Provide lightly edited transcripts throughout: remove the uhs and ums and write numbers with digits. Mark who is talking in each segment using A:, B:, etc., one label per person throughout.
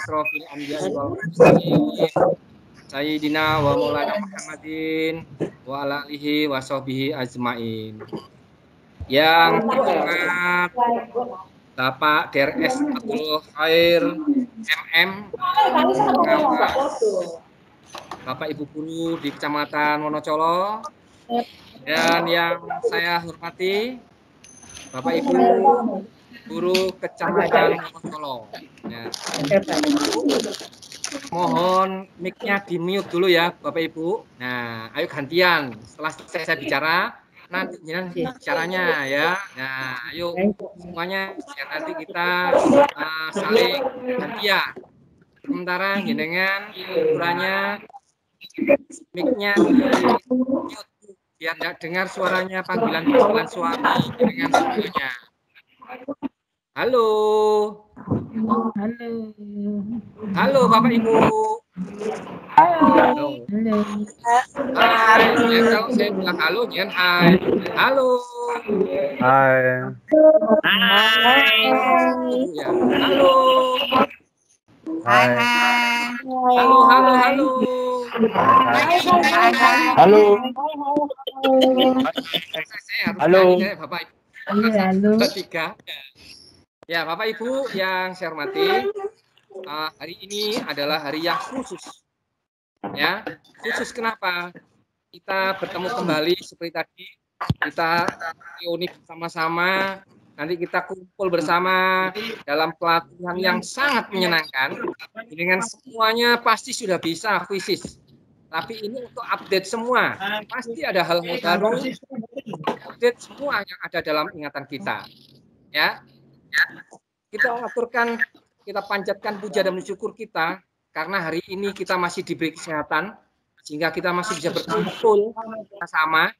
A: asrofil anbiya'i wal mursalin sayyidina wa maulana Muhammadin wa ala alihi wa sahbihi ajmain. Yang terhormat Bapak DRS Abdul Khair MM, pengawas Bapak Ibu guru di Kecamatan Wonocolo, dan yang saya hormati Bapak Ibu guru Kecamatan Wonocolo. Ya. Mohon mic-nya di mute dulu ya Bapak Ibu. Nah, ayo gantian. Setelah saya bicara, nanti bicaranya ya. Nah, ayo semuanya biar nanti kita saling gantian. Sementara jenengan ukurannya mic-nya di mute biar tidak dengar suaranya panggilan suami jenengan semuanya. Halo.
B: Halo.
A: Halo Bapak Ibu. Halo. Hai. Ya, kalau saya bilang halo, jangan hai. Halo.
C: Hai.
A: Hai. Ya. Halo.
C: Hai.
A: Halo, halo, halo.
C: Halo.
A: Saya harus
C: Halo.
A: nyanyi, Bapak Ibu.
B: Halo.
A: Tiga. Ya, Bapak Ibu yang saya hormati, hari ini adalah hari yang khusus. Ya, khusus kenapa? Kita bertemu kembali seperti tadi, kita reuni bersama-sama, nanti kita kumpul bersama dalam pelatihan yang sangat menyenangkan. Dengan semuanya pasti sudah bisa kuisis. Tapi ini untuk update semua. Pasti ada hal baru, update semua yang ada dalam ingatan kita. Ya. Kita aturkan, kita panjatkan puja dan syukur kita karena hari ini kita masih diberi kesehatan sehingga kita masih bisa berkumpul bersama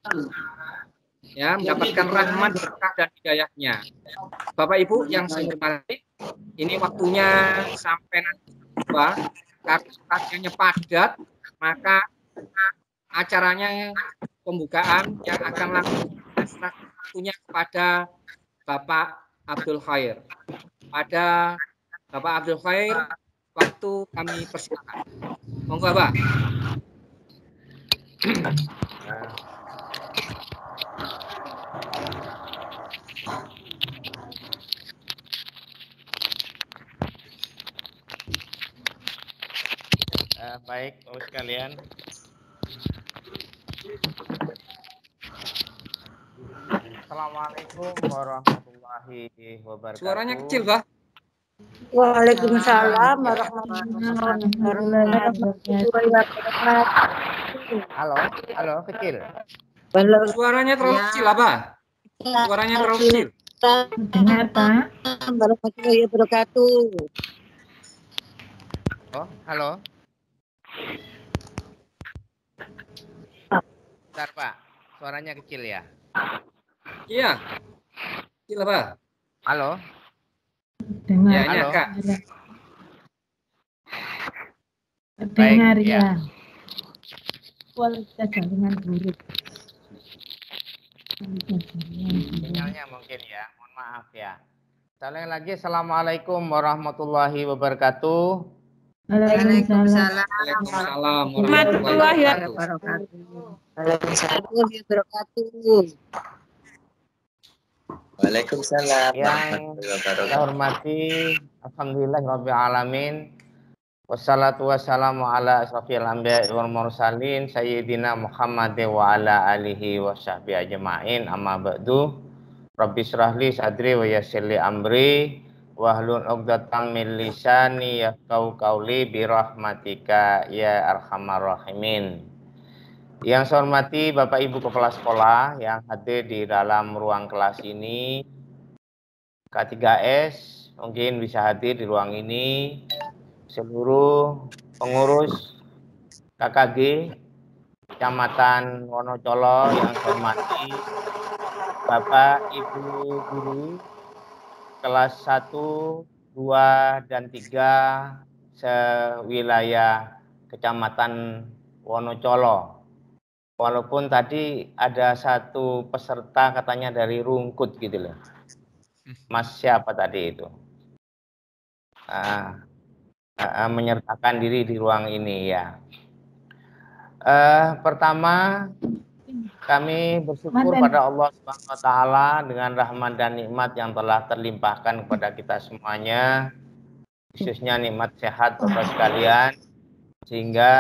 A: ya, mendapatkan rahmat, berkah dan hidayahnya. Bapak Ibu yang saya hormati, ini waktunya sampai nanti karena acaranya padat, maka acaranya pembukaan yang akan langsung waktunya kepada Bapak Abdul Khair. Pada Bapak Abdul Khair, waktu kami persilakan. Monggo, Pak.
D: Baik, Bapak sekalian. Assalamualaikum warahmatullahi wabarakatuh.
A: Suaranya kecil, Pak.
E: Waalaikumsalam warahmatullahi wabarakatuh.
D: Halo, kecil.
A: Suaranya terlalu kecil, apa? Suaranya terlalu kecil.
B: Dengar, Pak.
E: Warahmatullahi wabarakatuh.
D: Oh, halo. Bentar, Pak. Suaranya kecil ya?
A: Iya. Kecil, Pak.
D: Halo.
B: Dengar.
A: Ya,
D: Halo.
A: Kak.
B: Dengar
D: Baik,
B: ya. Kualitas jaringan buruk.
D: Sinyalnya mungkin ya. Mohon maaf ya. Sekali lagi, Assalamualaikum warahmatullahi wabarakatuh.
B: Waalaikumsalam.
A: Waalaikumsalam warahmatullahi wabarakatuh.
E: Warahmatullahi wabarakatuh.
F: Waalaikumsalam
D: Yang
F: warahmatullahi
D: saya
F: wabarakatuh.
D: hormati, alhamdulillahirabbil alamin. Wassalatu wassalamu ala asrofil anbiya'i wal mursalin sayyidina Muhammad wa ala alihi wa sahbihi ajma'in, amma ba'du. Rabbi syrahli sadri wa yassirli amri wahlul 'uqdatam min lisani yafqahu qawli bi rahmatika ya arhamar rahimin. Yang saya hormati Bapak Ibu Kepala Sekolah yang hadir di dalam ruang kelas ini, K3S mungkin bisa hadir di ruang ini, seluruh pengurus KKG Kecamatan Wonocolo yang saya hormati, Bapak Ibu guru kelas 1, 2, dan 3 sewilayah Kecamatan Wonocolo. Walaupun tadi ada satu peserta katanya dari Rungkut gitu loh. Mas siapa tadi itu? menyertakan diri di ruang ini ya. Pertama, kami bersyukur pada Allah Subhanahu wa taala dengan rahmat dan nikmat yang telah terlimpahkan kepada kita semuanya, khususnya nikmat sehat Bapak sekalian, sehingga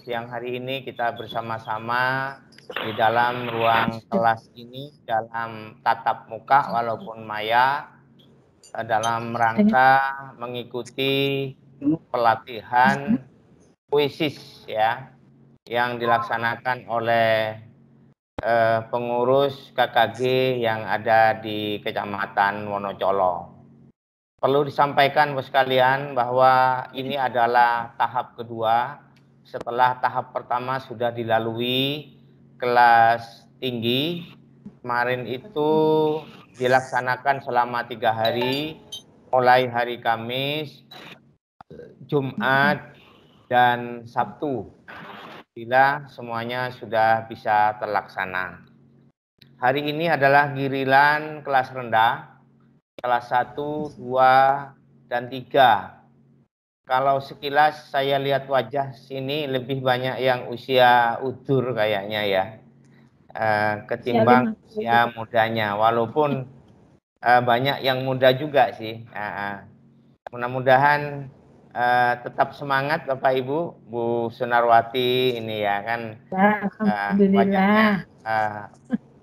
D: siang hari ini kita bersama-sama di dalam ruang kelas ini dalam tatap muka walaupun maya dalam rangka mengikuti pelatihan puisis ya yang dilaksanakan oleh pengurus KKG yang ada di Kecamatan Wonocolo. Perlu disampaikan Bapak sekalian bahwa ini adalah tahap kedua setelah tahap pertama sudah dilalui kelas tinggi. Kemarin itu dilaksanakan selama 3 hari, mulai hari Kamis, Jumat, dan Sabtu. Bila semuanya sudah bisa terlaksana. Hari ini adalah giliran kelas rendah, kelas 1, 2, dan 3. Kalau sekilas saya lihat wajah sini lebih banyak yang usia udur kayaknya ya. Ketimbang usia mudanya, walaupun banyak yang muda juga sih. Mudah-mudahan tetap semangat Bapak Ibu, Bu Sunarwati ini ya kan. Wajahnya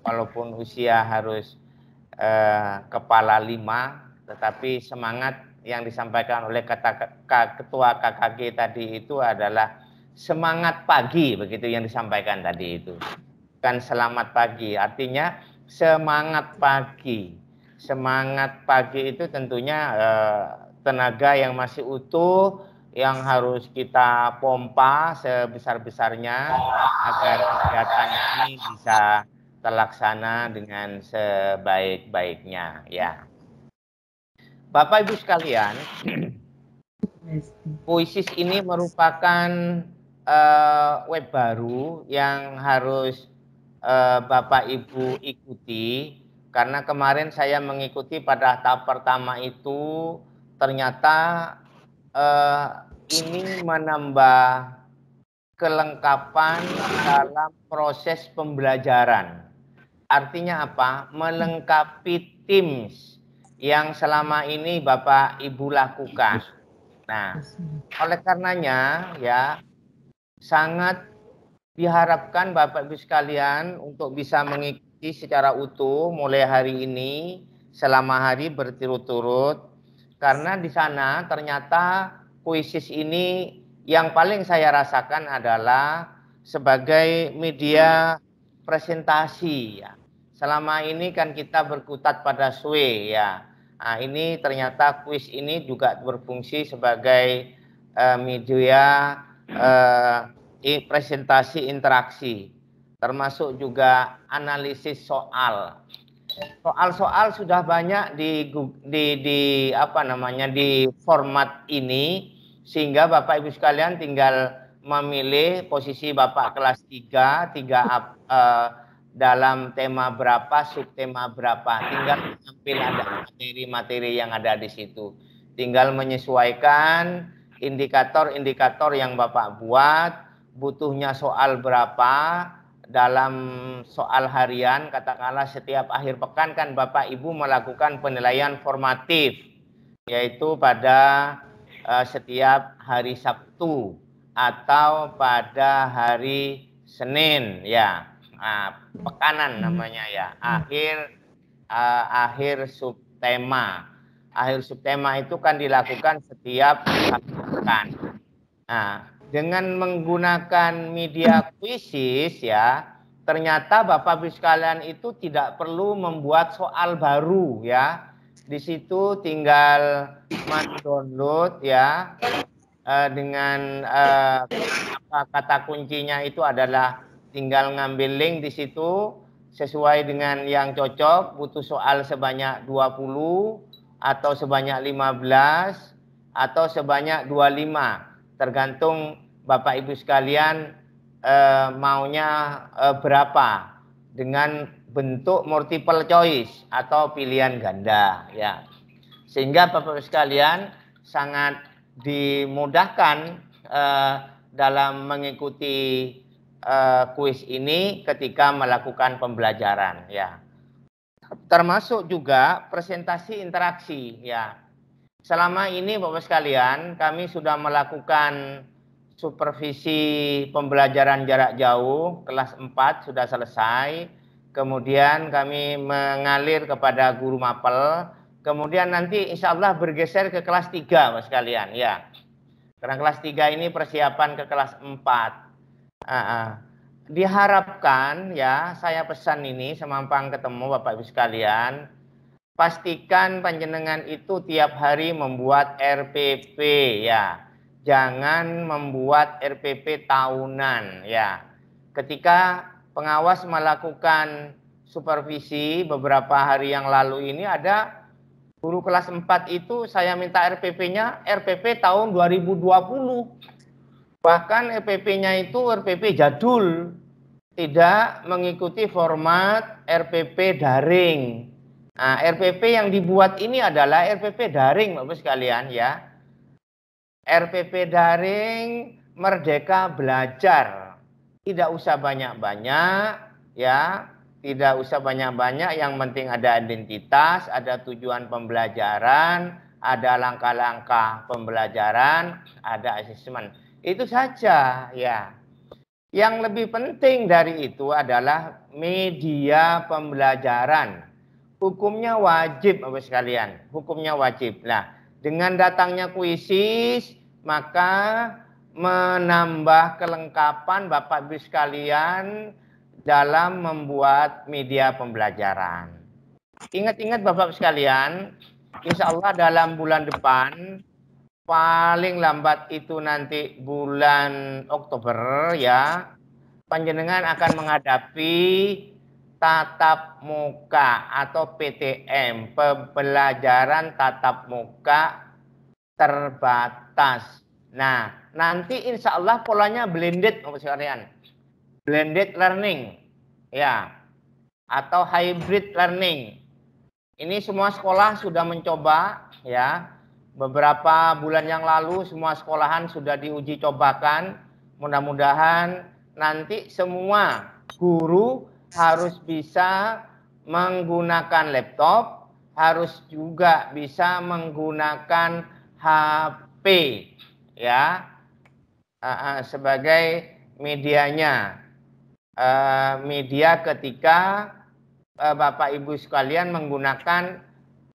D: walaupun usia harus kepala 5, tetapi semangat yang disampaikan oleh Ketua KKG tadi itu adalah semangat pagi, begitu yang disampaikan tadi itu. Bukan selamat pagi, artinya semangat pagi. Semangat pagi itu tentunya tenaga yang masih utuh, yang harus kita pompa sebesar-besarnya agar kegiatan ini bisa terlaksana dengan sebaik-baiknya ya. Bapak Ibu sekalian, puisis ini merupakan web baru yang harus Bapak Ibu ikuti, karena kemarin saya mengikuti pada tahap pertama itu ternyata ini menambah kelengkapan dalam proses pembelajaran. Artinya apa? Melengkapi Teams yang selama ini Bapak Ibu lakukan. Nah, oleh karenanya ya sangat diharapkan Bapak Ibu sekalian untuk bisa mengikuti secara utuh mulai hari ini selama hari berturut-turut, karena di sana ternyata puisis ini yang paling saya rasakan adalah sebagai media presentasi ya. Selama ini kan kita berkutat pada SWE ya. Nah, ini ternyata kuis ini juga berfungsi sebagai media presentasi interaksi, termasuk juga analisis soal. Soal-soal sudah banyak di format ini, sehingga Bapak Ibu sekalian tinggal memilih posisi Bapak kelas 3 dalam tema berapa, subtema berapa, tinggal tampil ada materi-materi yang ada di situ. Tinggal menyesuaikan indikator-indikator yang Bapak buat, butuhnya soal berapa dalam soal harian, katakanlah setiap akhir pekan kan Bapak Ibu melakukan penilaian formatif, yaitu pada setiap hari Sabtu atau pada hari Senin ya, pekanan namanya ya, akhir subtema. Akhir subtema itu kan dilakukan setiap pekan. Nah, dengan menggunakan media puisis ya, ternyata Bapak Ibu sekalian itu tidak perlu membuat soal baru ya. Di situ tinggal mendownload ya, dengan kata kuncinya itu adalah tinggal ngambil link di situ sesuai dengan yang cocok, butuh soal sebanyak 20 atau sebanyak 15 atau sebanyak 25. Tergantung Bapak Ibu sekalian maunya berapa, dengan bentuk multiple choice atau pilihan ganda ya. Sehingga Bapak Ibu sekalian sangat dimudahkan dalam mengikuti kuis ini ketika melakukan pembelajaran ya. Termasuk juga presentasi interaksi ya. Selama ini Bapak sekalian kami sudah melakukan supervisi pembelajaran jarak jauh kelas 4 sudah selesai. Kemudian kami mengalir kepada guru mapel. Kemudian nanti insya Allah bergeser ke kelas 3 Bapak sekalian ya. Karena kelas 3 ini persiapan ke kelas 4. Diharapkan ya, saya pesan ini semampang ketemu Bapak Ibu sekalian, pastikan panjenengan itu tiap hari membuat RPP ya. Jangan membuat RPP tahunan ya. Ketika pengawas melakukan supervisi beberapa hari yang lalu ini ada guru kelas 4 itu saya minta RPP-nya RPP tahun 2020. Bahkan RPP-nya itu RPP jadul. Tidak mengikuti format RPP daring. Nah, RPP yang dibuat ini adalah RPP daring Bapak sekalian ya. RPP daring Merdeka Belajar. Tidak usah banyak-banyak ya. Tidak usah banyak-banyak, yang penting ada identitas, ada tujuan pembelajaran, ada langkah-langkah pembelajaran, ada asesmen. Itu saja ya. Yang lebih penting dari itu adalah media pembelajaran. Hukumnya wajib Bapak sekalian, hukumnya wajib. Nah, dengan datangnya kuisis maka menambah kelengkapan Bapak Ibu sekalian dalam membuat media pembelajaran. Ingat-ingat Bapak sekalian, insya Allah dalam bulan depan, paling lambat itu nanti bulan Oktober ya, panjenengan akan menghadapi tatap muka atau PTM, pembelajaran tatap muka terbatas. Nah, nanti insya Allah polanya blended Bapak sekalian. Blended learning ya, atau hybrid learning. Ini semua sekolah sudah mencoba ya. Beberapa bulan yang lalu semua sekolahan sudah diuji cobakan. Mudah-mudahan nanti semua guru harus bisa menggunakan laptop, harus juga bisa menggunakan HP ya, sebagai medianya. Media ketika Bapak Ibu sekalian menggunakan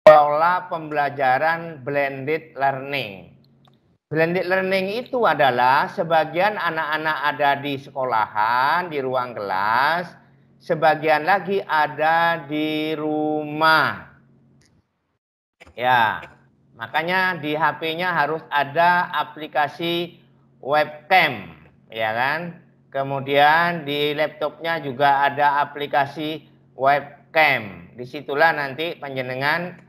D: pola pembelajaran blended learning. Blended learning itu adalah sebagian anak-anak ada di sekolahan, di ruang kelas, sebagian lagi ada di rumah. Ya, makanya di HP-nya harus ada aplikasi webcam, ya kan? Kemudian di laptopnya juga ada aplikasi webcam. Disitulah nanti panjenengan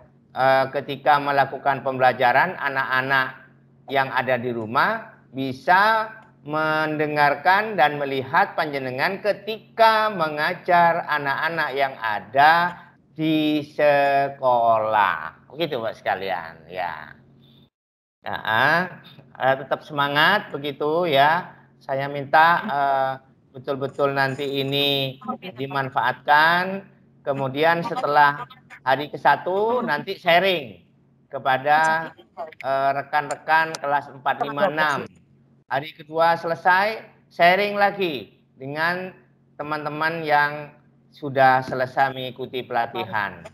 D: ketika melakukan pembelajaran, anak-anak yang ada di rumah bisa mendengarkan dan melihat panjenengan ketika mengajar anak-anak yang ada di sekolah. Begitu Pak sekalian ya. Tetap semangat begitu ya. Saya minta betul-betul nanti ini dimanfaatkan. Kemudian setelah hari ke-1 nanti sharing kepada rekan-rekan kelas 4, 5, 6. Hari kedua selesai, sharing lagi dengan teman-teman yang sudah selesai mengikuti pelatihan.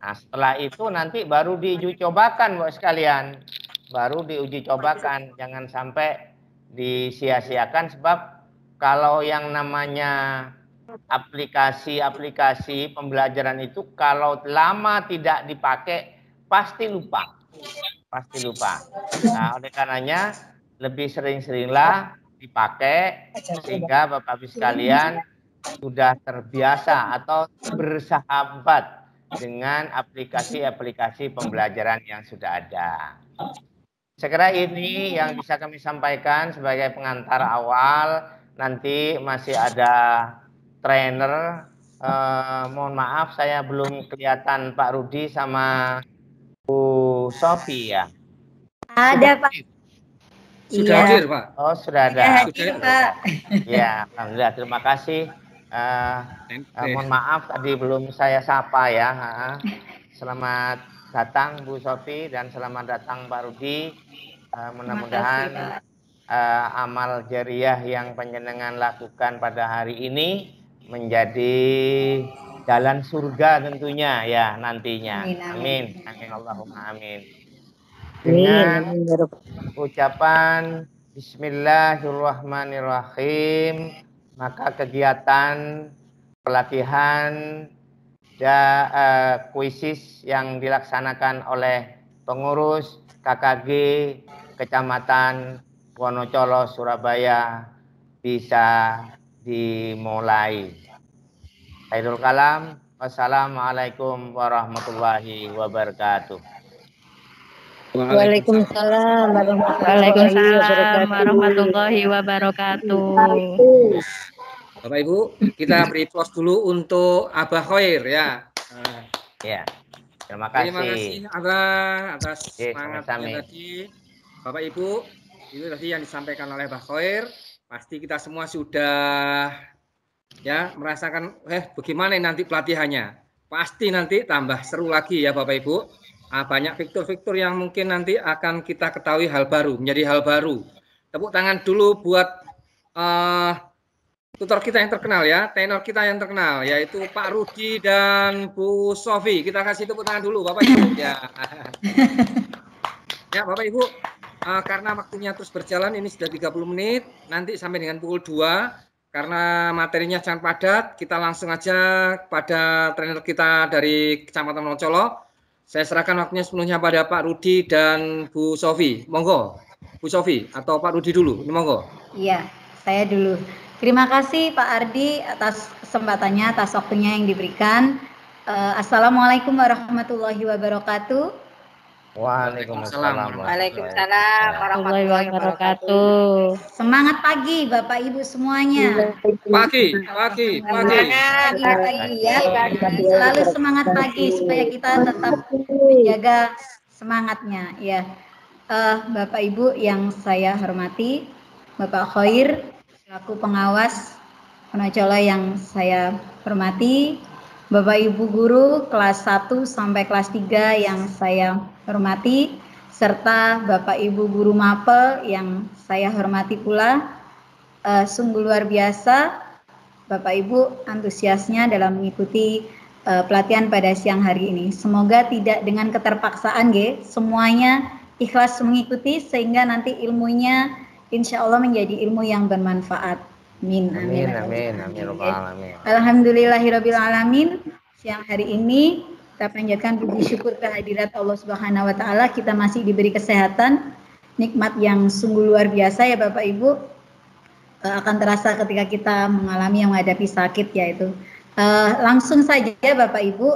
D: Nah, setelah itu nanti baru diuji cobakan Bapak sekalian. Baru diuji cobakan, jangan sampai disia-siakan, sebab kalau yang namanya aplikasi pembelajaran itu kalau lama tidak dipakai pasti lupa. Nah, oleh karenanya lebih sering-seringlah dipakai sehingga Bapak Ibu sekalian sudah terbiasa atau bersahabat dengan aplikasi-aplikasi pembelajaran yang sudah ada. Saya kira ini yang bisa kami sampaikan sebagai pengantar awal. Nanti masih ada trainer. Mohon maaf saya belum kelihatan Pak Rudi sama Bu Sofi ya.
E: Ada Pak.
A: Sudah
E: Iya.
A: hadir, Pak?
D: Oh, sudah
E: Sudah
D: ada.
E: hadir, Pak.
D: Ya, alhamdulillah. Terima kasih. Mohon maaf tadi belum saya sapa ya. Selamat datang Bu Sofi dan selamat datang Pak Rudi. Mudah-mudahan amal jariah yang panjenengan lakukan pada hari ini menjadi jalan surga tentunya ya nantinya. Amin. Amin Allahumma amin. Dengan ucapan Bismillahirrahmanirrahim, maka kegiatan pelatihan kuisis yang dilaksanakan oleh pengurus KKG Kecamatan Wonocolo, Surabaya bisa dimulai. Khairul kalam. Wassalamualaikum warahmatullahi wabarakatuh.
E: Waalaikumsalam
B: warahmatullahi wabarakatuh.
A: Bapak Ibu, kita beri applause dulu untuk Abah Khair ya.
D: Ya. Terima kasih.
A: Terima kasih Abah atas
D: Yes,
A: semangatnya tadi. Bapak Ibu, itu tadi yang disampaikan oleh Abah Khair. Pasti kita semua sudah ya merasakan bagaimana nanti pelatihannya. Pasti nanti tambah seru lagi ya Bapak Ibu. Banyak fitur-fitur yang mungkin nanti akan kita ketahui menjadi hal baru. Tepuk tangan dulu buat tutor kita yang terkenal ya, tenor kita yang terkenal, yaitu Pak Rudi dan Bu Sofi. Kita kasih tepuk tangan dulu Bapak Ibu. Ya, ya Bapak Ibu, karena waktunya terus berjalan, ini sudah 30 menit, nanti sampai dengan pukul 2, karena materinya sangat padat, kita langsung aja pada trainer kita dari Kecamatan Wonocolo. Saya serahkan waktunya sepenuhnya pada Pak Rudi dan Bu Sofi. Monggo, Bu Sofi atau Pak Rudi dulu. Ini monggo.
F: Iya, saya dulu. Terima kasih Pak Ardi atas kesempatannya, atas waktunya yang diberikan. Assalamualaikum warahmatullahi wabarakatuh.
D: Waalaikumsalam.
E: Waalaikumsalam warahmatullahi wabarakatuh.
F: Semangat pagi Bapak Ibu semuanya.
A: Pagi
F: ya. Selalu semangat pagi supaya kita tetap menjaga semangatnya ya. Bapak Ibu yang saya hormati, Bapak Khair selaku pengawas Wonocolo yang saya hormati, Bapak Ibu guru kelas 1 sampai kelas 3 yang saya hormati, serta Bapak Ibu guru mapel yang saya hormati pula. Sungguh luar biasa Bapak Ibu antusiasnya dalam mengikuti pelatihan pada siang hari ini. Semoga tidak dengan keterpaksaan semuanya ikhlas mengikuti sehingga nanti ilmunya insya Allah menjadi ilmu yang bermanfaat. Amin. Alhamdulillahirabbil alamin. Siang hari ini kita panjatkan puji syukur kehadirat Allah Subhanahu wa taala, kita masih diberi kesehatan, nikmat yang sungguh luar biasa ya Bapak Ibu. Akan terasa ketika kita mengalami yang menghadapi sakit yaitu. Langsung saja Bapak Ibu,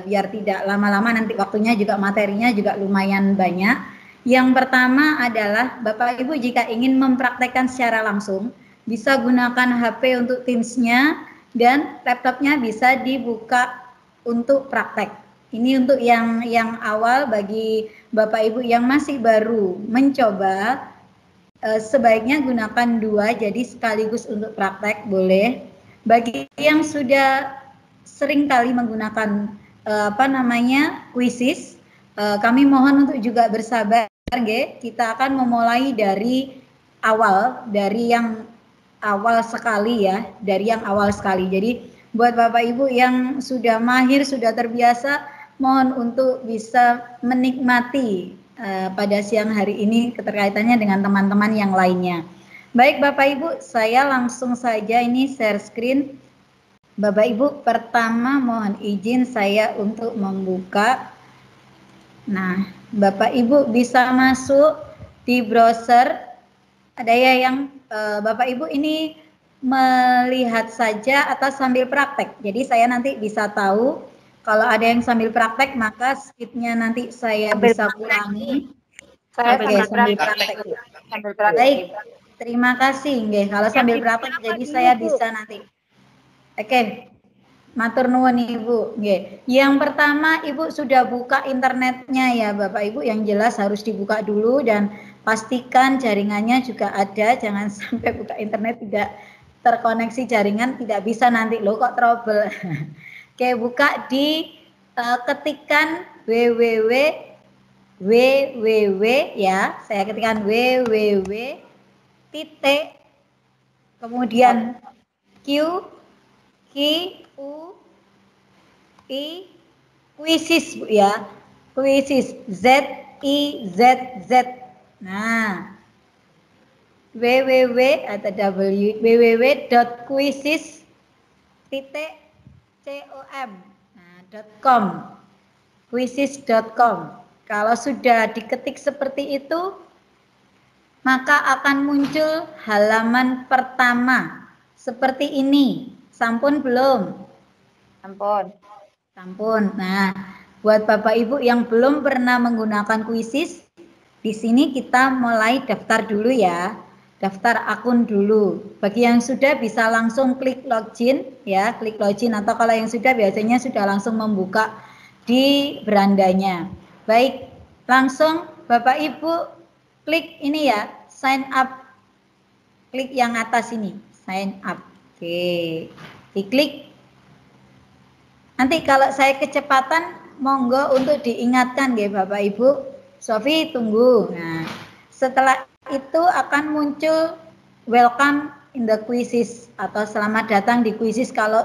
F: biar tidak lama-lama, nanti waktunya juga materinya juga lumayan banyak. Yang pertama adalah Bapak Ibu jika ingin mempraktekkan secara langsung, bisa gunakan HP untuk Teams-nya dan laptopnya bisa dibuka untuk praktek. Ini untuk yang awal, bagi Bapak Ibu yang masih baru mencoba, sebaiknya gunakan 2, jadi sekaligus untuk praktek boleh. Bagi yang sudah sering kali menggunakan kuisis, kami mohon untuk juga bersabar, kita akan memulai dari awal, dari yang awal sekali ya, dari yang awal sekali. Jadi buat Bapak Ibu yang sudah mahir, sudah terbiasa, mohon untuk bisa menikmati pada siang hari ini keterkaitannya dengan teman-teman yang lainnya. Baik Bapak Ibu, saya langsung saja ini share screen. Bapak Ibu, pertama mohon izin saya untuk membuka. Nah, Bapak Ibu bisa masuk di browser. Ada ya yang Bapak Ibu ini melihat saja atau sambil praktek. Jadi saya nanti bisa tahu kalau ada yang sambil praktek, maka speednya nanti saya bisa kurangi.
E: Saya
F: sambil praktek. Baik, terima kasih. Kalau sambil praktek, jadi saya bisa nanti. Oke, matur nuwun Ibu. Yang pertama Ibu sudah buka internetnya ya Bapak Ibu, yang jelas harus dibuka dulu dan Pastikan jaringannya juga ada, jangan sampai buka internet tidak terkoneksi jaringan, tidak bisa nanti loh kok trouble. Oke, buka di ketikan www ya, saya ketikkan www titik kemudian q i Quizzes Bu ya, Quizzes ZIZZ. Nah, atau www.quizzes.com, quizzes.com. Kalau sudah diketik seperti itu, maka akan muncul halaman pertama seperti ini. Sampun belum? Sampun. Nah, buat Bapak Ibu yang belum pernah menggunakan Quizzes, di sini kita mulai daftar dulu ya. Daftar akun dulu. Bagi yang sudah bisa langsung klik login ya, klik login, atau kalau yang sudah biasanya sudah langsung membuka di berandanya. Baik, langsung Bapak Ibu klik ini ya, sign up. Klik yang atas ini, sign up. Oke, diklik. Nanti kalau saya kecepatan, monggo untuk diingatkan ya Bapak Ibu. Sofi tunggu. Nah, setelah itu akan muncul welcome in the Quizzes atau selamat datang di Quizzes kalau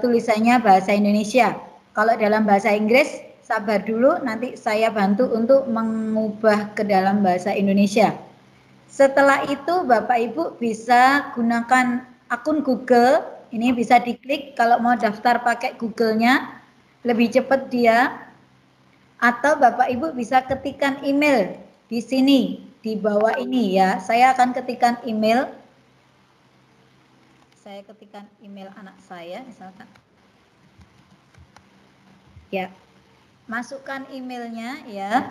F: tulisannya bahasa Indonesia. Kalau dalam bahasa Inggris, sabar dulu, nanti saya bantu untuk mengubah ke dalam bahasa Indonesia. Setelah itu Bapak Ibu bisa gunakan akun Google, ini bisa diklik kalau mau daftar pakai Google-nya, lebih cepat dia. Atau Bapak Ibu bisa ketikkan email di sini, di bawah ini ya. Saya akan ketikkan email. Saya ketikkan email anak saya misalkan. Ya, masukkan emailnya ya.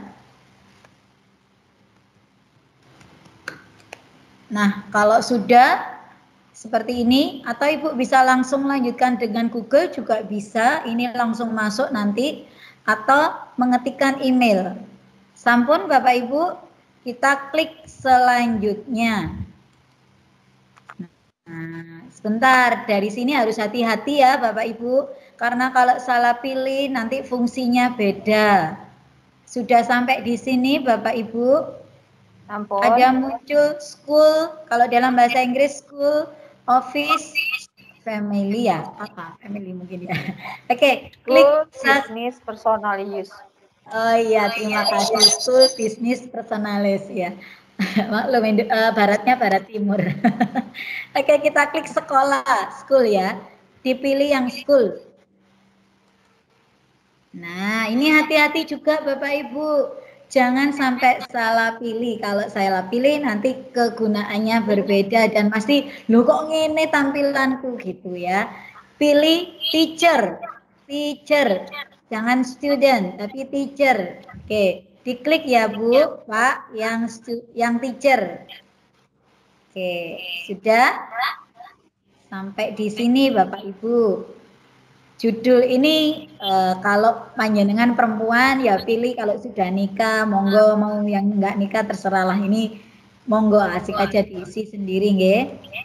F: Nah, kalau sudah seperti ini, atau Ibu bisa langsung lanjutkan dengan Google juga bisa, ini langsung masuk nanti, atau mengetikkan email. Sampun Bapak Ibu, kita klik selanjutnya. Nah, sebentar, dari sini harus hati-hati ya Bapak Ibu, karena kalau salah pilih nanti fungsinya beda. Sudah sampai di sini Bapak Ibu, ada muncul school, kalau dalam bahasa Inggris school, office, family ya, apa? Family mungkin ya. Oke, klik
E: Business personal use.
F: Oh iya, terima kasih. School business personalis ya. Maklum, baratnya barat timur. Oke, kita klik sekolah, school ya. Dipilih yang school. Nah, ini hati-hati juga Bapak Ibu. Jangan sampai salah pilih. Kalau salah pilih nanti kegunaannya berbeda dan pasti loh kok ngene tampilanku gitu ya. Pilih teacher. Teacher. Jangan student tapi teacher. Oke, diklik ya Bu, Pak, yang teacher. Oke, sudah sampai di sini Bapak Ibu. Judul ini kalau panjenengan perempuan ya pilih, kalau sudah nikah monggo, mau yang enggak nikah terserahlah, ini monggo asik aja diisi sendiri nggih.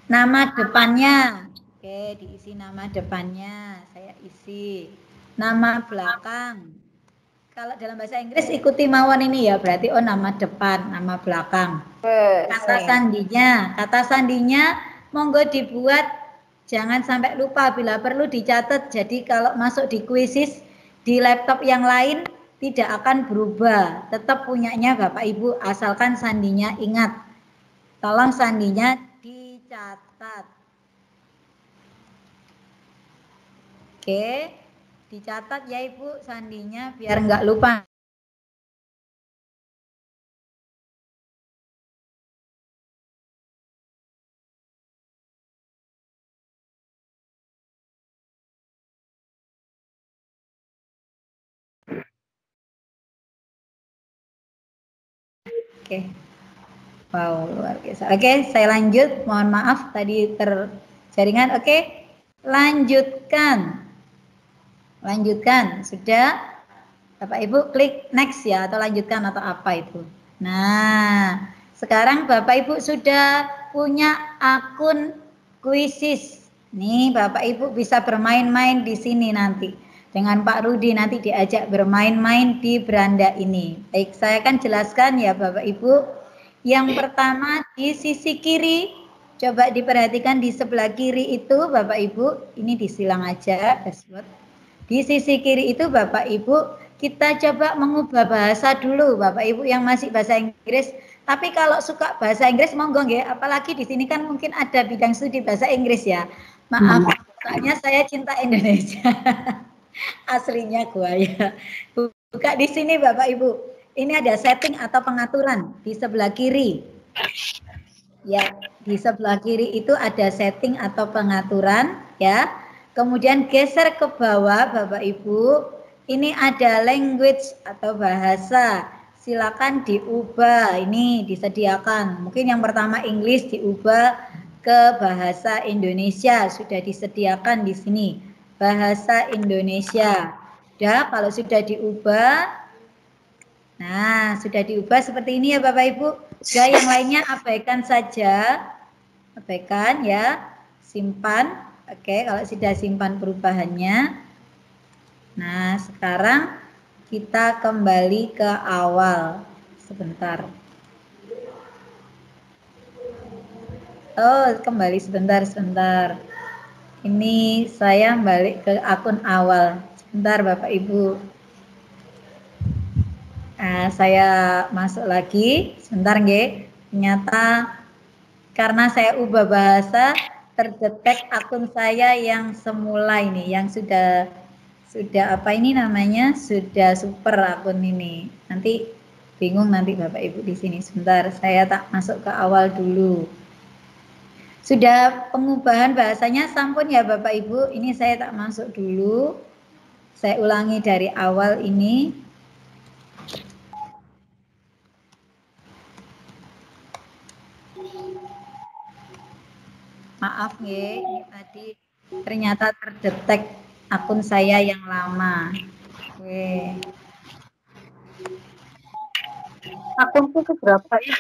F: Nama depannya. Oke, diisi nama depannya, saya isi. Nama belakang. Kalau dalam bahasa Inggris ikuti mawon ini ya, berarti oh nama depan, nama belakang. Kata sandinya monggo dibuat. Jangan sampai lupa, bila perlu dicatat. Jadi kalau masuk di Quizzes di laptop yang lain tidak akan berubah. Tetap punyanya Bapak Ibu, asalkan sandinya ingat. Tolong sandinya dicatat. Oke, dicatat ya Ibu sandinya biar nggak lupa. Oke, wow luar biasa. Oke, saya lanjut. Mohon maaf tadi terjaringan. Oke, lanjutkan. Lanjutkan. Sudah, Bapak Ibu klik next ya, atau lanjutkan atau apa itu. Nah, sekarang Bapak Ibu sudah punya akun Quizizz. Nih, Bapak Ibu bisa bermain-main di sini nanti. Dengan Pak Rudi nanti diajak bermain-main di beranda ini. Baik, saya akan jelaskan ya Bapak Ibu. Yang pertama di sisi kiri, coba diperhatikan di sebelah kiri itu Bapak Ibu, ini disilang aja dashboard. Di sisi kiri itu Bapak Ibu, kita coba mengubah bahasa dulu Bapak Ibu yang masih bahasa Inggris. Tapi kalau suka bahasa Inggris monggo nggih, apalagi di sini kan mungkin ada bidang studi bahasa Inggris ya. Maaf, soalnya saya cinta Indonesia. Aslinya gua ya. Buka di sini Bapak Ibu. Ini ada setting atau pengaturan di sebelah kiri. Ya, di sebelah kiri itu ada setting atau pengaturan ya. Kemudian geser ke bawah Bapak Ibu. Ini ada language atau bahasa. Silakan diubah. Ini disediakan. Mungkin yang pertama English diubah ke bahasa Indonesia. Sudah disediakan di sini. Bahasa Indonesia. Ya, kalau sudah diubah. Nah, sudah diubah seperti ini ya Bapak Ibu. Ya, yang lainnya abaikan saja. Abaikan ya. Simpan. Oke, kalau sudah simpan perubahannya. Nah, sekarang kita kembali ke awal. Sebentar. Oh, kembali sebentar. Ini saya balik ke akun awal. Sebentar Bapak Ibu. Nah, saya masuk lagi. Sebentar nggih. Ternyata karena saya ubah bahasa, terdetek akun saya yang semula ini, yang sudah apa ini namanya, sudah super akun ini. Nanti bingung nanti Bapak Ibu di sini. Sebentar, saya tak masuk ke awal dulu. Sudah pengubahan bahasanya sampun ya Bapak Ibu. Ini saya tak masuk dulu. Saya ulangi dari awal ini. Maaf nggih, ini tadi ternyata terdetek akun saya yang lama. Oke.
E: Akunku keberapa ya?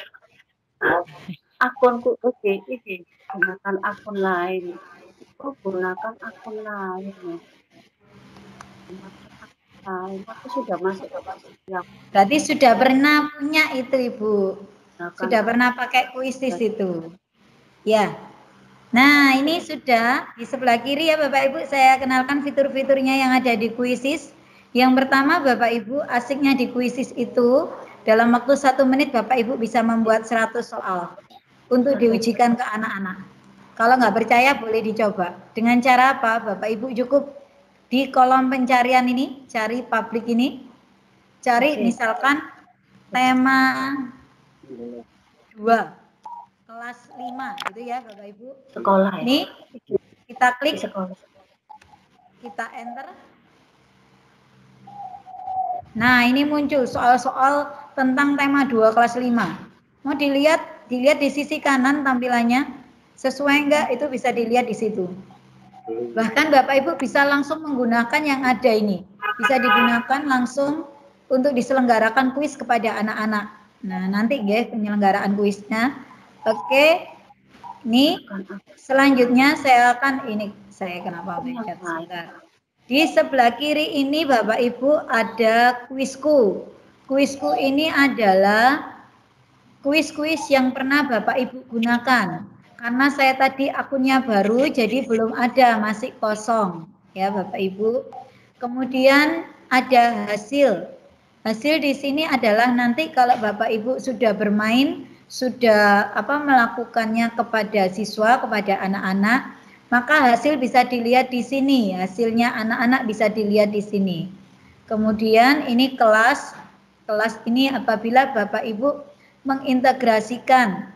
E: Akunku oke, ini gunakan akun lain. Gunakan akun lain. Aku sudah masuk ke yang.
F: Berarti sudah pernah punya itu Ibu. Sudah pernah pakai Quizizz itu. Ya. Nah, ini sudah di sebelah kiri ya Bapak Ibu, saya kenalkan fitur-fiturnya yang ada di Quizizz. Yang pertama Bapak Ibu, asiknya di Quizizz itu dalam waktu 1 menit Bapak Ibu bisa membuat 100 soal untuk diujikan ke anak-anak. Kalau nggak percaya boleh dicoba. Dengan cara apa? Bapak Ibu cukup di kolom pencarian ini, cari publik ini, cari misalkan tema 2. Kelas 5 gitu ya Bapak Ibu.
E: Sekolah.
F: Ini kita klik,
E: sekolah.
F: Kita enter. Nah, ini muncul soal-soal tentang tema 2 kelas 5. Mau dilihat di sisi kanan tampilannya. Sesuai enggak itu bisa dilihat di situ. Bahkan Bapak Ibu bisa langsung menggunakan yang ada ini. Bisa digunakan langsung untuk diselenggarakan kuis kepada anak-anak. Nah, nanti ya penyelenggaraan kuisnya. Oke, ini selanjutnya saya akan kenapa mencet sebentar. Di sebelah kiri ini Bapak Ibu ada kuisku. Kuisku ini adalah kuis-kuis yang pernah Bapak Ibu gunakan. Karena saya tadi akunnya baru jadi belum ada, masih kosong ya Bapak Ibu. Kemudian ada hasil. Hasil di sini adalah nanti kalau Bapak Ibu sudah bermain, sudah melakukannya kepada siswa, kepada anak-anak, maka hasil bisa dilihat di sini. Hasilnya anak-anak bisa dilihat di sini. Kemudian ini kelas ini apabila Bapak Ibu mengintegrasikan,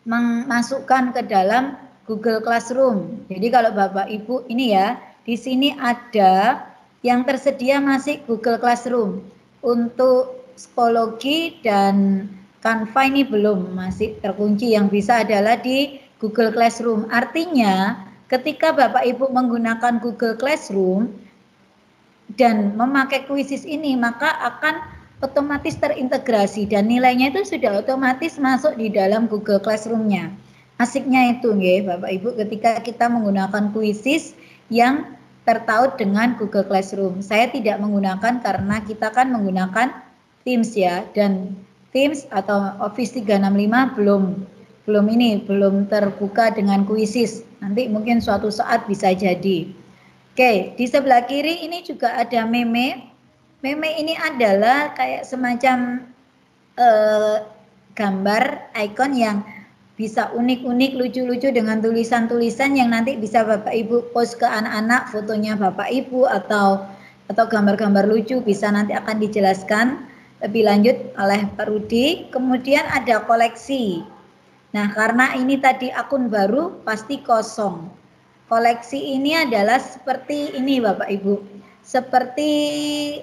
F: memasukkan ke dalam Google Classroom. Jadi kalau Bapak Ibu ini ya, di sini ada yang tersedia masih Google Classroom. Untuk psikologi dan Canva ini belum, masih terkunci. Yang bisa adalah di Google Classroom. Artinya ketika Bapak Ibu menggunakan Google Classroom dan memakai Quizizz ini, maka akan otomatis terintegrasi dan nilainya itu sudah otomatis masuk di dalam Google Classroom-nya. Asiknya itu nggih Bapak Ibu ketika kita menggunakan Quizzes yang tertaut dengan Google Classroom. Saya tidak menggunakan karena kita kan menggunakan Teams ya, dan Teams atau Office 365 belum terbuka dengan Quizzes. Nanti mungkin suatu saat bisa jadi. Oke, di sebelah kiri ini juga ada meme. Meme ini adalah kayak semacam gambar ikon yang bisa unik-unik, lucu-lucu dengan tulisan-tulisan yang nanti bisa Bapak Ibu post ke anak-anak, fotonya Bapak Ibu atau gambar-gambar lucu bisa nanti akan dijelaskan lebih lanjut oleh Pak Rudi. Kemudian ada koleksi. Nah, karena ini tadi akun baru pasti kosong. Koleksi ini adalah seperti ini Bapak Ibu. Seperti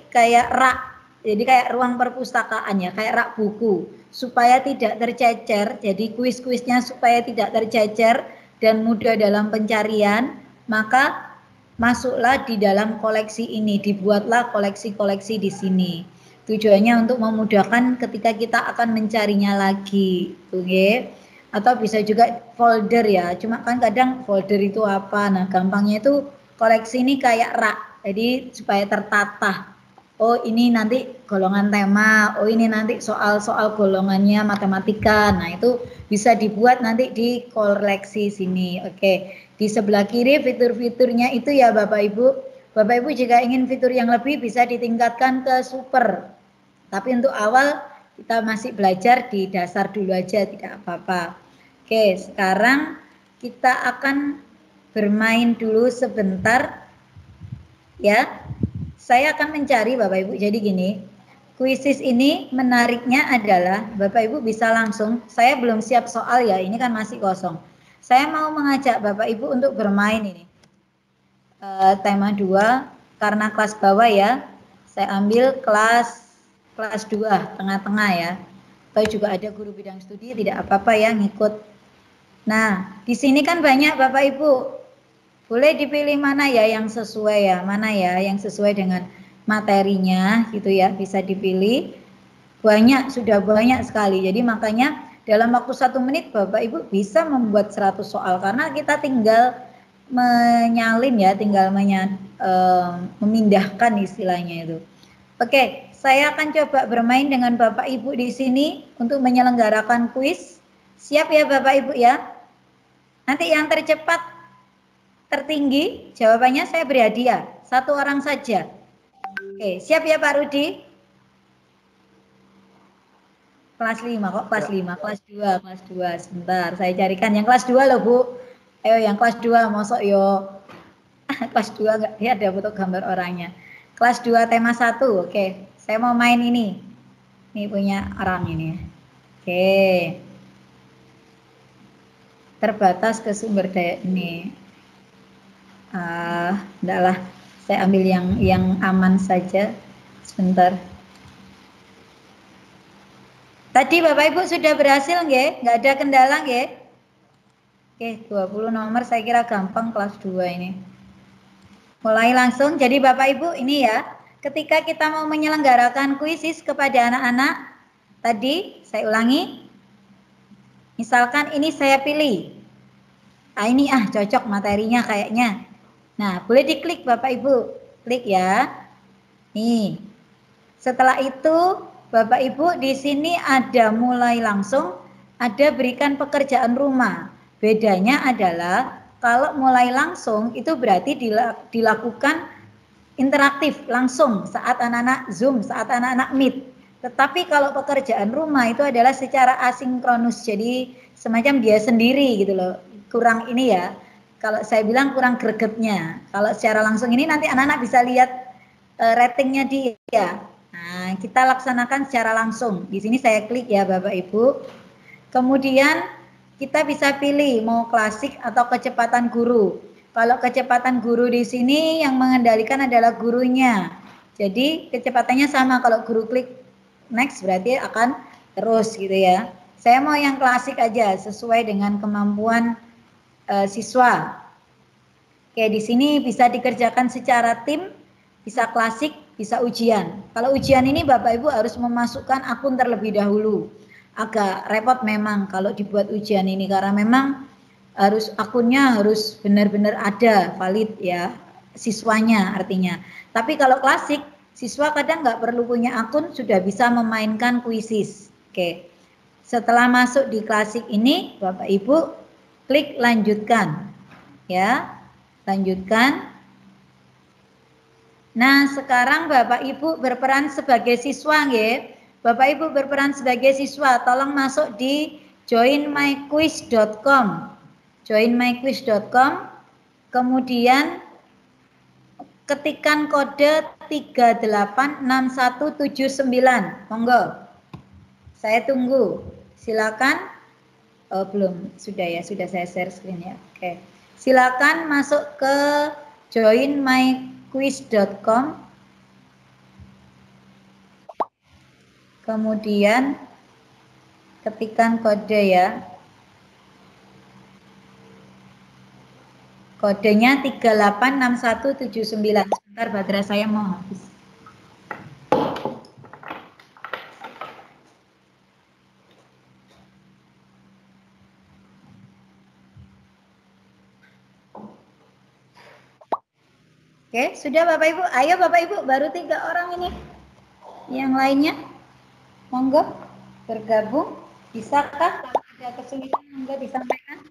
F: kayak rak. Jadi kayak ruang perpustakaan ya, kayak rak buku. Supaya tidak tercecer, jadi kuis-kuisnya supaya tidak tercecer dan mudah dalam pencarian, maka masuklah di dalam koleksi ini, dibuatlah koleksi-koleksi di sini. Tujuannya untuk memudahkan ketika kita akan mencarinya lagi, oke? Atau bisa juga folder ya, cuma kan kadang folder itu apa? Nah, gampangnya itu koleksi ini kayak rak, jadi supaya tertata. Oh ini nanti golongan tema, oh ini nanti soal-soal golongannya matematika. Nah itu bisa dibuat nanti di koleksi sini. Oke, di sebelah kiri fitur-fiturnya itu ya Bapak Ibu. Bapak Ibu jika ingin fitur yang lebih bisa ditingkatkan ke super. Tapi untuk awal kita masih belajar di dasar dulu aja, tidak apa-apa. Oke, sekarang kita akan bermain dulu sebentar ya. Saya akan mencari Bapak Ibu, jadi gini, Quizzes ini menariknya adalah Bapak Ibu bisa langsung, saya belum siap soal ya, ini kan masih kosong. Saya mau mengajak Bapak Ibu untuk bermain ini. Tema 2, karena kelas bawah ya, saya ambil kelas 2, tengah-tengah ya. Atau juga ada guru bidang studi, tidak apa-apa ya ngikut. Nah, di sini kan banyak Bapak Ibu. Boleh dipilih mana ya yang sesuai ya, mana ya yang sesuai dengan materinya gitu ya, bisa dipilih. Banyak, sudah banyak sekali. Jadi makanya dalam waktu 1 menit Bapak Ibu bisa membuat 100 soal karena kita tinggal menyalin ya, tinggal memindahkan istilahnya itu. Oke, saya akan coba bermain dengan Bapak Ibu di sini untuk menyelenggarakan kuis. Siap ya Bapak Ibu ya? Nanti yang tercepat tertinggi, jawabannya saya beri hadiah. 1 orang saja. Oke, siap ya Pak Rudi? Kelas 5, kok kelas 5? Kelas 2. Sebentar, saya carikan yang kelas 2 loh Bu. Ayo yang kelas 2, mosok yo. Kelas 2 enggak, dia ada foto gambar orangnya. Kelas 2 tema 1, oke. Saya mau main ini. Ini punya orang ini. Oke. Terbatas ke sumber daya ini. Enggak lah, saya ambil yang aman saja. Sebentar. Tadi Bapak Ibu sudah berhasil nggih? Enggak ada kendala nggih? Oke, 20 nomor saya kira gampang kelas 2 ini. Mulai langsung. Jadi Bapak Ibu ini ya, ketika kita mau menyelenggarakan kuisis kepada anak-anak, tadi saya ulangi. Misalkan ini saya pilih. Ini cocok materinya kayaknya. Nah, boleh diklik Bapak Ibu. Klik ya. Nih. Setelah itu, Bapak Ibu di sini ada mulai langsung, ada berikan pekerjaan rumah. Bedanya adalah kalau mulai langsung itu berarti dilakukan interaktif langsung saat anak-anak Zoom, saat anak-anak Meet. Tetapi kalau pekerjaan rumah itu adalah secara asinkronus. Jadi semacam dia sendiri gitu loh. Kurang ini ya. Kalau saya bilang kurang gregetnya. Kalau secara langsung ini nanti anak-anak bisa lihat ratingnya dia. Nah, kita laksanakan secara langsung. Di sini saya klik ya Bapak Ibu. Kemudian kita bisa pilih mau klasik atau kecepatan guru. Kalau kecepatan guru di sini yang mengendalikan adalah gurunya. Jadi kecepatannya sama, kalau guru klik next berarti akan terus gitu ya. Saya mau yang klasik aja sesuai dengan kemampuan siswa. Oke, di sini bisa dikerjakan secara tim, bisa klasik, bisa ujian. Kalau ujian ini Bapak Ibu harus memasukkan akun terlebih dahulu. Agak repot memang kalau dibuat ujian ini karena memang akunnya harus benar-benar ada, valid ya, siswanya artinya. Tapi kalau klasik, siswa kadang nggak perlu punya akun sudah bisa memainkan kuisis. Oke. Setelah masuk di klasik ini, Bapak Ibu klik lanjutkan. Ya. Lanjutkan. Nah, sekarang Bapak Ibu berperan sebagai siswa nggih. Bapak Ibu berperan sebagai siswa, tolong masuk di joinmyquiz.com. Joinmyquiz.com. Kemudian ketikan kode 386179. Monggo. Saya tunggu. Silakan. Oh, belum. Sudah ya, sudah saya share screen ya. Oke. Silakan masuk ke joinmyquiz.com. Kemudian ketikkan kode ya. Kodenya 386179. Sebentar baterai saya mau habis. Oke, sudah Bapak Ibu. Ayo Bapak Ibu, baru 3 orang ini. Yang lainnya, monggo bergabung. Bisakah? Kalau ada kesulitan, monggo disampaikan.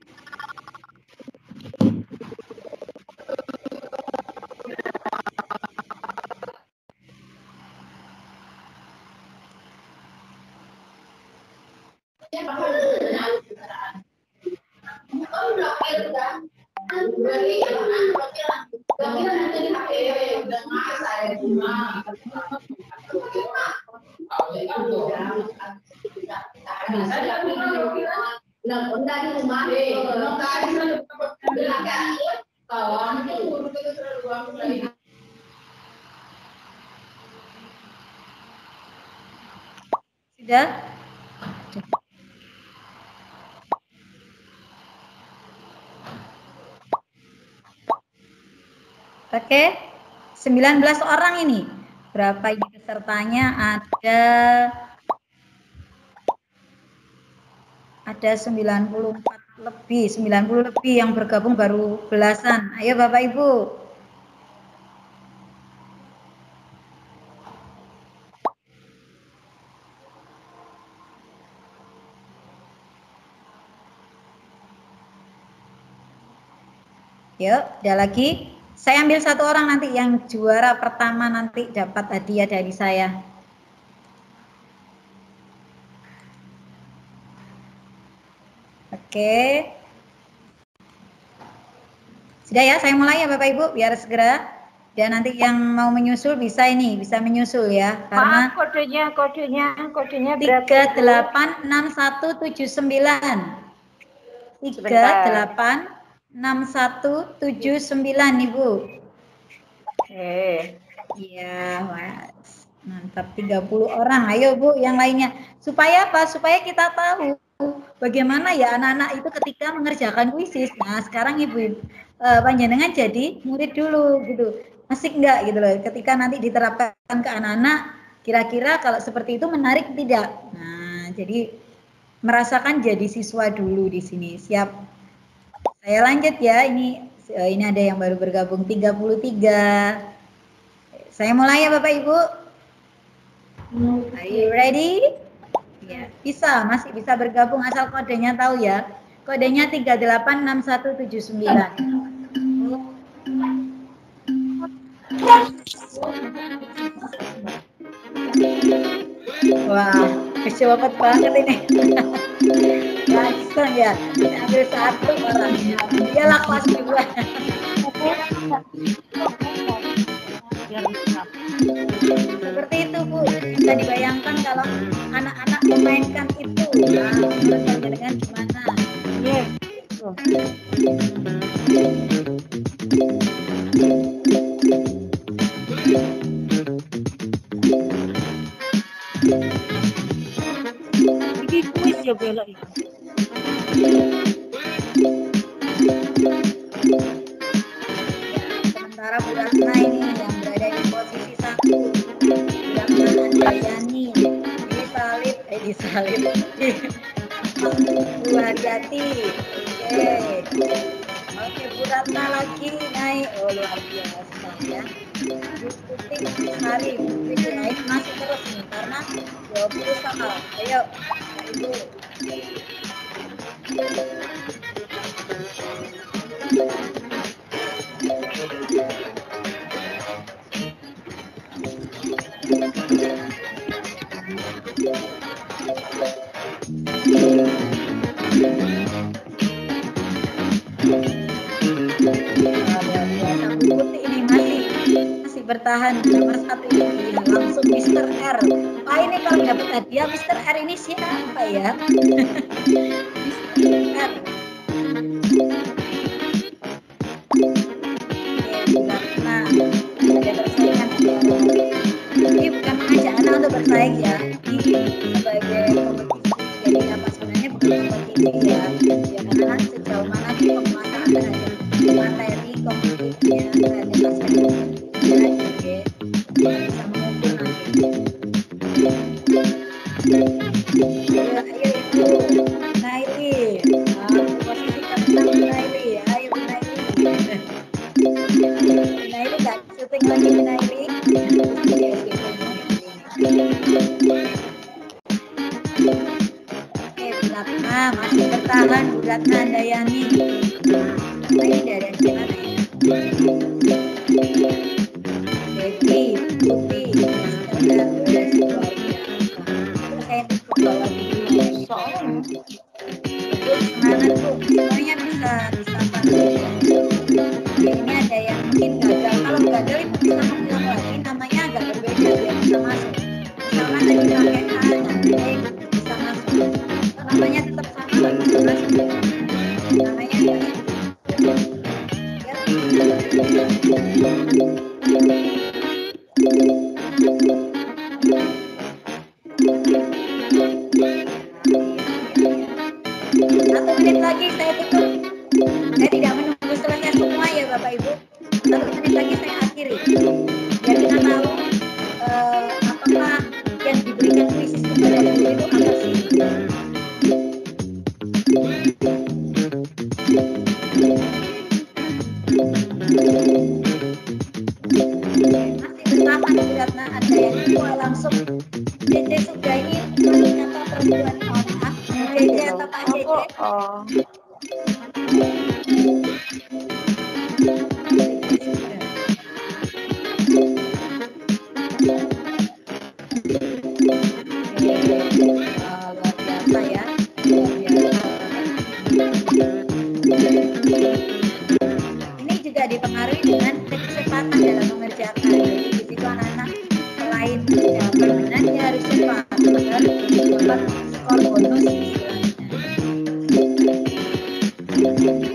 F: Sudah? Oke, 19 orang ini. Berapa ini pesertanya? Ada 94 lebih, 90 lebih yang bergabung baru belasan. Ayo Bapak Ibu. Yuk, ada lagi. Saya ambil 1 orang nanti yang juara pertama nanti dapat hadiah dari saya. Oke. Sudah ya, saya mulai ya Bapak Ibu biar segera. Dan nanti yang mau menyusul bisa menyusul ya. Karena
E: kodenya
F: 386179. 386179 Ibu. Iya, Mas. Mantap, 30 orang. Ayo Bu, yang lainnya. Supaya apa? Supaya kita tahu bagaimana ya anak-anak itu ketika mengerjakan kuisis. Nah, sekarang Ibu panjenengan jadi murid dulu gitu. Asik enggak gitu loh. Ketika nanti diterapkan ke anak-anak, kira-kira kalau seperti itu menarik tidak? Nah, jadi merasakan jadi siswa dulu di sini. Siap. Saya lanjut ya. Ini ada yang baru bergabung 33. Saya mulai ya Bapak Ibu. Are you ready? Ya, masih bisa bergabung asal kodenya tahu ya. Kodenya 386179. Wah, cepet banget ini. Langsung ya, ambil 1 orang. Iyalah kelas 2. Seperti itu Bu, bisa dibayangkan kalau anak-anak memainkan itu. Nah, dengan gimana? Iya. Ini kuis ya belok itu. Sementara Bu Ratna ini yang berada di pos sekali. Bu Hadiati. Oke, Bu Ratna lagi naik. Oh, luar biasa ya. Bu Tutik Sari, Bu naik masih terus nih karena 20 soal. Ayo, Ibu. Masih bertahan nomor 1 ini langsung Mr. R. Wah, ini kalau dapat hadiah Mr. R ini siapa ya? Mr. R. Nah, ada persaingan. Ini bukan mengajak anak untuk bersaing ya. Ini sebagai kompetisi. Jadi apa sebenarnya bukan kompetisi ya. Ya karena sejauh mana penguasaan terhadap materi kompetisinya terhadap masyarakat. Oke, bisa mengukur nanti. Ayo itu Naili, posisikan tentang Naili. Ayo Naili. Naili nggak syuting lagi Naili. Oke, Buratna masih bertahan. Buratna Dayani. Nah, ini dari mana ya? Devi, Putih, saya ikut bawah dulu. Semangat Bu, semuanya bisa pandai. Ini ada yang mungkin gagal. Kalau gagal itu bisa mengulang lagi, namanya agak berbeda biar bisa masuk. Misalkan tadi pakai A, nanti bisa masuk. Namanya tetap sama, nggak bisa masuk. Namanya enggak. Satu menit lagi saya tutup. Saya tidak menunggu selesai semua ya Bapak Ibu. 1 menit lagi saya akhiri. Biar kita tahu apakah yang diberikan krisis kepada guru itu apa sih? Masih bertahan Buratna, ada yang dua langsung. Cece sudah ini laki atau perempuan? Maaf, Cece atau Pak Cece? Luar biasa ya, luar biasa. Ini juga dipengaruhi dengan kecepatan dalam mengerjakan. Jadi di situ anak-anak selain dapat benar, dia harus cepat agar dapat skor bonus istilahnya.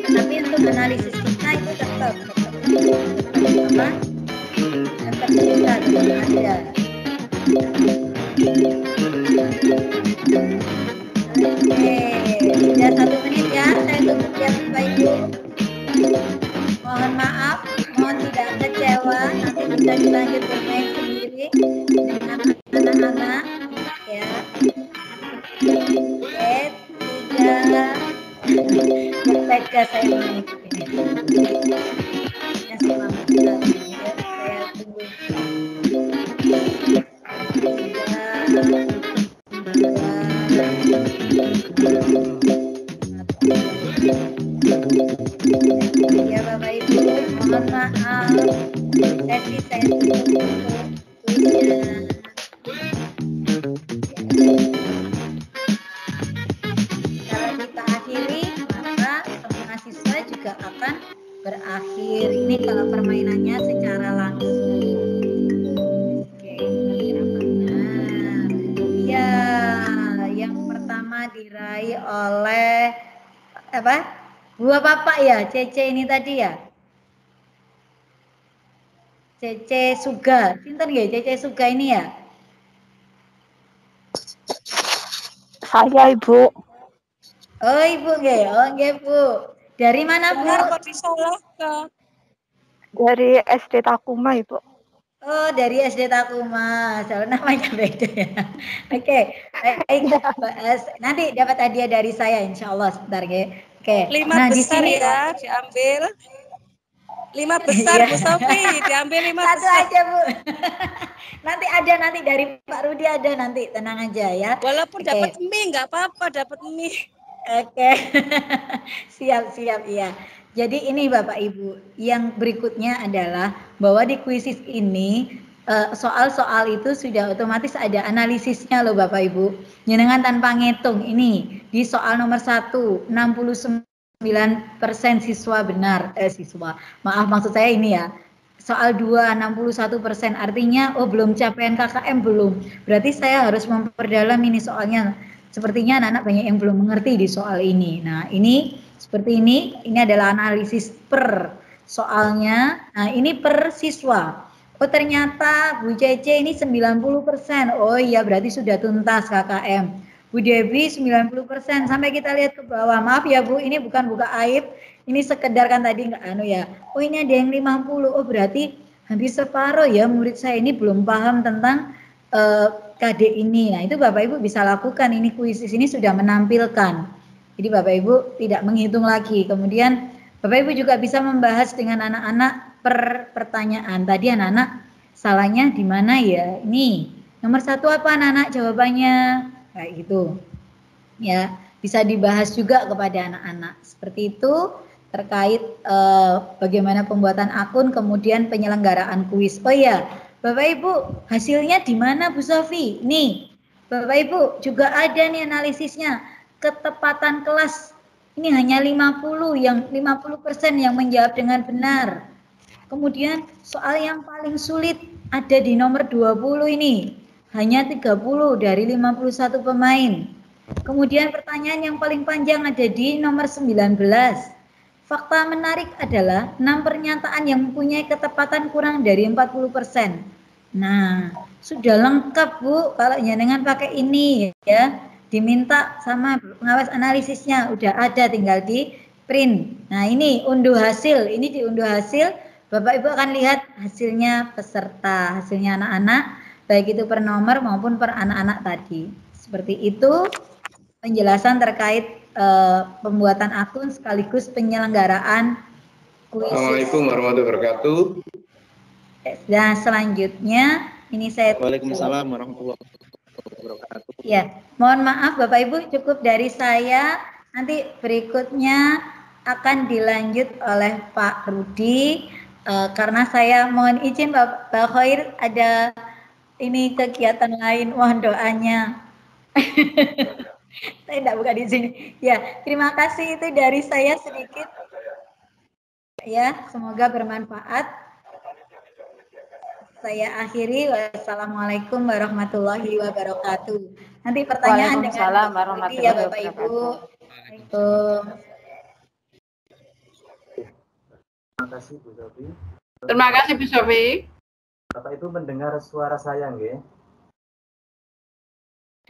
F: Tapi untuk analisis kita itu tetap apa? Tetap bisa ada. Oke, sudah 1 menit ya, saya tutup ya Bapak Ibu. Mohon maaf, mohon tidak kecewa, nanti bisa dilanjut bermain sendiri dengan anak-anak ya. Oke, 3 bertega saya mengikuti. Ya, selamat datang ya, saya tunggu. 3, 2, 1. Ya Bapak Ibu, mohon maaf. Sesi saya tutup kuisnya. Kalau kita akhiri, maka semua siswa juga akan berakhir. Ini kalau permainannya secara langsung. Oke, benar. Ya, yang pertama diraih oleh apa? Dua Bapak ya, Cece ini tadi ya. Cece Suga, pinter nggak Cece Suga ini ya?
B: Saya Ibu.
F: Oh Ibu nggih, oh nggih Bu. Dari mana Bu?
B: Dari SD Takuma Ibu.
F: Oh, dari SD Takuma. Soalnya namanya beda ya. Oke, baik. Nanti dapat hadiah dari saya insya Allah sebentar ya. Oke.
G: 5
F: Nah, di
G: besar
F: sini
G: ya diambil. 5 besar
F: Iya.
G: Bu Sofi, diambil 5
F: Satu
G: besar.
F: aja Bu. nanti dari Pak Rudi ada nanti, tenang aja ya.
G: Walaupun
F: Oke.
G: dapat mie nggak apa-apa, dapat mie.
F: Oke, siap ya. Jadi ini Bapak Ibu, yang berikutnya adalah bahwa di kuisis ini soal-soal itu sudah otomatis ada analisisnya loh Bapak Ibu. Jenengan tanpa ngitung ini di soal nomor 1, 69% siswa benar, maaf maksud saya ini ya. Soal 2, 61%, artinya belum capaian KKM belum. Berarti saya harus memperdalam ini soalnya. Sepertinya anak-anak banyak yang belum mengerti di soal ini. Nah, ini seperti ini adalah analisis per soalnya. Nah, ini per siswa. Oh, ternyata Bu Cece ini 90%. Oh iya, berarti sudah tuntas KKM. Bu Devi 90%. Sampai kita lihat ke bawah. Maaf ya Bu, ini bukan buka aib. Ini sekedar kan tadi nggak ya. Oh, ini ada yang 50. Oh, berarti hampir separuh ya murid saya ini belum paham tentang KD ini. Nah, itu Bapak Ibu bisa lakukan, ini kuisis ini sudah menampilkan. Jadi Bapak Ibu tidak menghitung lagi. Kemudian Bapak Ibu juga bisa membahas dengan anak-anak per pertanyaan. Tadi anak-anak salahnya di mana ya? Ini nomor 1 apa anak-anak jawabannya? Kayak gitu. Ya, bisa dibahas juga kepada anak-anak. Seperti itu terkait bagaimana pembuatan akun kemudian penyelenggaraan kuis. Oh iya, Bapak Ibu, hasilnya di mana Bu Sofi? Nih, Bapak Ibu juga ada nih analisisnya. Ketepatan kelas ini hanya 50 yang menjawab dengan benar. Kemudian soal yang paling sulit ada di nomor 20 ini. Hanya 30 dari 51 pemain. Kemudian pertanyaan yang paling panjang ada di nomor 19. Fakta menarik adalah 6 pernyataan yang mempunyai ketepatan kurang dari 40%. Nah, sudah lengkap Bu kalau jenengan pakai ini ya. Diminta sama pengawas analisisnya, udah ada tinggal di print. Nah, ini unduh hasil, ini diunduh hasil. Bapak Ibu akan lihat hasilnya peserta, hasilnya anak-anak, baik itu per nomor maupun per anak-anak tadi. Seperti itu penjelasan terkait pembuatan akun sekaligus penyelenggaraan kuis.
H: Assalamualaikum warahmatullahi wabarakatuh.
F: Dan selanjutnya ini saya.
H: Waalaikumsalam warahmatullahi wabarakatuh.
F: Ya, mohon maaf Bapak Ibu, cukup dari saya. Nanti berikutnya akan dilanjut oleh Pak Rudi. Karena saya mohon izin Pak Khair, ada ini kegiatan lain, mohon doanya. Saya tidak buka di sini. Ya, terima kasih itu dari saya sedikit. Ya, semoga bermanfaat. Saya akhiri. Wassalamualaikum warahmatullahi wabarakatuh. Nanti pertanyaan dengan ya Bapak Ibu. Waalaikumsalam.
I: Terima kasih Bu Sofi.
J: Terima kasih Bu Sofi.
I: Bapak Ibu mendengar suara saya nggih?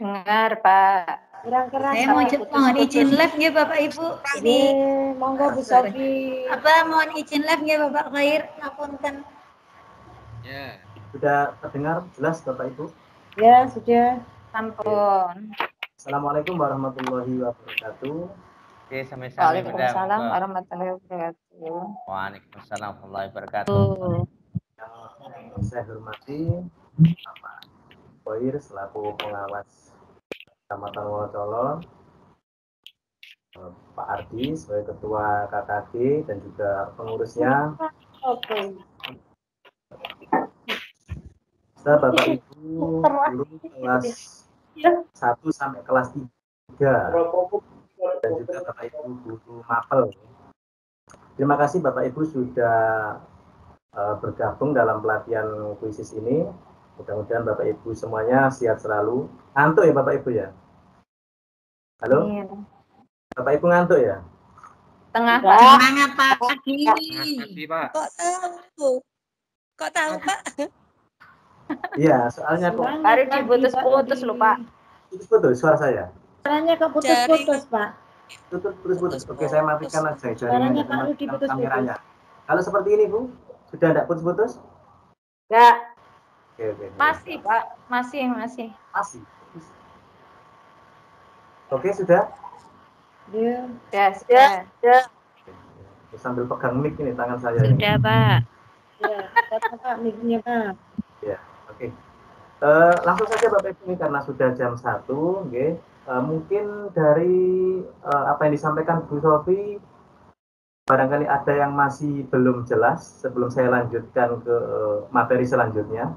B: Dengar Pak.
F: Saya mohon izin live ya Bapak Ibu. Ini
E: monggo Bu Sofi.
F: Apa mohon izin live ya Bapak Khair? Ngapunten.
A: Ya.
I: Sudah terdengar jelas Bapak Ibu?
E: Ya, sudah.
B: Sampun.
I: Assalamualaikum warahmatullahi wabarakatuh.
D: Oke, sampai-sampai.
B: Waalaikumsalam warahmatullahi wabarakatuh.
D: Waalaikumsalam warahmatullahi wabarakatuh.
I: Yang saya hormati Bapak Khair selaku pengawas Kecamatan Wonocolo, Pak Ardi sebagai Ketua KKD dan juga pengurusnya.
E: Oke.
I: Bapak Ibu guru kelas 1 sampai kelas 3 dan juga Bapak Ibu guru mapel. Terima kasih Bapak Ibu sudah bergabung dalam pelatihan kuisis ini. Mudah-mudahan Bapak Ibu semuanya sehat selalu. Ngantuk ya Bapak Ibu ya? Halo? Bapak Ibu ngantuk ya?
B: Tengah
F: Semangat pagi.
A: Pak.
G: Kok tahu Pak?
I: Iya, soalnya kok
B: harus diputus-putus loh Pak.
I: putus suara saya.
E: Suaranya keputus-putus Pak.
I: Putus-putus. Oke, saya matikan aja
E: Suaranya
I: jaringan
E: Pak Rudi putus-putus.
I: kameranya. Kalau seperti ini Bu, sudah tidak putus-putus?
E: Enggak.
I: Oke.
B: Masih, Pak. Masih.
I: Masih. Oke, sudah?
B: Ya, sudah.
I: Sambil pegang mic ini tangan saya ini.
G: Sudah, Pak.
E: Ya, Pak, mic-nya, Pak.
I: Ya, oke. Langsung saja Bapak Ibu, karena sudah jam 1, okay. Mungkin dari apa yang disampaikan Bu Sofi, barangkali ada yang masih belum jelas sebelum saya lanjutkan ke materi selanjutnya.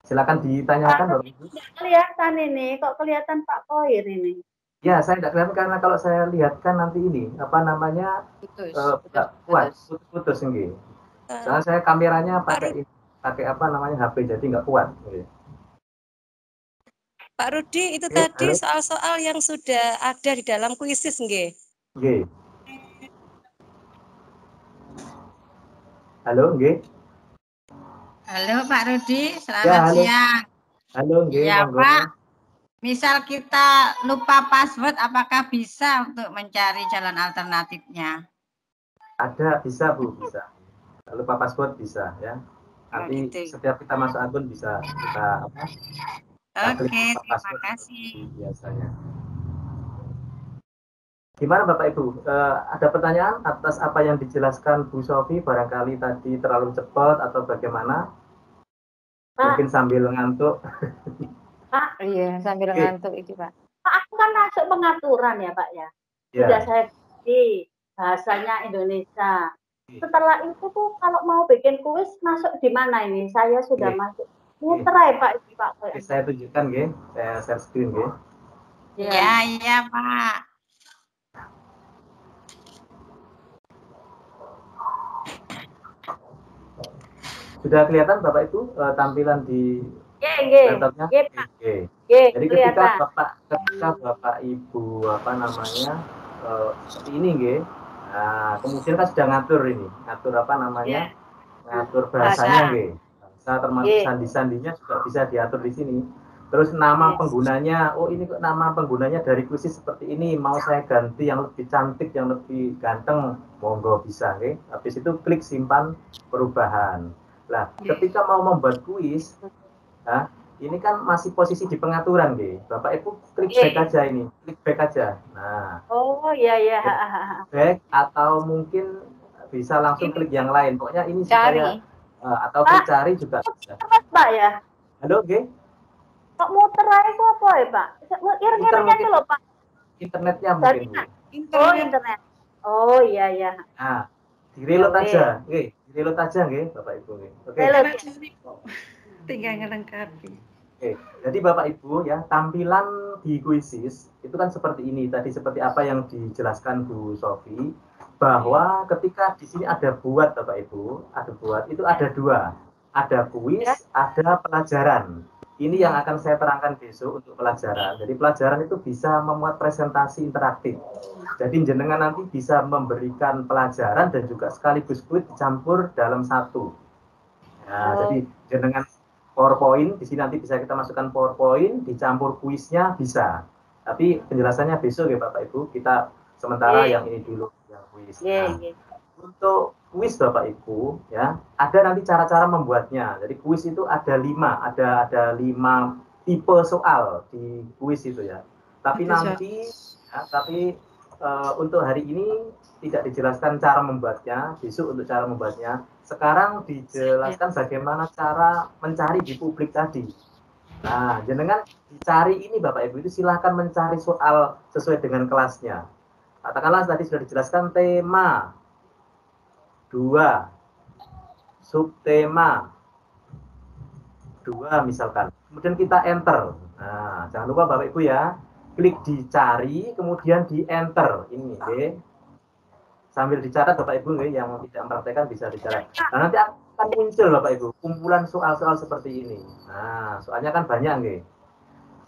I: Silakan ditanyakan Bapak Ibu.
E: Kelihatan ini, kok kelihatan Pak Koir ini?
I: Ya, saya tidak kelihatan karena kalau saya lihatkan nanti ini apa namanya putus nggih. Soalnya saya kameranya pakai apa namanya HP jadi nggak kuat.
G: Pak Rudi, itu tadi soal-soal yang sudah ada di dalam kuisis nggih?
I: Nggih. Halo, nggih.
K: Halo Pak Rudi, selamat siang.
I: Halo, nggih.
K: Ya Pak, misal kita lupa password, apakah bisa untuk mencari jalan alternatifnya?
I: Ada, bisa Bu, bisa. Lupa password bisa ya. Nanti setiap kita masuk akun bisa kita apa?
K: Oke, terima kasih.
I: Biasanya. Gimana Bapak Ibu? Ada pertanyaan atas apa yang dijelaskan Bu Sofi? Barangkali tadi terlalu cepat atau bagaimana? Pak. Mungkin sambil ngantuk.
B: Pak, iya sambil ngantuk itu Pak.
E: Pak, aku kan masuk pengaturan ya Pak ya. Sudah saya di bahasanya Indonesia. Setelah itu tuh kalau mau bikin kuis masuk di mana ini? Saya sudah masuk. Muter ya Pak.
I: Oke, saya tunjukkan nggih. Saya share screen nggih.
K: Iya Pak.
I: Sudah kelihatan Bapak Ibu tampilan di laptopnya? Jadi ketika Bapak Ibu apa namanya seperti ini nggih. Nah, kemudian kan sudah ngatur apa namanya? Ngatur bahasanya nggih. Bahasa termasuk sandi-sandinya juga bisa diatur di sini. Terus nama penggunanya, oh ini kok nama penggunanya dari kuisis seperti ini, mau saya ganti yang lebih cantik, yang lebih ganteng, monggo bisa nggih. Habis itu klik simpan perubahan. Nah, ketika mau membuat kuis, nah, ini kan masih posisi di pengaturan, nggih. Bapak Ibu klik back aja ini, klik back aja. Nah.
E: Oh, iya.
I: Back atau mungkin bisa langsung klik yang lain. Pokoknya ini supaya atau klik cari juga bisa.
E: Pak ya.
I: Halo, nggih.
E: Kok muter aja kok apa ya, Pak? Ireng-irengnya itu loh, Pak.
I: Internetnya mungkin.
E: Oh, internet. Oh, iya.
I: Nah, di-reload aja, nggih. Di-reload aja nggih, Bapak Ibu nggih. Oke.
K: Tinggal ngelengkapi.
I: Oke, jadi Bapak Ibu ya, tampilan di kuisis itu kan seperti ini. Tadi seperti apa yang dijelaskan Bu Sofi, bahwa ketika di sini ada buat Bapak Ibu, itu ada dua. Ada kuis, ada pelajaran. Ini yang akan saya terangkan besok untuk pelajaran. Jadi pelajaran itu bisa memuat presentasi interaktif. Jadi jenengan nanti bisa memberikan pelajaran dan juga sekaligus kuis dicampur dalam satu. Nah, jadi jenengan PowerPoint, di sini nanti bisa kita masukkan PowerPoint, dicampur kuisnya bisa. Tapi penjelasannya besok ya Bapak Ibu, kita sementara yang ini dulu, yang kuis. Untuk kuis Bapak Ibu, ya ada nanti cara-cara membuatnya. Jadi kuis itu ada 5, ada 5 tipe soal di kuis itu ya. Tapi nanti, untuk hari ini tidak dijelaskan cara membuatnya, besok untuk cara membuatnya. Sekarang dijelaskan bagaimana cara mencari di publik tadi. Nah, jenengan dicari ini Bapak Ibu itu silakan mencari soal sesuai dengan kelasnya. Katakanlah tadi sudah dijelaskan tema 2, subtema 2 misalkan. Kemudian kita enter. Nah, jangan lupa Bapak Ibu ya, klik dicari, kemudian di enter. Ini, oke. Sambil dicatat Bapak Ibu yang tidak mempraktekkan bisa dicatat. Nah, nanti akan muncul Bapak Ibu kumpulan soal-soal seperti ini. Nah, soalnya kan banyak nggih.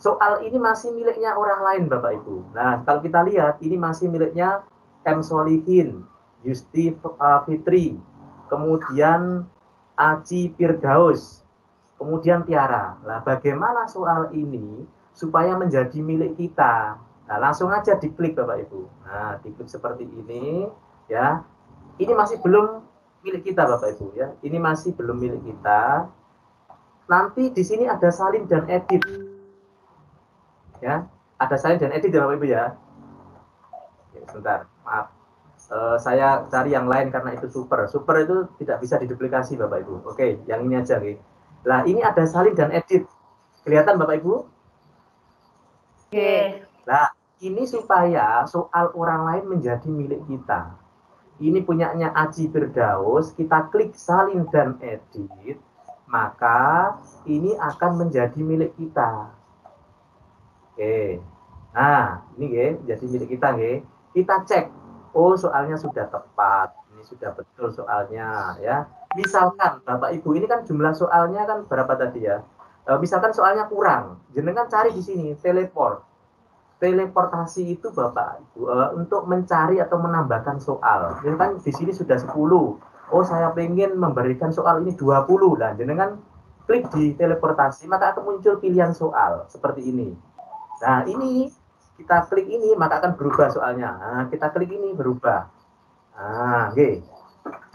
I: Soal ini masih miliknya orang lain Bapak Ibu. Nah, kalau kita lihat ini masih miliknya M. Solihin, Yusti Fitri, kemudian Aci Firdaus, kemudian Tiara. Nah, bagaimana soal ini supaya menjadi milik kita? Nah, langsung aja diklik Bapak Ibu. Nah, diklik seperti ini, ya. Ini masih belum milik kita Bapak Ibu ya. Ini masih belum milik kita. Nanti di sini ada salin dan edit. Ya, ada salin dan edit ya Bapak Ibu ya. Oke, sebentar, maaf. Saya cari yang lain karena itu super. Super itu tidak bisa diduplikasi Bapak Ibu. Oke, yang ini aja nih. Nah, ini ada salin dan edit. Kelihatan Bapak Ibu?
E: Oke.
I: Nah, ini supaya soal orang lain menjadi milik kita. Ini punyanya Aji Firdaus, kita klik salin dan edit, maka ini akan menjadi milik kita. Oke. Nah, ini ya, jadi milik kita ya. Kita cek, oh soalnya sudah tepat, ini sudah betul soalnya ya. Misalkan Bapak Ibu ini kan jumlah soalnya kan berapa tadi ya? Misalkan soalnya kurang, jenengan cari di sini teleport. Teleportasi itu Bapak Ibu untuk mencari atau menambahkan soal. Jadi kan di sini sudah 10. Oh, saya pengen memberikan soal ini 20. Nah, jenengan klik di teleportasi, maka akan muncul pilihan soal seperti ini. Nah, ini kita klik ini, maka akan berubah soalnya. Nah, kita klik ini berubah. Nah, oke.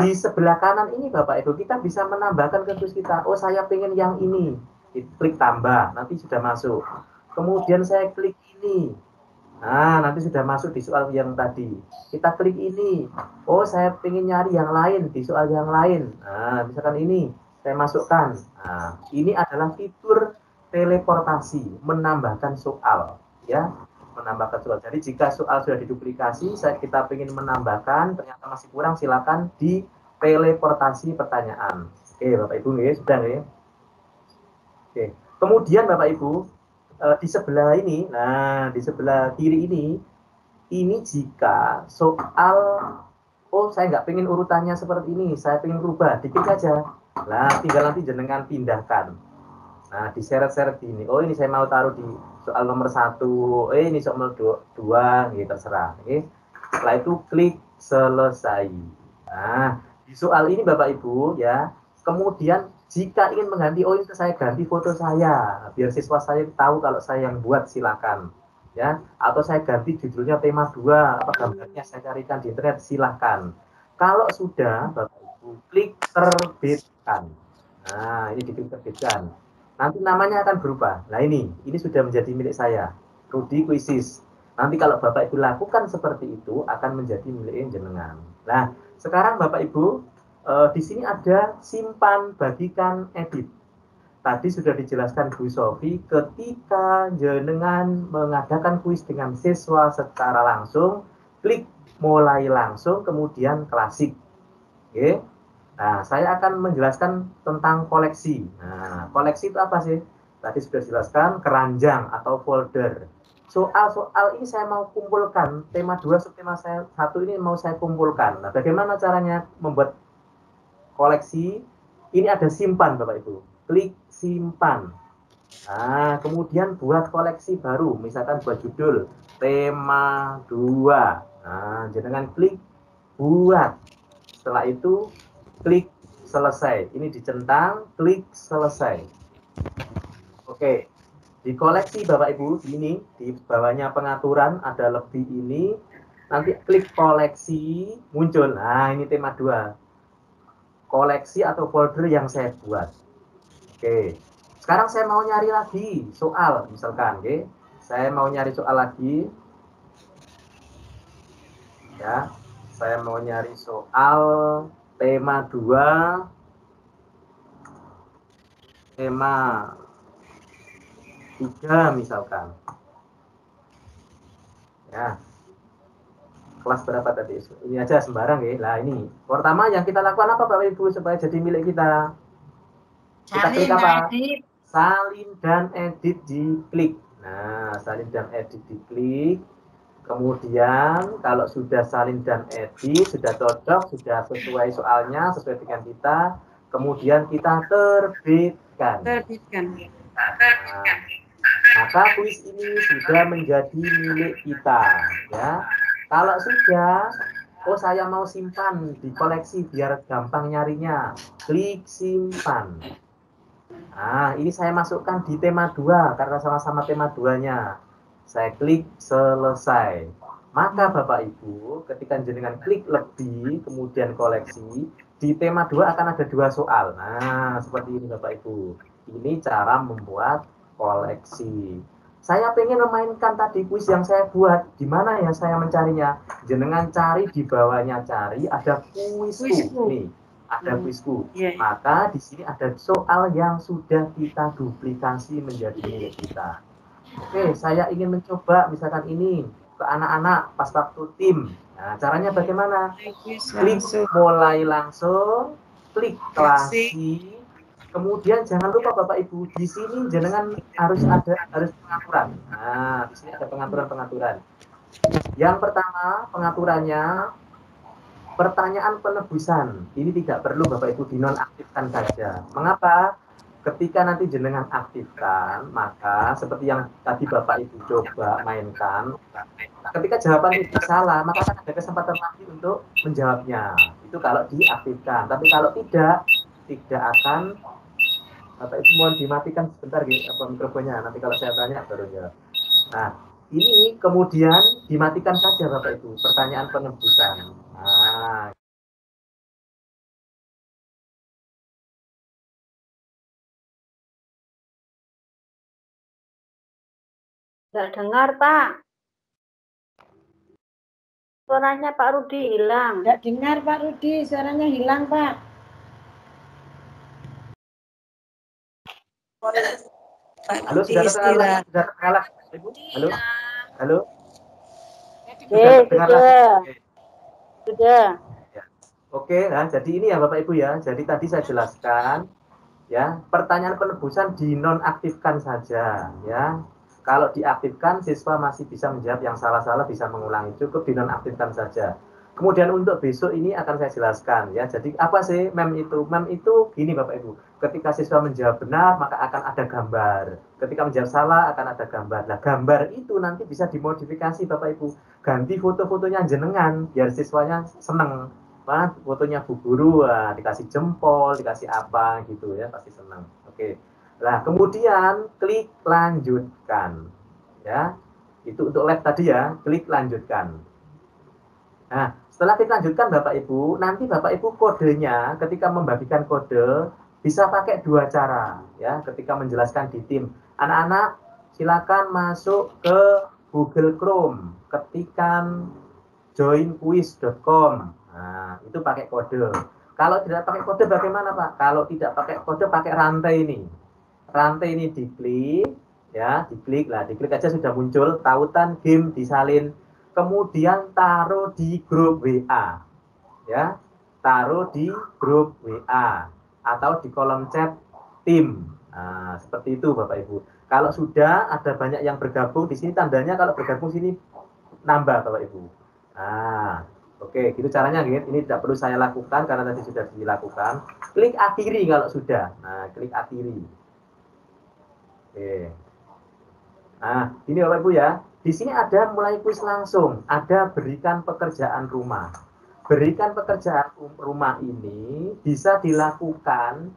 I: Di sebelah kanan ini Bapak Ibu, kita bisa menambahkan ke kuis kita. Oh, saya pengen yang ini. Klik tambah, nanti sudah masuk. Kemudian saya klik ini. Nah, nanti sudah masuk di soal yang tadi. Kita klik ini. Oh, saya pengen nyari yang lain di soal yang lain. Nah, misalkan ini saya masukkan. Nah, ini adalah fitur teleportasi, menambahkan soal, ya, menambahkan soal. Jadi jika soal sudah diduplikasi, kita pengen menambahkan, ternyata masih kurang, silakan di teleportasi pertanyaan. Oke, Bapak Ibu, ya, sudah ya. Oke. Kemudian Bapak Ibu, di sebelah ini, nah di sebelah kiri ini jika soal, oh saya nggak pengen urutannya seperti ini, saya pengen rubah, diklik aja. Nah, tinggal nanti jenengan pindahkan. Nah, diseret-seret ini. Oh, ini saya mau taruh di soal nomor 1, ini soal nomor 2, gitu, terserah. Setelah itu klik selesai. Nah, di soal ini Bapak Ibu ya, kemudian jika ingin mengganti, oh ini saya ganti foto saya, biar siswa saya tahu kalau saya yang buat, silakan. Ya, atau saya ganti judulnya tema 2, apa gambarnya saya carikan di internet, silakan. Kalau sudah, Bapak Ibu, klik terbitkan. Nah, ini diklik terbitkan. Nanti namanya akan berubah. Nah, ini sudah menjadi milik saya, Rudi Quizzes. Nanti kalau Bapak Ibu lakukan seperti itu, akan menjadi milik jenengan. Nah, sekarang Bapak Ibu, di sini ada simpan, bagikan, edit. Tadi sudah dijelaskan Bu Sofi, ketika jenengan mengadakan kuis dengan siswa secara langsung, klik mulai langsung, kemudian klasik. Oke. Nah, saya akan menjelaskan tentang koleksi. Nah, koleksi itu apa sih? Tadi sudah dijelaskan, keranjang atau folder. Soal-soal ini saya mau kumpulkan, tema 2 subtema 1 ini mau saya kumpulkan. Nah, bagaimana caranya membuat koleksi? Ini ada simpan Bapak Ibu, klik simpan. Nah, kemudian buat koleksi baru, misalkan buat judul tema 2. Nah, jangan klik buat. Setelah itu klik selesai. Ini dicentang, klik selesai. Oke, di koleksi Bapak Ibu ini di bawahnya pengaturan ada lebih ini. Nanti klik koleksi, muncul. Nah, ini tema 2. Koleksi atau folder yang saya buat. Oke. Sekarang saya mau nyari lagi soal, misalkan, oke. Saya mau nyari soal lagi. Ya. Saya mau nyari soal tema 2. Tema 3 misalkan. Ya. Kelas berapa tadi? Ini aja sembarang ya. Nah, ini. Pertama yang kita lakukan apa Bapak Ibu supaya jadi milik kita? Kita klik apa? Salin dan edit diklik. Nah, salin dan edit diklik. Kemudian kalau sudah salin dan edit, sudah cocok, sudah sesuai soalnya, sesuai dengan kita, kemudian kita terbitkan. Nah, maka kuis ini sudah menjadi milik kita, ya. Kalau sudah, oh saya mau simpan di koleksi biar gampang nyarinya, klik simpan. Nah, ini saya masukkan di tema 2 karena sama-sama tema 2-nya. Saya klik selesai. Maka Bapak Ibu, ketika jenengan klik lebih, kemudian koleksi, di di tema 2 akan ada 2 soal. Nah, seperti ini Bapak Ibu. Ini cara membuat koleksi. Saya pengen memainkan tadi kuis yang saya buat. Di mana ya saya mencarinya? Jenengan cari di bawahnya, cari ada kuisku. Nih, ada kuisku. Maka di sini ada soal yang sudah kita duplikasi menjadi milik kita. Oke, saya ingin mencoba misalkan ini ke anak-anak pas waktu tim. Nah, caranya bagaimana? Klik mulai langsung, klik klasi. Kemudian jangan lupa Bapak Ibu, di sini jenengan harus pengaturan. Nah, di sini ada pengaturan-pengaturan. Yang pertama, pengaturannya pertanyaan penebusan. Ini tidak perlu Bapak Ibu dinonaktifkan saja. Mengapa? Ketika nanti jenengan aktifkan, maka seperti yang tadi Bapak Ibu coba mainkan, ketika jawaban itu salah, maka akan ada kesempatan lagi untuk menjawabnya. Itu kalau diaktifkan. Tapi kalau tidak akan. Bapak Ibu mohon dimatikan sebentar mikrofonnya. Nanti kalau saya tanya baru jawab. Nah, ini kemudian dimatikan saja Bapak Ibu pertanyaan penebusan. Nah,
E: nggak dengar Pak. Suaranya Pak Rudi hilang.
K: Nggak dengar Pak Rudi, suaranya hilang Pak.
I: Halo, sudah terkalah, Ibu? Halo? Halo?
E: Sudah.
I: Ya. Oke, nah jadi ini ya Bapak Ibu ya. Jadi tadi saya jelaskan ya, pertanyaan penebusan dinonaktifkan saja ya. Kalau diaktifkan siswa masih bisa menjawab, yang salah-salah bisa mengulangi, cukup dinonaktifkan saja. Kemudian untuk besok ini akan saya jelaskan ya. Jadi apa sih mem itu? Mem itu gini Bapak Ibu. Ketika siswa menjawab benar maka akan ada gambar. Ketika menjawab salah akan ada gambar. Nah, gambar itu nanti bisa dimodifikasi Bapak Ibu. Ganti foto-fotonya jenengan biar siswanya seneng. Nah, fotonya Bu Guru, dikasih jempol, dikasih apa gitu ya, pasti senang. Oke. Nah, kemudian klik lanjutkan. Ya. Itu untuk lab tadi ya, klik lanjutkan. Nah, setelah klik lanjutkan Bapak Ibu, nanti Bapak Ibu kodenya ketika membagikan kode bisa pakai 2 cara ya, ketika menjelaskan di tim. Anak-anak silakan masuk ke Google Chrome, ketikkan joinquiz.com. Nah, itu pakai kode. Kalau tidak pakai kode bagaimana Pak? Kalau tidak pakai kode pakai rantai ini. Rantai ini diklik ya, diklik aja sudah muncul tautan game disalin. Kemudian taruh di grup WA ya, taruh di grup WA atau di kolom chat tim. Nah, seperti itu Bapak Ibu. Kalau sudah ada banyak yang bergabung di sini, tandanya kalau bergabung sini nambah Bapak Ibu. Nah, oke, gitu caranya gitu. Ini tidak perlu saya lakukan karena tadi sudah dilakukan. Klik akhiri kalau sudah. Nah, klik akhiri. Oke. Nah, ini Bapak Ibu ya. Di sini ada mulai kuis langsung, ada berikan pekerjaan rumah. Berikan pekerjaan rumah ini bisa dilakukan,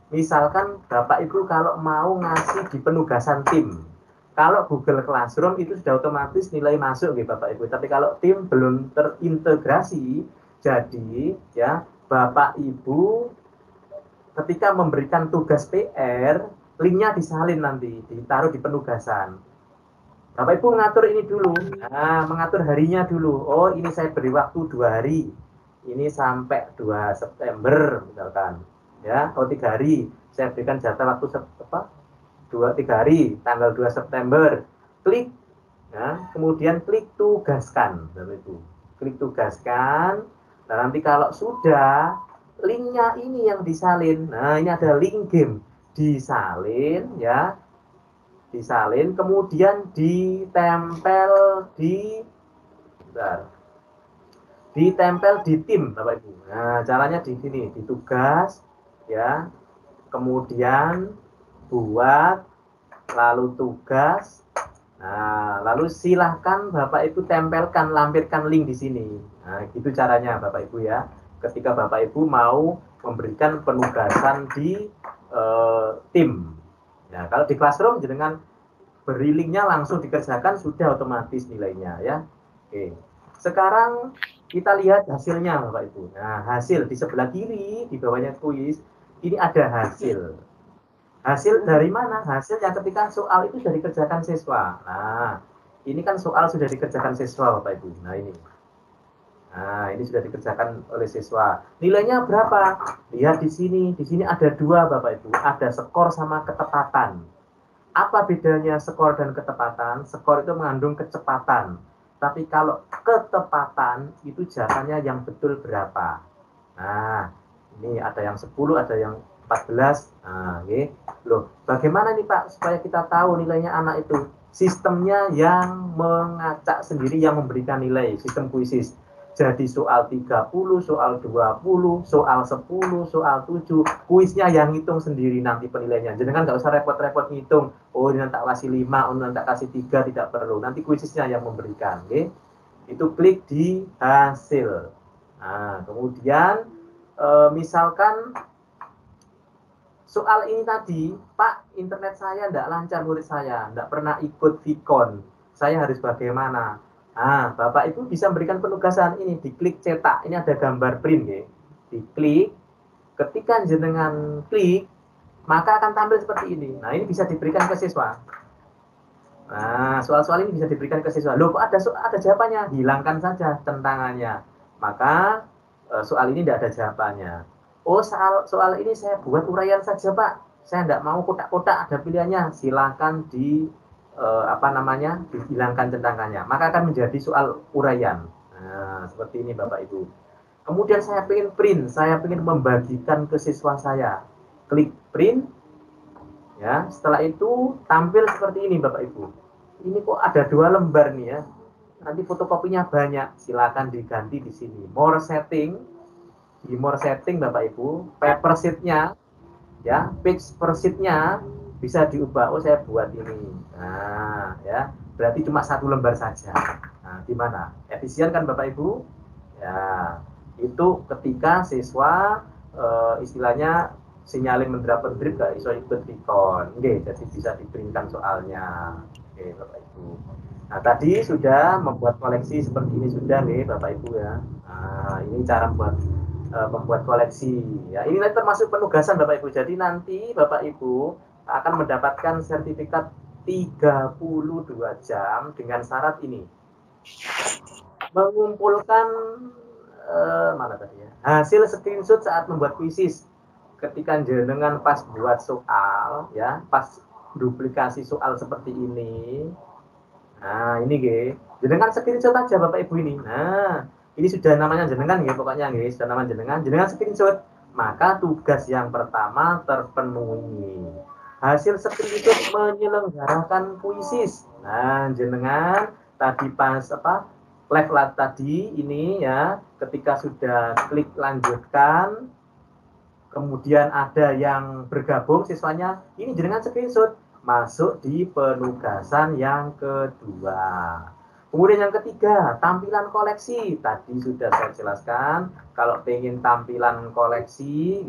I: misalkan Bapak Ibu kalau mau ngasih di penugasan tim. Kalau Google Classroom itu sudah otomatis nilai masuk gitu Bapak Ibu. Tapi kalau tim belum terintegrasi, jadi ya Bapak Ibu ketika memberikan tugas PR, linknya disalin nanti, ditaruh di penugasan. Bapak Ibu mengatur ini dulu, nah, mengatur harinya dulu. Oh, ini saya beri waktu 2 hari, ini sampai 2 September misalkan, ya. Oh, 3 hari, saya berikan jatah waktu 2-3 hari, tanggal 2 September. Klik, ya. Kemudian klik tugaskan, Bapak Ibu. Klik tugaskan. Nah, nanti kalau sudah linknya ini yang disalin, nah ini ada link game disalin, ya. Disalin, kemudian ditempel ditempel di tim Bapak Ibu. Nah, caranya di sini, di tugas ya. Kemudian buat, lalu tugas. Nah, lalu silahkan Bapak Ibu tempelkan, lampirkan link di sini. Nah, gitu caranya Bapak Ibu ya. Ketika Bapak Ibu mau memberikan penugasan di tim. Nah, kalau di Classroom dengan beri linknya langsung dikerjakan sudah otomatis nilainya ya. Oke. Sekarang Kita lihat hasilnya Bapak Ibu. Nah, hasil di sebelah kiri, di bawahnya kuis, ini ada hasil. Hasil dari mana? Hasil yang ketika soal itu sudah dikerjakan siswa. Nah, ini kan soal sudah dikerjakan siswa Bapak Ibu. Nah, ini sudah dikerjakan oleh siswa. Nilainya berapa? Lihat di sini. Di sini ada 2 Bapak Ibu. Ada skor sama ketepatan. Apa bedanya skor dan ketepatan? Skor itu mengandung kecepatan. Tapi kalau ketepatan itu jawabannya yang betul berapa? Nah, ini ada yang 10, ada yang 14. Nah, oke. Loh, bagaimana nih Pak supaya kita tahu nilainya anak itu? Sistemnya yang mengacak sendiri yang memberikan nilai, sistem kuisis. Jadi soal 30, soal 20, soal 10, soal 7, kuisnya yang ngitung sendiri nanti penilaiannya. Jadi kan nggak usah repot-repot ngitung. Oh, ini nanti tak kasih 5, oh nanti tak kasih 3, tidak perlu. Nanti kuisisnya yang memberikan. Okay? Itu klik di hasil. Nah, kemudian misalkan soal ini tadi, Pak, internet saya tidak lancar, murid saya tidak pernah ikut Vicon. Saya harus bagaimana? Nah, Bapak Ibu bisa memberikan penugasan ini, diklik cetak. Ini ada gambar print, ya. Diklik. Ketika jenengan klik, maka akan tampil seperti ini. Nah, ini bisa diberikan ke siswa. Nah, soal-soal ini bisa diberikan ke siswa. Loh, kok ada jawabannya? Hilangkan saja centangannya. Maka soal ini tidak ada jawabannya. Oh, soal ini saya buat uraian saja, Pak. Saya tidak mau kotak-kotak, ada pilihannya. Silakan dihilangkan centangannya. Maka akan menjadi soal uraian. Nah, seperti ini Bapak Ibu. Kemudian saya ingin print, saya ingin membagikan ke siswa saya. Klik print. Ya, setelah itu tampil seperti ini Bapak Ibu. Ini kok ada 2 lembar nih ya. Nanti fotokopinya banyak. Silakan diganti di sini. More setting. Di more setting Bapak Ibu, paper sheet-nya ya, page per sheet-nya bisa diubah. Oh, saya buat ini. Nah, ya, berarti cuma 1 lembar saja. Nah, gimana? Efisien kan Bapak Ibu? Ya, itu ketika siswa istilahnya sinyalin mendrip gak iso ikut Vicon. Oke, jadi bisa diprinkan soalnya. Oke, Bapak Ibu. Nah, tadi sudah membuat koleksi seperti ini sudah nih Bapak Ibu ya. Nah, ini cara membuat koleksi. Ya, ini termasuk penugasan Bapak Ibu. Jadi nanti Bapak Ibu akan mendapatkan sertifikat 32 jam dengan syarat ini. Mengumpulkan mana tadi ya? Hasil screenshot saat membuat kuisis. Ketika jenengan pas buat soal ya, pas duplikasi soal seperti ini. Nah, ini nggih. Jenengan screenshot aja Bapak Ibu ini. Nah, ini sudah namanya jenengan nggih, pokoknya nggih, sudah nama jenengan screenshot. Maka tugas yang pertama terpenuhi. Hasil screenshot menyelenggarakan kuisis. Nah, jenengan tadi pas live tadi ini ya, ketika sudah klik lanjutkan, kemudian ada yang bergabung siswanya, ini jenengan screenshot masuk di penugasan yang kedua. Kemudian yang ketiga, tampilan koleksi. Tadi sudah saya jelaskan, kalau pengen tampilan koleksi,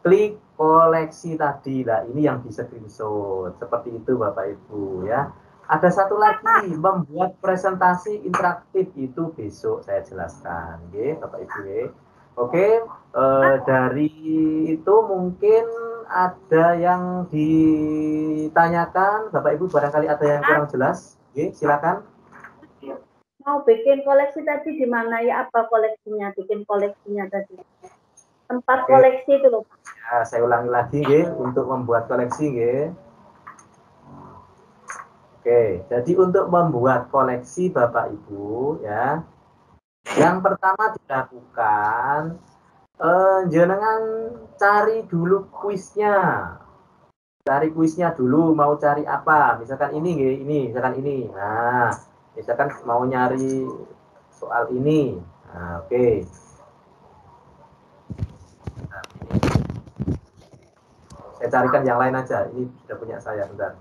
I: klik koleksi tadi. Nah, ini yang di screenshot. Seperti itu Bapak Ibu ya. Ada satu lagi, membuat presentasi interaktif, itu besok saya jelaskan, Bapak Ibu. Oke, dari itu mungkin ada yang ditanyakan, Bapak Ibu barangkali ada yang kurang jelas. Silakan.
E: Mau bikin koleksi tadi di mana ya? Apa koleksinya? Bikin koleksinya tadi. Tempat koleksi itu loh.
I: Ya, saya ulangi lagi, untuk membuat koleksi, Oke, jadi untuk membuat koleksi Bapak Ibu ya, yang pertama dilakukan, jenengan cari dulu kuisnya. Cari kuisnya dulu, mau cari apa? Misalkan ini, misalkan ini. Nah, misalkan mau nyari soal ini. Nah, oke. Nah, saya carikan yang lain aja. Ini sudah punya saya, bentar.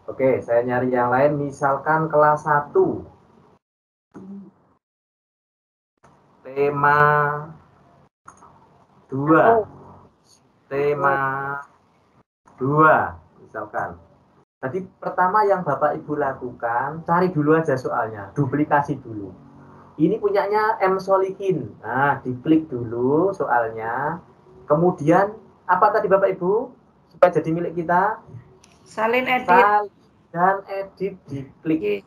I: Oke, saya nyari yang lain, misalkan kelas 1. Tema 2. Tema 2, misalkan. Jadi pertama yang Bapak Ibu lakukan, cari dulu aja soalnya, duplikasi dulu. Ini punyanya M. Solihin. Nah, diklik dulu soalnya. Kemudian, apa tadi Bapak Ibu? Supaya jadi milik kita.
J: Salin edit.
I: Salin dan edit diklik.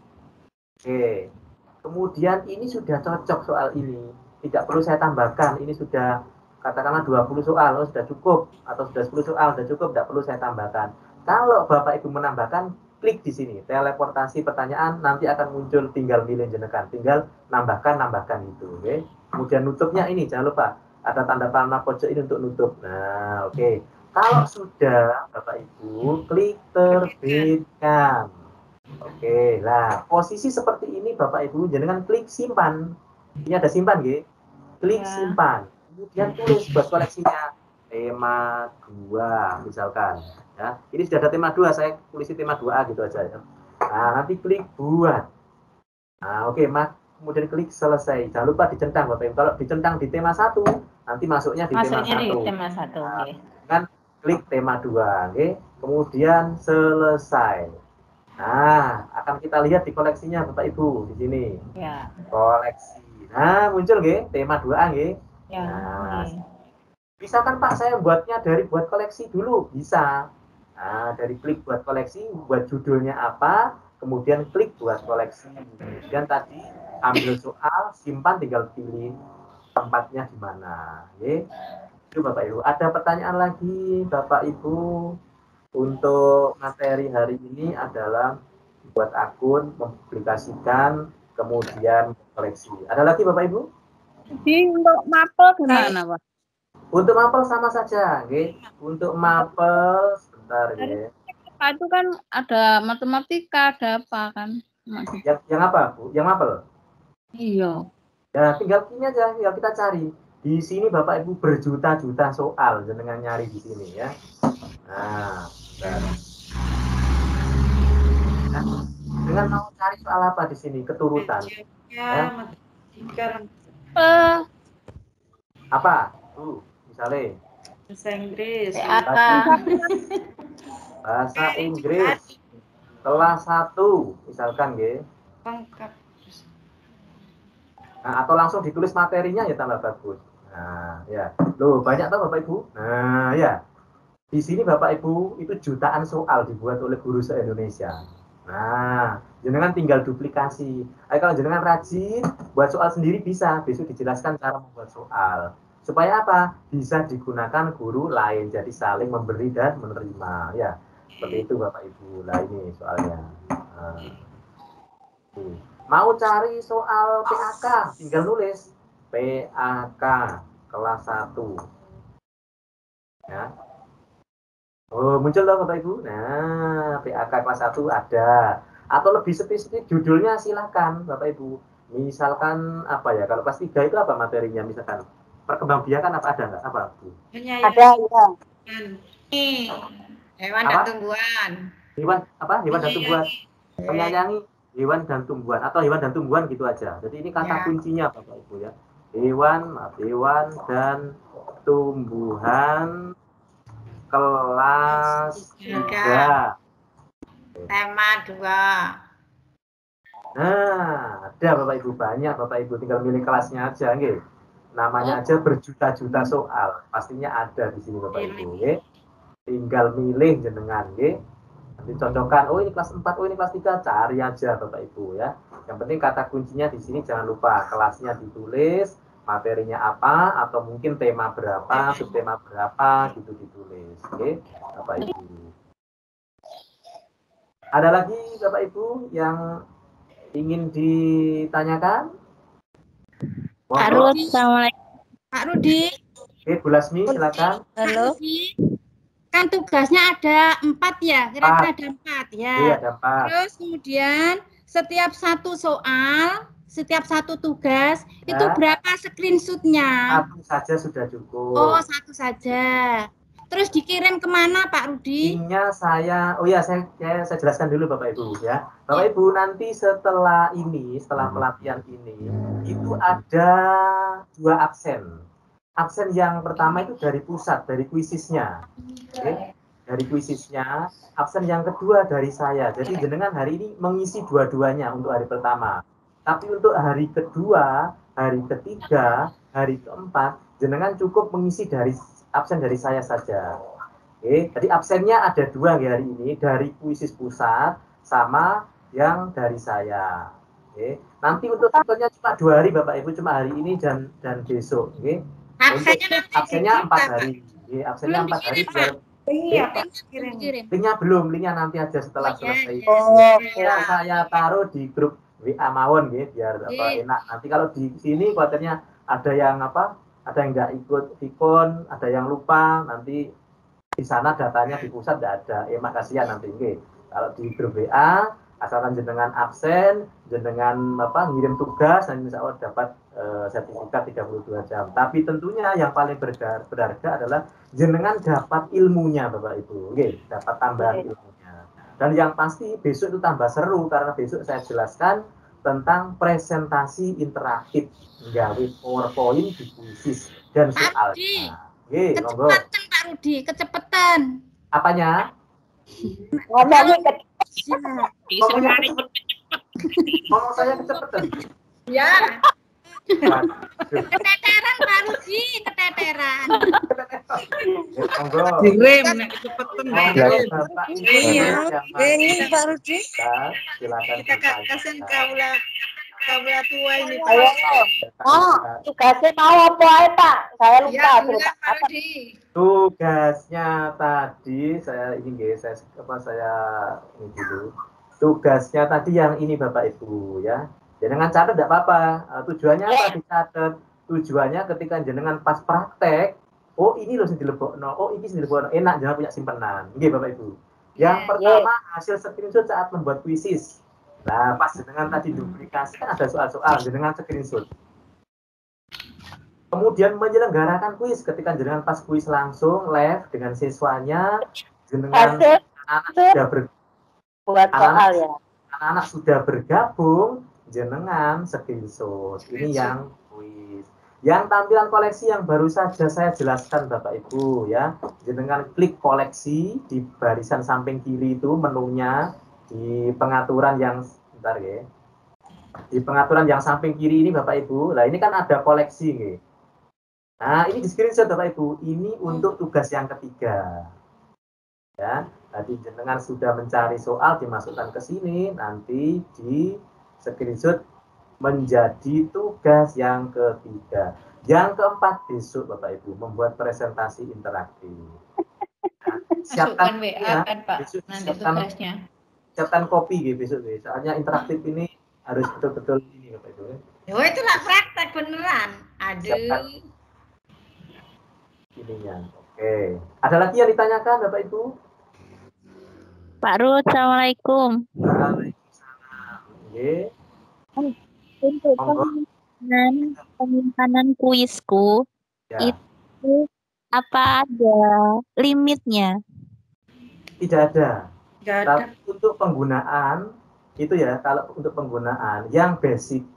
I: Oke. Kemudian ini sudah cocok soal ini. Tidak perlu saya tambahkan. Ini sudah katakanlah 20 soal. Oh, sudah cukup. Atau sudah 10 soal. Sudah cukup. Tidak perlu saya tambahkan. Kalau Bapak Ibu menambahkan, klik di sini. Teleportasi pertanyaan. Nanti akan muncul tinggal milih jenengan. Tinggal nambahkan itu. Oke. Kemudian nutupnya ini. Jangan lupa. Ada tanda panah pojok ini untuk nutup. Nah, oke. Kalau sudah Bapak Ibu, klik terbitkan. Oke, lah posisi seperti ini Bapak Ibu, jangan klik simpan. Ini ada simpan, gitu. Klik simpan. Kemudian tulis buat koleksinya tema 2 misalkan. Ya, ini sudah ada tema 2, saya tulis tema 2A gitu aja ya. Nah, nanti klik buat. Nah, oke, kemudian klik selesai. Jangan lupa dicentang Bapak Ibu. Kalau dicentang di tema 1, nanti masuknya di tema 1.
K: Di tema 1,
I: nah,
K: okay.
I: Kan klik tema 2, oke. Kemudian selesai. Nah, akan kita lihat di koleksinya Bapak Ibu di sini.
K: Ya.
I: Koleksi. Nah, muncul nggih tema 2A nggih.
K: Ya.
I: Nah, bisa kan Pak saya buatnya dari buat koleksi dulu? Bisa. Nah, dari klik buat koleksi, buat judulnya apa, kemudian klik buat koleksi. Kemudian tadi ambil soal, simpan, tinggal pilih tempatnya di mana. Oke. Itu Bapak Ibu. Ada pertanyaan lagi Bapak Ibu? Untuk materi hari ini adalah buat akun, mempublikasikan, kemudian koleksi. Ada lagi Bapak Ibu?
J: Untuk mapel gimana Pak?
I: Untuk mapel sama saja, okay? Untuk mapel sebentar ya.
J: Itu kan ada matematika, ada apa kan?
I: Yang apa Bu? Yang mapel?
J: Iya.
I: Ya tinggal ini aja, tinggal kita cari. Di sini Bapak Ibu berjuta-juta soal dengan nyari di sini ya. Nah, dengan mau cari soal apa di sini keturutan? Ya. Apa? Misalnya
J: bahasa Inggris.
I: Bahasa Inggris. Kelas 1 misalkan nggih. Nah, atau langsung ditulis materinya ya tambah bagus. Nah, ya. Loh, banyak tahu Bapak Ibu? Nah, ya. Di sini Bapak Ibu itu jutaan soal dibuat oleh guru se-Indonesia. Nah, jenengan tinggal duplikasi. Kalau jenengan rajin buat soal sendiri bisa, besok dijelaskan cara membuat soal. Supaya apa? Bisa digunakan guru lain, jadi saling memberi dan menerima. Ya, seperti itu Bapak Ibu. Nah, ini soalnya. Nah. Mau cari soal PAK, tinggal nulis PAK kelas 1. Ya. Oh, muncul loh Bapak Ibu. Nah, PAK kelas 1 ada. Atau lebih spesifik judulnya silakan Bapak Ibu. Misalkan apa ya? Kalau kelas 3 itu apa materinya misalkan? Perkembangbiakan apa ada enggak? Apa, Bu?
K: Ada, ya. Hewan dan tumbuhan.
I: Hewan apa? Hewan dan tumbuhan. Menyayangi hewan dan tumbuhan atau hewan dan tumbuhan gitu aja. Jadi ini kata kuncinya Bapak Ibu ya. Hewan dan tumbuhan kelas 3.
K: Tema 2.
I: Nah, ada Bapak Ibu, banyak Bapak Ibu, tinggal milih kelasnya aja nggih. Namanya aja berjuta-juta soal. Pastinya ada di sini Bapak Ibu nggih. Tinggal milih jenengan nggih. Nanti cocokkan, oh ini kelas 4, oh ini kelas 3, cari aja Bapak Ibu ya. Yang penting kata kuncinya di sini jangan lupa kelasnya ditulis, materinya apa, atau mungkin tema berapa, subtema berapa, gitu ditulis. Oke, Bapak Ibu. Ada lagi Bapak Ibu yang ingin ditanyakan?
G: Pak Rudi, assalamualaikum.
K: Pak Rudi.
I: Oke, Bu Lasmi silakan.
G: Halo.
K: Kan tugasnya ada 4 ya, kira-kira ada 4 ya.
I: Iya, ada 4.
K: Terus kemudian setiap satu soal, setiap satu tugas,
I: ya.
K: itu berapa screenshotnya?
I: 1 saja sudah cukup.
K: Oh, 1 saja. Terus dikirim kemana Pak Rudi?
I: Linknya saya jelaskan dulu Bapak Ibu ya. Bapak Ibu nanti setelah ini, setelah pelatihan ini, itu ada 2 absen. Absen yang pertama itu dari pusat, dari kuisisnya. Okay. dari kuisisnya, absen yang kedua dari saya. Jadi jenengan hari ini mengisi dua-duanya untuk hari pertama. Tapi untuk hari kedua, hari ketiga, hari keempat, jenengan cukup mengisi dari absen dari saya saja. Oke, jadi absennya ada dua hari ini, dari kuisis pusat sama yang dari saya. Oke, nanti untuk tutornya cuma 2 hari Bapak Ibu, cuma hari ini dan besok. Oke, absennya 4 hari. Oke, absennya 4 hari biar linknya belum, linknya nanti aja setelah selesai. Saya taruh di grup WA Mawon, gitu, biar enak. Nanti kalau di sini khawatirnya ada yang ada yang nggak ikut ikon, ada yang lupa, nanti di sana datanya di pusat nggak ada. Mak kasihan nanti, gitu. Kalau di grup WA, asalkan jenengan absen, jenengan ngirim tugas, nanti insya Allah dapat sertifikat 32 jam. Tapi tentunya yang paling berharga adalah jenengan dapat ilmunya Bapak Ibu, oke, dapat tambahan ilmunya. Dan yang pasti besok itu tambah seru karena besok saya jelaskan tentang presentasi interaktif, nggawe PowerPoint di kuisis dan soalnya. Oke, monggo.
J: Kecepatan Pak Rudi, kecepatan.
I: Apanya?
E: Ngomongnya
I: Ngomong saya kecepatan.
J: Ya. Keteteran Pak Rudi, keteteran.
I: Monggo.
L: Direm nek kecepeten.
J: Iya. Ini Pak Rudi.
I: Silakan.
L: Kasihan kaula tua ini.
E: Ayo. Oh, tugasnya mau apa aja Pak? Saya lupa.
J: Pak Rudi.
I: Tugasnya tadi saya ini saya ini dulu. Tugasnya tadi yang ini Bapak Ibu ya. Jenengan catat tidak apa-apa. Tujuannya apa dicatat? Tujuannya ketika jenengan pas praktek, oh ini loh sing dilebokno, oh ini sing dilebokno, enak jangan punya simpenan. Nggih Bapak Ibu. Yang pertama hasil screenshot saat membuat kuisis. Nah, pas jenengan tadi duplikasi kan ada soal-soal, jenengan screenshot. Kemudian menyelenggarakan kuis ketika jenengan pas kuis langsung live dengan siswanya, jenengan anak-anak sudah bergabung, jenengan screenshot. Ini yang kuis. Yang tampilan koleksi yang baru saja saya jelaskan Bapak Ibu ya. Jenengan klik koleksi di barisan samping kiri itu menunya di pengaturan yang bentar ya. Di pengaturan yang samping kiri ini Bapak Ibu. Nah, ini kan ada koleksi ya. Nah, ini di screenshot Bapak Ibu. Ini untuk tugas yang ketiga. Ya, tadi jenengan sudah mencari soal dimasukkan ke sini, nanti di screenshot menjadi tugas yang ketiga. Yang keempat besok Bapak Ibu membuat presentasi interaktif. Nah, siapkan
J: WA
I: ya,
J: kan Pak,
I: besok
J: nanti tugasnya.
I: Siapkan kopi gitu besok. Soalnya interaktif ini harus betul-betul ini Bapak Ibu.
J: Oh itu lah praktek beneran. Aduh.
I: Siapkan ininya. Oke. Ada lagi yang ditanyakan Bapak Ibu?
M: Pak Ruth, Assalamualaikum.
I: Waalaikumsalam. Oke.
M: Untuk penyimpanan kuisku itu apa ada limitnya?
I: Tidak ada. Tapi untuk penggunaan itu ya, kalau untuk penggunaan yang basic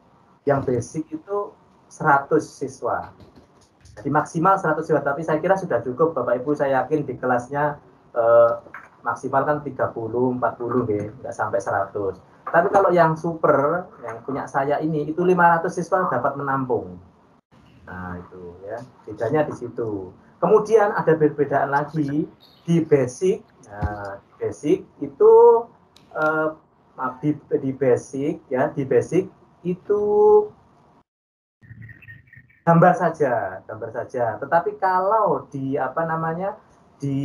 I: itu 100 siswa. Jadi maksimal 100 siswa, tapi saya kira sudah cukup Bapak Ibu, saya yakin di kelasnya maksimal kan 30, 40 deh, nggak sampai 100. Tapi kalau yang super, yang punya saya ini, itu 500 siswa dapat menampung. Nah itu ya, bedanya di situ. Kemudian ada perbedaan lagi di basic. Nah, di basic itu di basic itu gambar saja. Tetapi kalau di di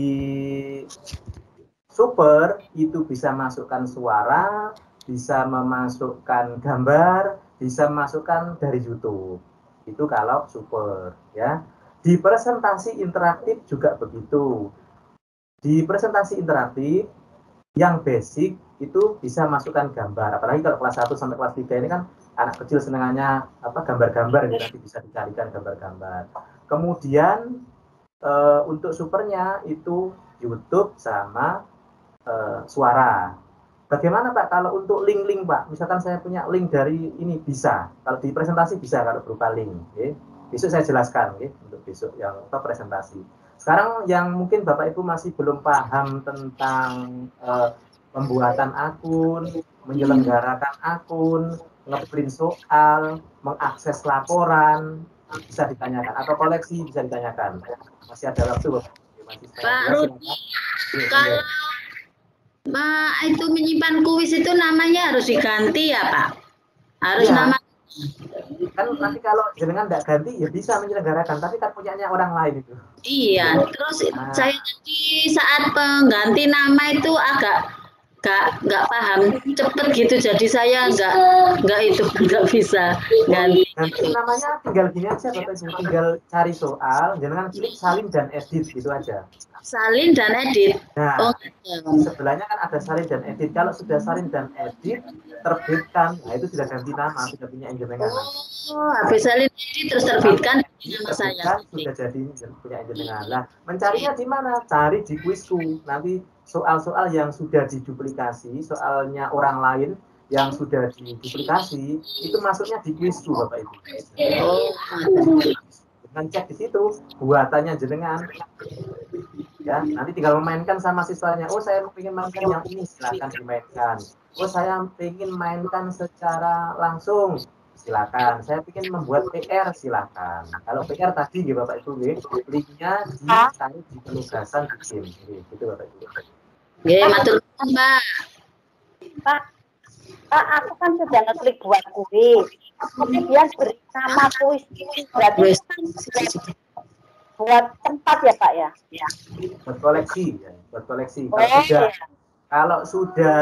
I: super itu bisa masukkan suara, bisa memasukkan gambar, bisa memasukkan dari YouTube. Itu kalau super ya. Di presentasi interaktif juga begitu. Di presentasi interaktif yang basic itu bisa masukkan gambar. Apalagi kalau kelas 1 sampai kelas 3 ini kan anak kecil senangannya gambar-gambar ya, nanti bisa dicarikan gambar-gambar. Kemudian untuk supernya itu YouTube sama suara. Bagaimana Pak kalau untuk link-link Pak? Misalkan saya punya link dari ini bisa. Kalau di presentasi bisa kalau berupa link. Okay? Besok saya jelaskan untuk besok yang presentasi. Sekarang yang mungkin Bapak Ibu masih belum paham tentang pembuatan akun, menyelenggarakan akun, ngeprint soal, mengakses laporan, bisa ditanyakan, atau koleksi bisa ditanyakan. Masih ada waktu Bapak.
F: Pak Rudi, kalau itu menyimpan kuis itu namanya harus diganti ya Pak? Harus
I: ya.
F: nama.
I: Kan nanti kalau jenengan nggak ganti ya bisa menyelenggarakan, tapi kan punyanya orang lain itu.
F: Iya, terus saya di saat pengganti nama itu agak nggak paham cepet gitu, jadi saya nggak bisa ganti.
I: Nanti namanya tinggal gini aja Bapak Ibu, tinggal cari soal, jangan klik salin dan edit gitu aja.
F: Salin dan edit.
I: Nah, sebelahnya kan ada salin dan edit. Kalau sudah salin dan edit, terbitkan, nah itu sudah ganti nama, sudah punya jenengan.
F: Oh, habis salin edit terus terbitkan nama saya.
I: Sudah jadi punya jenengan. Nah, mencarinya di mana? Cari di kuisku. Nanti soal-soal yang sudah diduplikasi, soalnya orang lain yang sudah diduplikasi, itu masuknya di kuisku Bapak Ibu. Dengan cek di situ, buatannya jenengan. Ya, nanti tinggal memainkan sama siswanya. Oh, saya ingin mainkan yang ini, silakan dimainkan. Oh, saya ingin mainkan secara langsung, silakan. Saya ingin membuat PR, silakan. Kalau PR tadi, gitu Bapak Ibu, linknya ditaruh di penugasan bikin, gitu Bapak Ibu.
F: Ya, matur Mbak.
E: Pak, aku kan sudah ngeklik buat kuis. Kemudian beri nama kuis berarti buat tempat ya Pak ya?
I: Buat koleksi, ya. Buat koleksi. Kalau sudah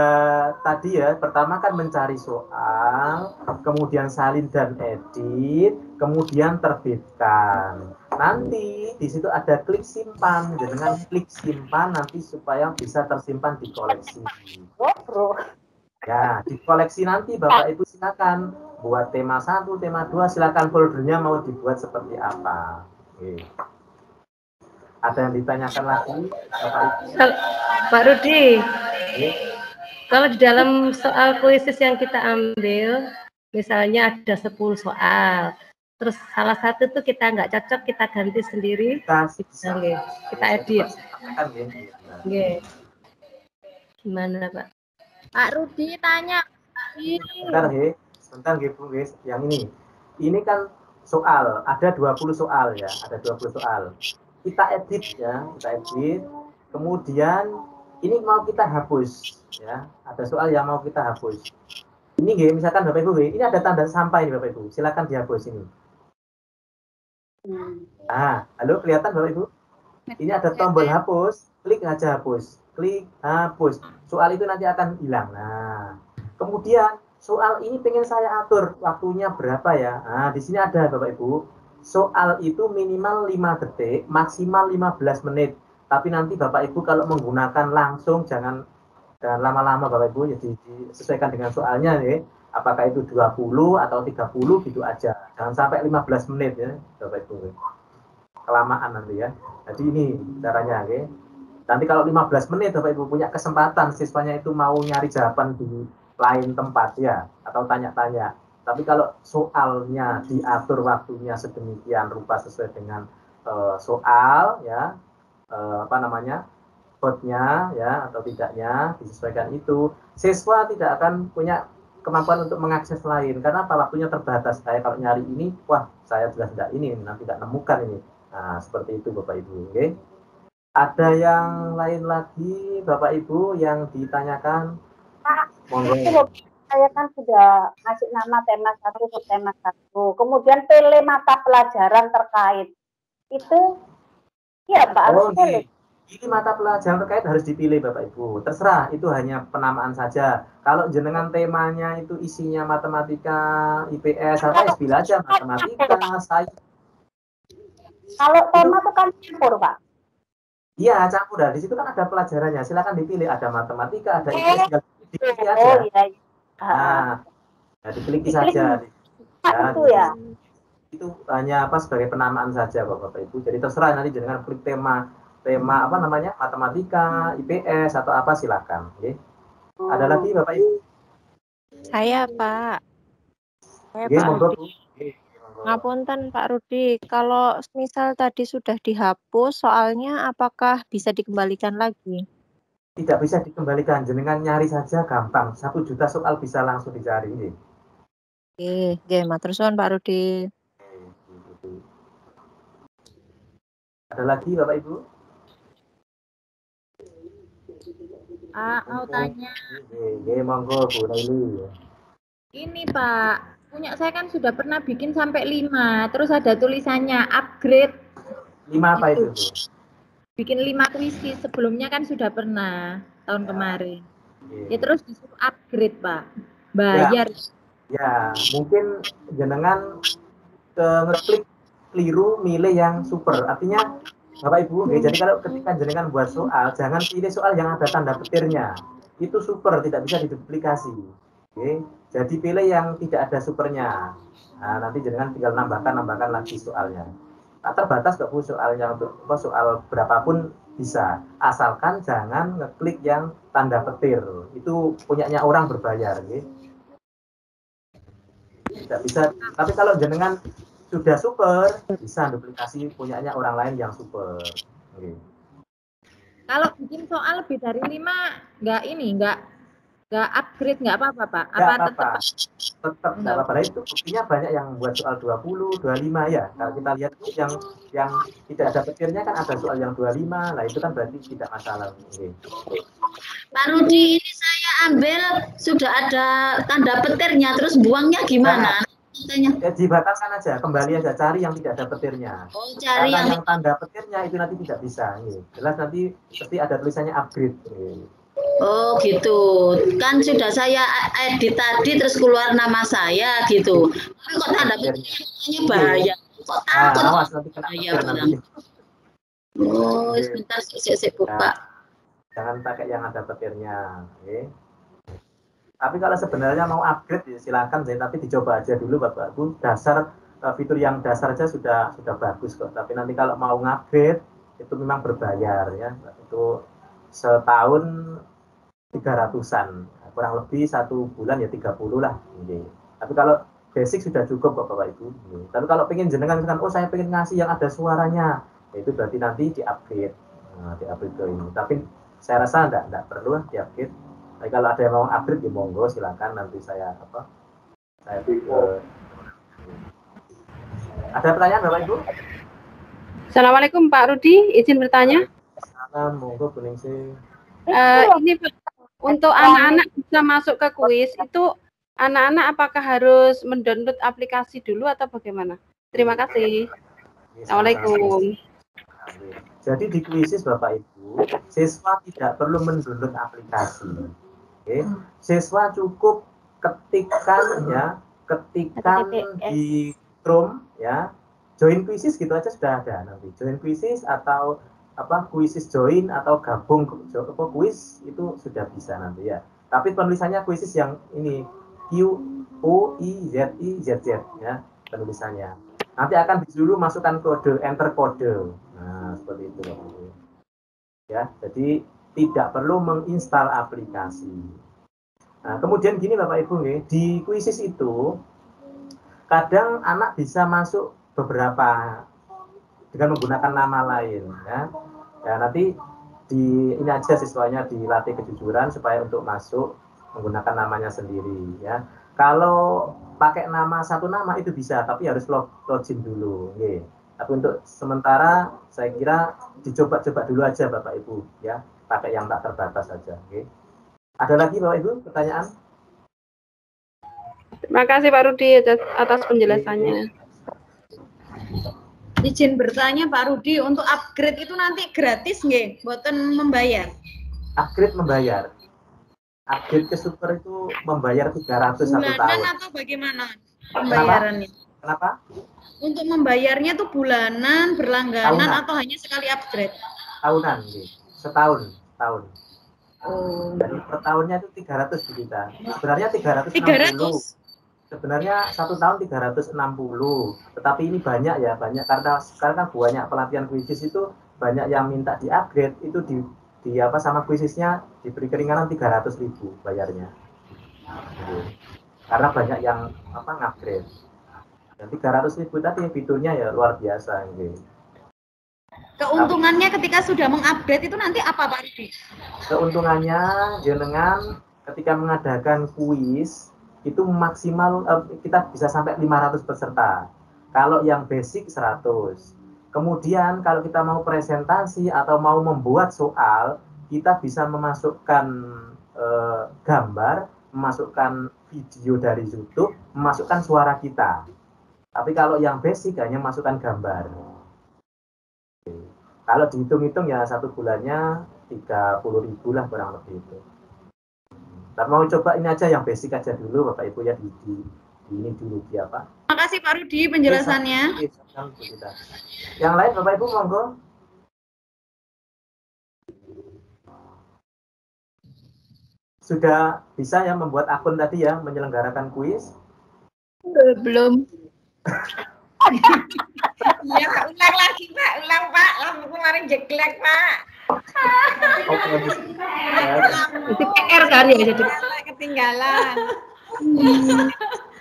I: tadi ya, pertama kan mencari soal, kemudian salin dan edit, kemudian terbitkan. Nanti di situ ada klik simpan, dengan klik simpan nanti supaya bisa tersimpan di koleksi. Ya, di koleksi nanti Bapak Ibu silakan buat tema 1, tema 2, silakan foldernya mau dibuat seperti apa. Oke. Ada yang ditanyakan lagi, Bapak Ibu?
N: Pak Rudi, kalau di dalam soal kuisis yang kita ambil, misalnya ada 10 soal, terus salah satu tuh kita nggak cocok, kita ganti sendiri, kita edit. Gimana Pak?
K: Pak Rudi tanya.
I: Sebentar Bu, yang ini. Ini kan soal, ada 20 soal ya, ada 20 soal. Kita edit ya, kita edit. Kemudian ini mau kita hapus ya, ada soal yang mau kita hapus. Ini misalkan Bapak Ibu, ini ada tanda sampah ini Bapak Ibu, silakan dihapus ini. Nah, halo kelihatan Bapak Ibu? Ini ada tombol hapus, klik aja hapus, klik hapus. Soal itu nanti akan hilang. Nah, kemudian soal ini pengen saya atur waktunya berapa ya? Nah, di sini ada Bapak Ibu. Soal itu minimal 5 detik, maksimal 15 menit. Tapi nanti Bapak Ibu kalau menggunakan langsung jangan lama-lama Bapak Ibu, jadi disesuaikan dengan soalnya ya. Apakah itu 20 atau 30 gitu aja. Jangan sampai 15 menit ya Bapak Ibu. Kelamaan nanti ya. Jadi ini caranya ya. Nanti kalau 15 menit Bapak Ibu punya kesempatan siswanya itu mau nyari jawaban di lain tempat ya, atau tanya-tanya. Tapi kalau soalnya diatur waktunya sedemikian rupa sesuai dengan soal ya, hotnya ya atau tidaknya disesuaikan itu, siswa tidak akan punya kemampuan untuk mengakses lain karena apa, waktunya terbatas. Saya kalau nyari ini, wah saya sudah tidak ini, nanti tidak nemukan ini. Nah seperti itu Bapak Ibu. Okay? Ada yang lain lagi Bapak Ibu yang ditanyakan? Monggo.
E: Saya kan sudah ngasih nama tema 1 ke tema 1. Kemudian pilih mata pelajaran terkait. Itu iya Pak, harus pilih.
I: Ini mata pelajaran terkait harus dipilih Bapak Ibu. Terserah, itu hanya penamaan saja. Kalau jenengan temanya itu isinya matematika, IPS, pilih aja matematika, sains.
E: Kalau tema itu kan campur Pak.
I: Iya, campur. Di situ kan ada pelajarannya. Silakan dipilih. Ada matematika, ada IPS, dipilih aja.
E: Oh iya.
I: Nah, dipilih saja. Itu hanya sebagai penamaan saja Bapak Ibu. Jadi terserah nanti jangan klik tema matematika, IPS atau apa silakan. Okay. Ada lagi Bapak Ibu?
M: Saya Pak.
I: Monggo Bu.
M: Ngapunten Pak Rudi, kalau misal tadi sudah dihapus soalnya apakah bisa dikembalikan lagi?
I: Tidak bisa dikembalikan, jenengan nyari saja gampang. 1 juta soal bisa langsung dicari.
M: Oke, matur suwun Pak Rudi.
I: Ada lagi Bapak Ibu?
O: Mau tanya.
I: Monggo Bu Laili.
O: Ini Pak, punya saya kan sudah pernah bikin sampai 5, terus ada tulisannya upgrade.
I: 5 apa itu Bu?
O: Bikin 5 kuisi, sebelumnya kan sudah pernah tahun kemarin. Ya terus disuruh upgrade Pak, bayar.
I: Ya, mungkin jenengan ngeklik keliru milih yang super. Artinya Bapak Ibu, jadi kalau ketika jenengan buat soal, jangan pilih soal yang ada tanda petirnya. Itu super, tidak bisa diduplikasi. Jadi pilih yang tidak ada supernya. Nah, nanti jenengan tinggal nambahkan lagi soalnya. Tak terbatas kok Bu soalnya, untuk soal berapapun bisa. Asalkan jangan ngeklik yang tanda petir. Itu punyanya orang berbayar. Tidak bisa. Tapi kalau jenengan sudah super, bisa duplikasi punyanya orang lain yang super.
O: Kalau bikin soal lebih dari 5, nggak upgrade, nggak apa-apa Pak?
I: Tetap nggak apa-apa. Itu buktinya banyak yang buat soal 20, 25 ya. Kalau kita lihat yang tidak ada petirnya kan ada soal yang 25, lah itu kan berarti tidak masalah.
E: Pak Rudi, ini saya ambil sudah ada tanda petirnya, terus buangnya gimana?
I: Dibataskan aja, kembali aja, cari yang tidak ada petirnya.
E: Cari
I: yang tanda petirnya itu nanti tidak bisa. Jelas nanti pasti ada tulisannya upgrade.
E: Oh gitu, kan sudah saya edit tadi terus keluar nama saya gitu. Tapi kok tanda petirnya bahaya? Kok takut?
I: Awas nanti kena petir nanti.
E: Oh, sebentar saya buka.
I: Jangan pakai yang ada petirnya. Tapi kalau sebenarnya mau upgrade ya silakan, tapi dicoba aja dulu Bapak Ibu. Dasar fitur yang dasar aja sudah bagus kok. Tapi nanti kalau mau upgrade itu memang berbayar ya. Itu setahun 300-an, kurang lebih 1 bulan ya 30 lah. Tapi kalau basic sudah cukup kok Bapak Ibu. Tapi kalau pengen jenengan misalkan, oh saya pengen ngasih yang ada suaranya, ya itu berarti nanti di-upgrade. Di-upgrade ke ini. Tapi saya rasa enggak perlu di-upgrade. Tapi kalau ada yang mau upgrade ya monggo silakan, nanti saya Ada pertanyaan Bapak Ibu?
J: Assalamualaikum Pak Rudi, izin bertanya.
I: Monggo kuning sih.
J: Ini untuk anak-anak bisa masuk ke kuis itu anak-anak apakah harus mendownload aplikasi dulu atau bagaimana? Terima kasih. Assalamualaikum.
I: Jadi di kuisis Bapak Ibu, siswa tidak perlu mendownload aplikasi. Siswa cukup ketikkan di Chrome ya, join kuisis gitu aja sudah ada nanti. Join kuisis atau kuisis join atau gabung kuis itu sudah bisa nanti ya. Tapi penulisannya kuisis yang ini QUIZIZZ ya penulisannya. Nanti akan disuruh masukkan kode, enter kode. Nah, seperti itu ya. Jadi tidak perlu menginstal aplikasi. Nah, kemudian gini Bapak Ibu di kuisis itu kadang anak bisa masuk beberapa dengan menggunakan nama lain ya. Ya nanti ini aja siswanya dilatih kejujuran supaya untuk masuk menggunakan namanya sendiri ya. Kalau pakai satu nama itu bisa, tapi harus login dulu. Tapi untuk sementara saya kira dicoba-coba dulu aja Bapak Ibu ya, pakai yang tak terbatas saja. Ada lagi Bapak Ibu pertanyaan?
J: Terima kasih Pak Rudi atas penjelasannya.
F: Izin bertanya Pak Rudi, untuk upgrade itu nanti gratis nggih? Mboten membayar?
I: Upgrade membayar. Upgrade ke super itu membayar 300 satu tahun.
F: Bulanan atau bagaimana pembayarannya?
I: Kenapa?
F: Untuk membayarnya tuh bulanan, berlangganan, atau hanya sekali upgrade?
I: Tahunan, setahun.
F: Oh.
I: Jadi per tahunnya itu 300 kita. Sebenarnya 360.
F: 300.
I: Sebenarnya 1 tahun 360. Tetapi ini banyak karena sekarang kan banyak pelatihan kuisis itu banyak yang minta di-upgrade itu di sama kuisisnya diberi keringanan 300.000 bayarnya. Karena banyak yang ngupgrade. Dan 300.000 tadi fiturnya ya luar biasa gitu.
K: Keuntungannya ketika sudah mengupgrade itu nanti apa Pak Rudi?
I: Keuntungannya jenengan ketika mengadakan kuis itu maksimal kita bisa sampai 500 peserta. Kalau yang basic 100. Kemudian kalau kita mau presentasi atau mau membuat soal, kita bisa memasukkan gambar, memasukkan video dari YouTube, memasukkan suara kita. Tapi kalau yang basic hanya masukkan gambar. Kalau dihitung-hitung ya 1 bulannya 30.000 lah kurang lebih itu. Tapi mau coba ini aja yang basic aja dulu Bapak Ibu ya di ini dulu ya Pak.
K: Terima kasih Pak Rudi penjelasannya.
I: Yang lain Bapak Ibu monggo. Sudah bisa ya membuat akun tadi ya menyelenggarakan kuis?
K: Belum.
O: Iya Pak, ulang lagi Pak, ulang Pak, lampu kemarin jeglek Pak.
N: Itu PR kan ya jadi
O: ketinggalan.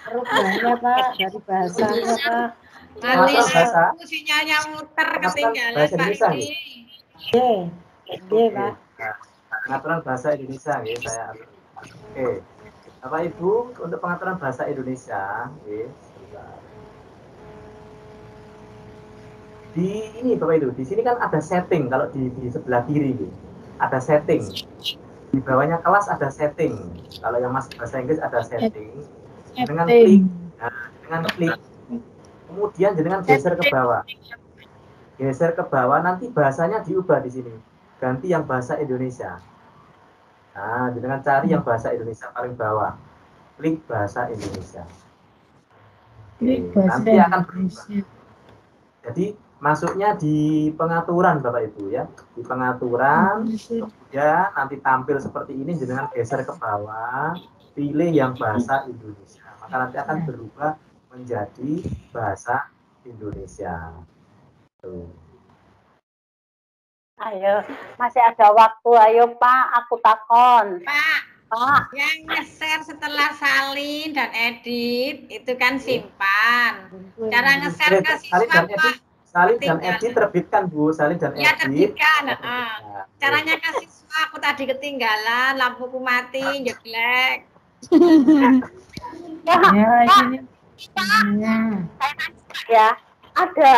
B: Rupanya Pak dari bahasa Pak.
O: Manis, sinyalnya muter ketinggalan Pak ini.
B: Iya Pak.
I: Pengaturan bahasa Indonesia ya saya. Oke. Bapak Ibu untuk pengaturan bahasa Indonesia, ya. Di ini Bapak Ibu, di sini kan ada setting kalau di sebelah kiri gitu. Ada setting. Di bawahnya kelas ada setting. Kalau yang masih bahasa Inggris ada setting. Dengan klik, kemudian dengan geser ke bawah. Geser ke bawah nanti bahasanya diubah di sini. Ganti yang bahasa Indonesia. Nah, dengan cari yang bahasa Indonesia paling bawah. Klik bahasa Indonesia. Nanti akan berubah. Jadi masuknya di pengaturan Bapak Ibu ya, di pengaturan, kemudian nanti tampil seperti ini dengan geser ke bawah, pilih yang bahasa Indonesia, maka nanti akan berubah menjadi bahasa Indonesia. Tuh.
E: Ayo, masih ada waktu, ayo Pak, aku takon.
O: Pak, yang nge-share setelah salin dan edit itu kan simpan. Cara nge-share ke siswa Pak.
I: Salin dan edit terbitkan Bu, salin dan edit.
O: Ya terbitkan. Caranya ke siswa aku tadi ketinggalan, lampuku mati, jeglek.
E: Ya, ada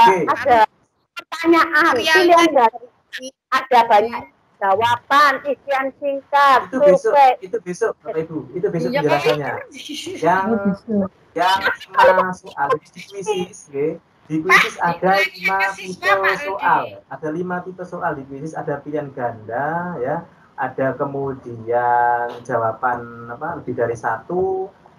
E: pertanyaan, pilihan dari ada banyak jawaban, isian singkat,
I: itu besok Bapak Ibu, itu besok penjelasannya. Yang soal di kuisis, di kuisis ada 5 tipe soal, ada 5 tipe soal di kuisis, ada pilihan ganda, ya, ada kemudian jawaban lebih dari 1,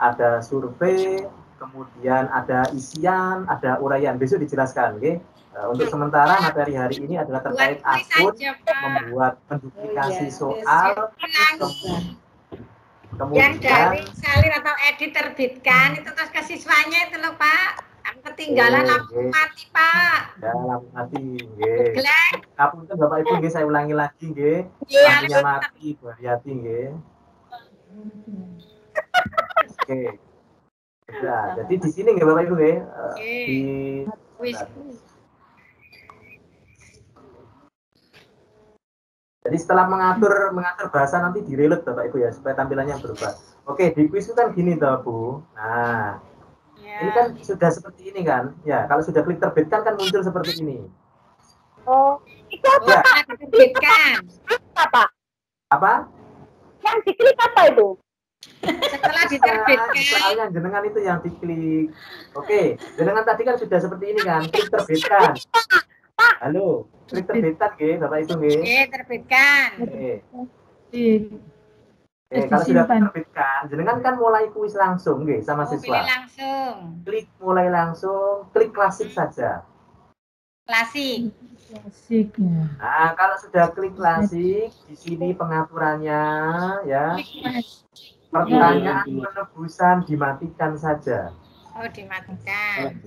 I: ada survei, kemudian ada isian, ada uraian. Besok dijelaskan, oke? Untuk sementara materi hari ini adalah terkait akun, membuat menduplikasi soal,
O: yang dari salin atau edit terbitkan itu terus ke siswanya itu loh Pak. Aku ketinggalan lampu mati Pak.
I: Ya lampu mati, nggih. Kapunten Bapak Ibu nggih, saya ulangi lagi nggih. Lampunya mati, hati-hati nggih. Oke. Ya, jadi di sini nggih Bapak Ibu nggih. Jadi setelah mengatur bahasa nanti direload Bapak Ibu ya supaya tampilannya berubah. Oke, di kuis itu kan gini toh Bu. Nah, ini kan sudah seperti ini kan? Ya, kalau sudah klik terbitkan kan muncul seperti ini.
E: Oh, itu apa?
O: Ya. Terbitkan.
E: Apa?
I: Apa?
E: Yang diklik apa itu?
O: Setelah diterbitkan.
I: Soalnya jenengan itu yang diklik. Oke, jenengan tadi kan sudah seperti ini kan? Klik terbitkan. Halo, klik terbitkan nggih, Bapak Ibu nggih.
O: Oke, terbitkan.
I: Kalau sudah terbitkan, jenengan kan mulai kuis langsung nggih sama siswa.
O: Pilih langsung.
I: Klik mulai langsung, klik klasik saja.
O: Klasik.
B: Klasik ya.
I: Nah, kalau sudah klik klasik, di sini pengaturannya ya. Pertanyaan penebusan dimatikan saja.
O: Oh, dimatikan.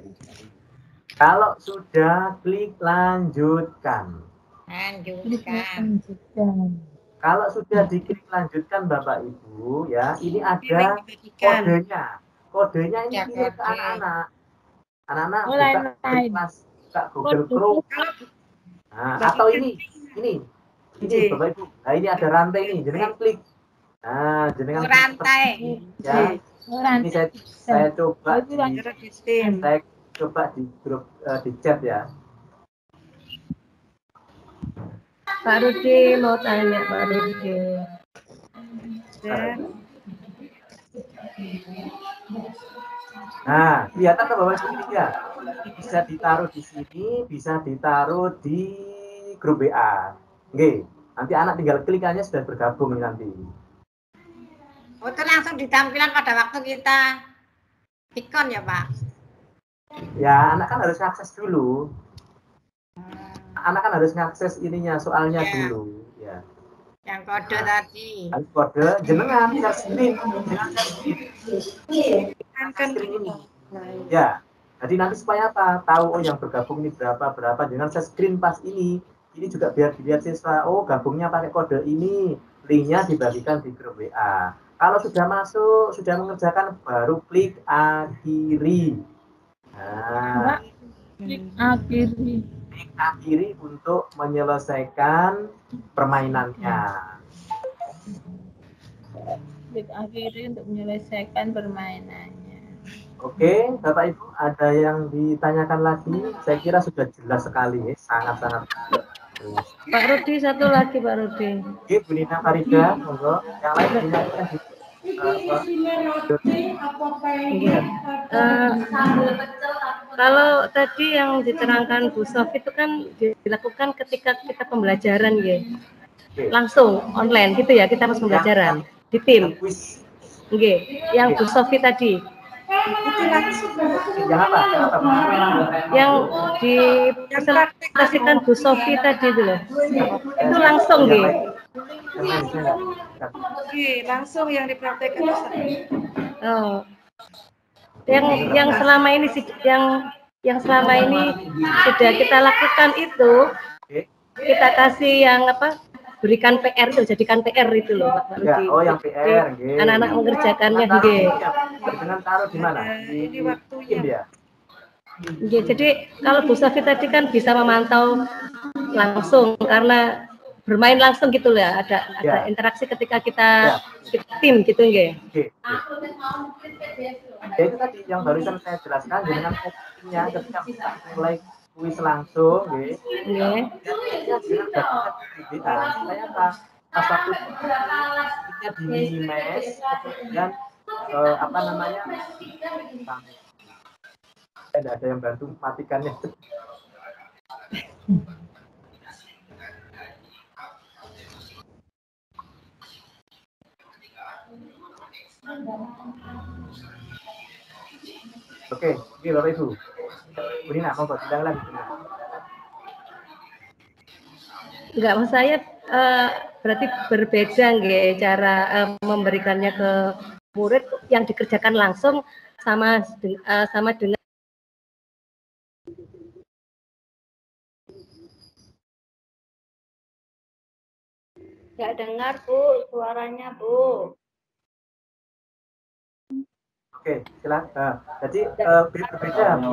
I: Kalau sudah klik lanjutkan.
O: Lanjutkan.
I: Kalau sudah diklik lanjutkan Bapak Ibu ya, ini ada kodenya. Kodenya ini kirim ke anak-anak. Anak-anak
L: Mulai
I: buka
L: lain.
I: kelas, buka Google Chrome. Nah, atau ini Bapak Ibu. Nah, ini ada rantai nih, jenengan klik. Nah, jenengan
O: Rantai.
I: ya. Ini saya coba di grup di chat ya.
N: Pak Rudi mau tanya, Pak Rudi.
I: Nah, kelihatan ke bawah sini ya. Bisa ditaruh di sini, bisa ditaruh di grup WA. Oke, nanti anak tinggal klik aja sudah bergabung nanti.
O: Oh, itu langsung ditampilkan pada waktu kita ikon ya, Pak?
I: Ya, anak kan harus ngakses dulu. Anak kan harus ngakses ininya, soalnya dulu. Ya.
O: Yang kode tadi.
I: Harus kode, jenengan share screen. Ya, jadi nanti supaya apa? Tahu yang bergabung ini berapa. Jangan share screen pas ini. Ini juga biar dilihat siswa, gabungnya pakai kode ini. Linknya dibagikan di grup WA. Kalau sudah masuk, sudah mengerjakan, baru klik akhiri. Nah,
L: Klik akhiri.
I: klik akhiri untuk menyelesaikan permainannya.
L: Klik akhiri untuk menyelesaikan permainannya.
I: Oke, Bapak Ibu, ada yang ditanyakan lagi? Saya kira sudah jelas sekali, sangat-sangat.
N: Pak Rudi satu lagi, Pak Rudi.
I: Oke, Bu Nina Farida, monggo. Yang lain ditanyakan di
N: kalau tadi yang diterangkan Bu Sof itu kan dilakukan ketika kita pembelajaran ya, langsung online gitu ya, kita harus pembelajaran di tim. Yang Bu Sofi tadi. Yang dipresentasikan Bu Sofi tadi itu loh. Itu langsung gitu.
L: Langsung yang dipraktekkan.
N: Oh. Yang selama ini yang selama ini sudah kita lakukan itu kita kasih yang apa? Berikan PR itu, jadikan PR itu loh Pak Rudi.
I: Oh, yang PR,
N: anak-anak mengerjakannya
I: dengan taruh di mana? Di waktunya.
N: Jadi kalau Bu Safi tadi kan bisa memantau langsung karena bermain langsung gitu ya, ada interaksi ketika kita tim gitu nggih.
I: Itu tadi yang barusan saya jelaskan dengan posisinya ketika kita mulai kuis langsung, saya pas waktu di mes, kemudian apa namanya, tidak ada yang bantu matikannya. Oke, Bapak Ibu. Bu Nina, mau bilang lagi.
N: Enggak, maksud saya berarti berbeda nggih cara memberikannya ke murid yang dikerjakan langsung sama dengan
E: Nggak dengar, Bu, suaranya, Bu.
I: Oke, silakan. Jadi berbeda, Bu.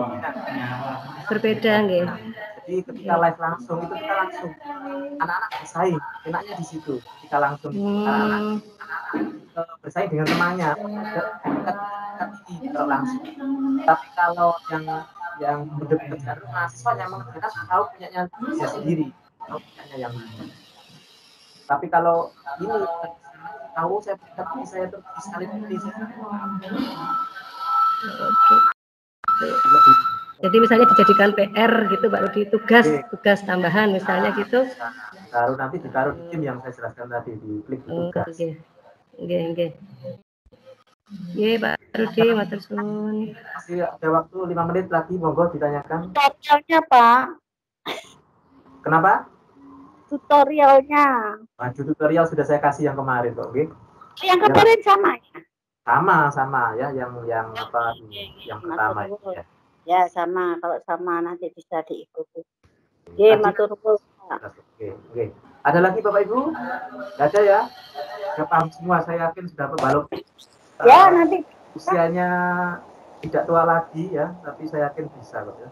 N: Berbeda nggih.
I: Jadi ketika live langsung itu kita langsung anak-anak bersaing, enaknya di situ. Ketika langsung anak-anak bersaing dengan temannya, kalau langsung. Tapi kalau yang benar-benar mahasiswa yang mengerjakan tahu punyanya dia sendiri, tahu punyanya yang mana. Tapi kalau ini tahu saya tuh sekali pilih.
N: Jadi misalnya dijadikan PR gitu Pak Rudi, tugas tambahan misalnya gitu.
I: Baru nanti ditaruh di tim yang saya jelaskan tadi, di klik tugas.
N: Nggih. Nggih Pak Rudi, matur suwun.
I: Masih ada waktu 5 menit lagi, monggo ditanyakan.
E: Tutorialnya, Pak.
I: Kenapa?
E: Tutorialnya.
I: Maju tutorial sudah saya kasih yang kemarin kok, oke?
E: Yang kemarin sama ya?
I: Sama ya, yang apa? Yang pertama ya.
E: Ya sama, kalau sama nanti bisa diikuti. Oke, matur nuwun.
I: Oke. Ada lagi Bapak Ibu? Tidak ada ya? Sudah paham semua, saya yakin sudah berbalok.
E: Ya, nanti
I: usianya tidak tua lagi ya, tapi saya yakin bisa kok ya.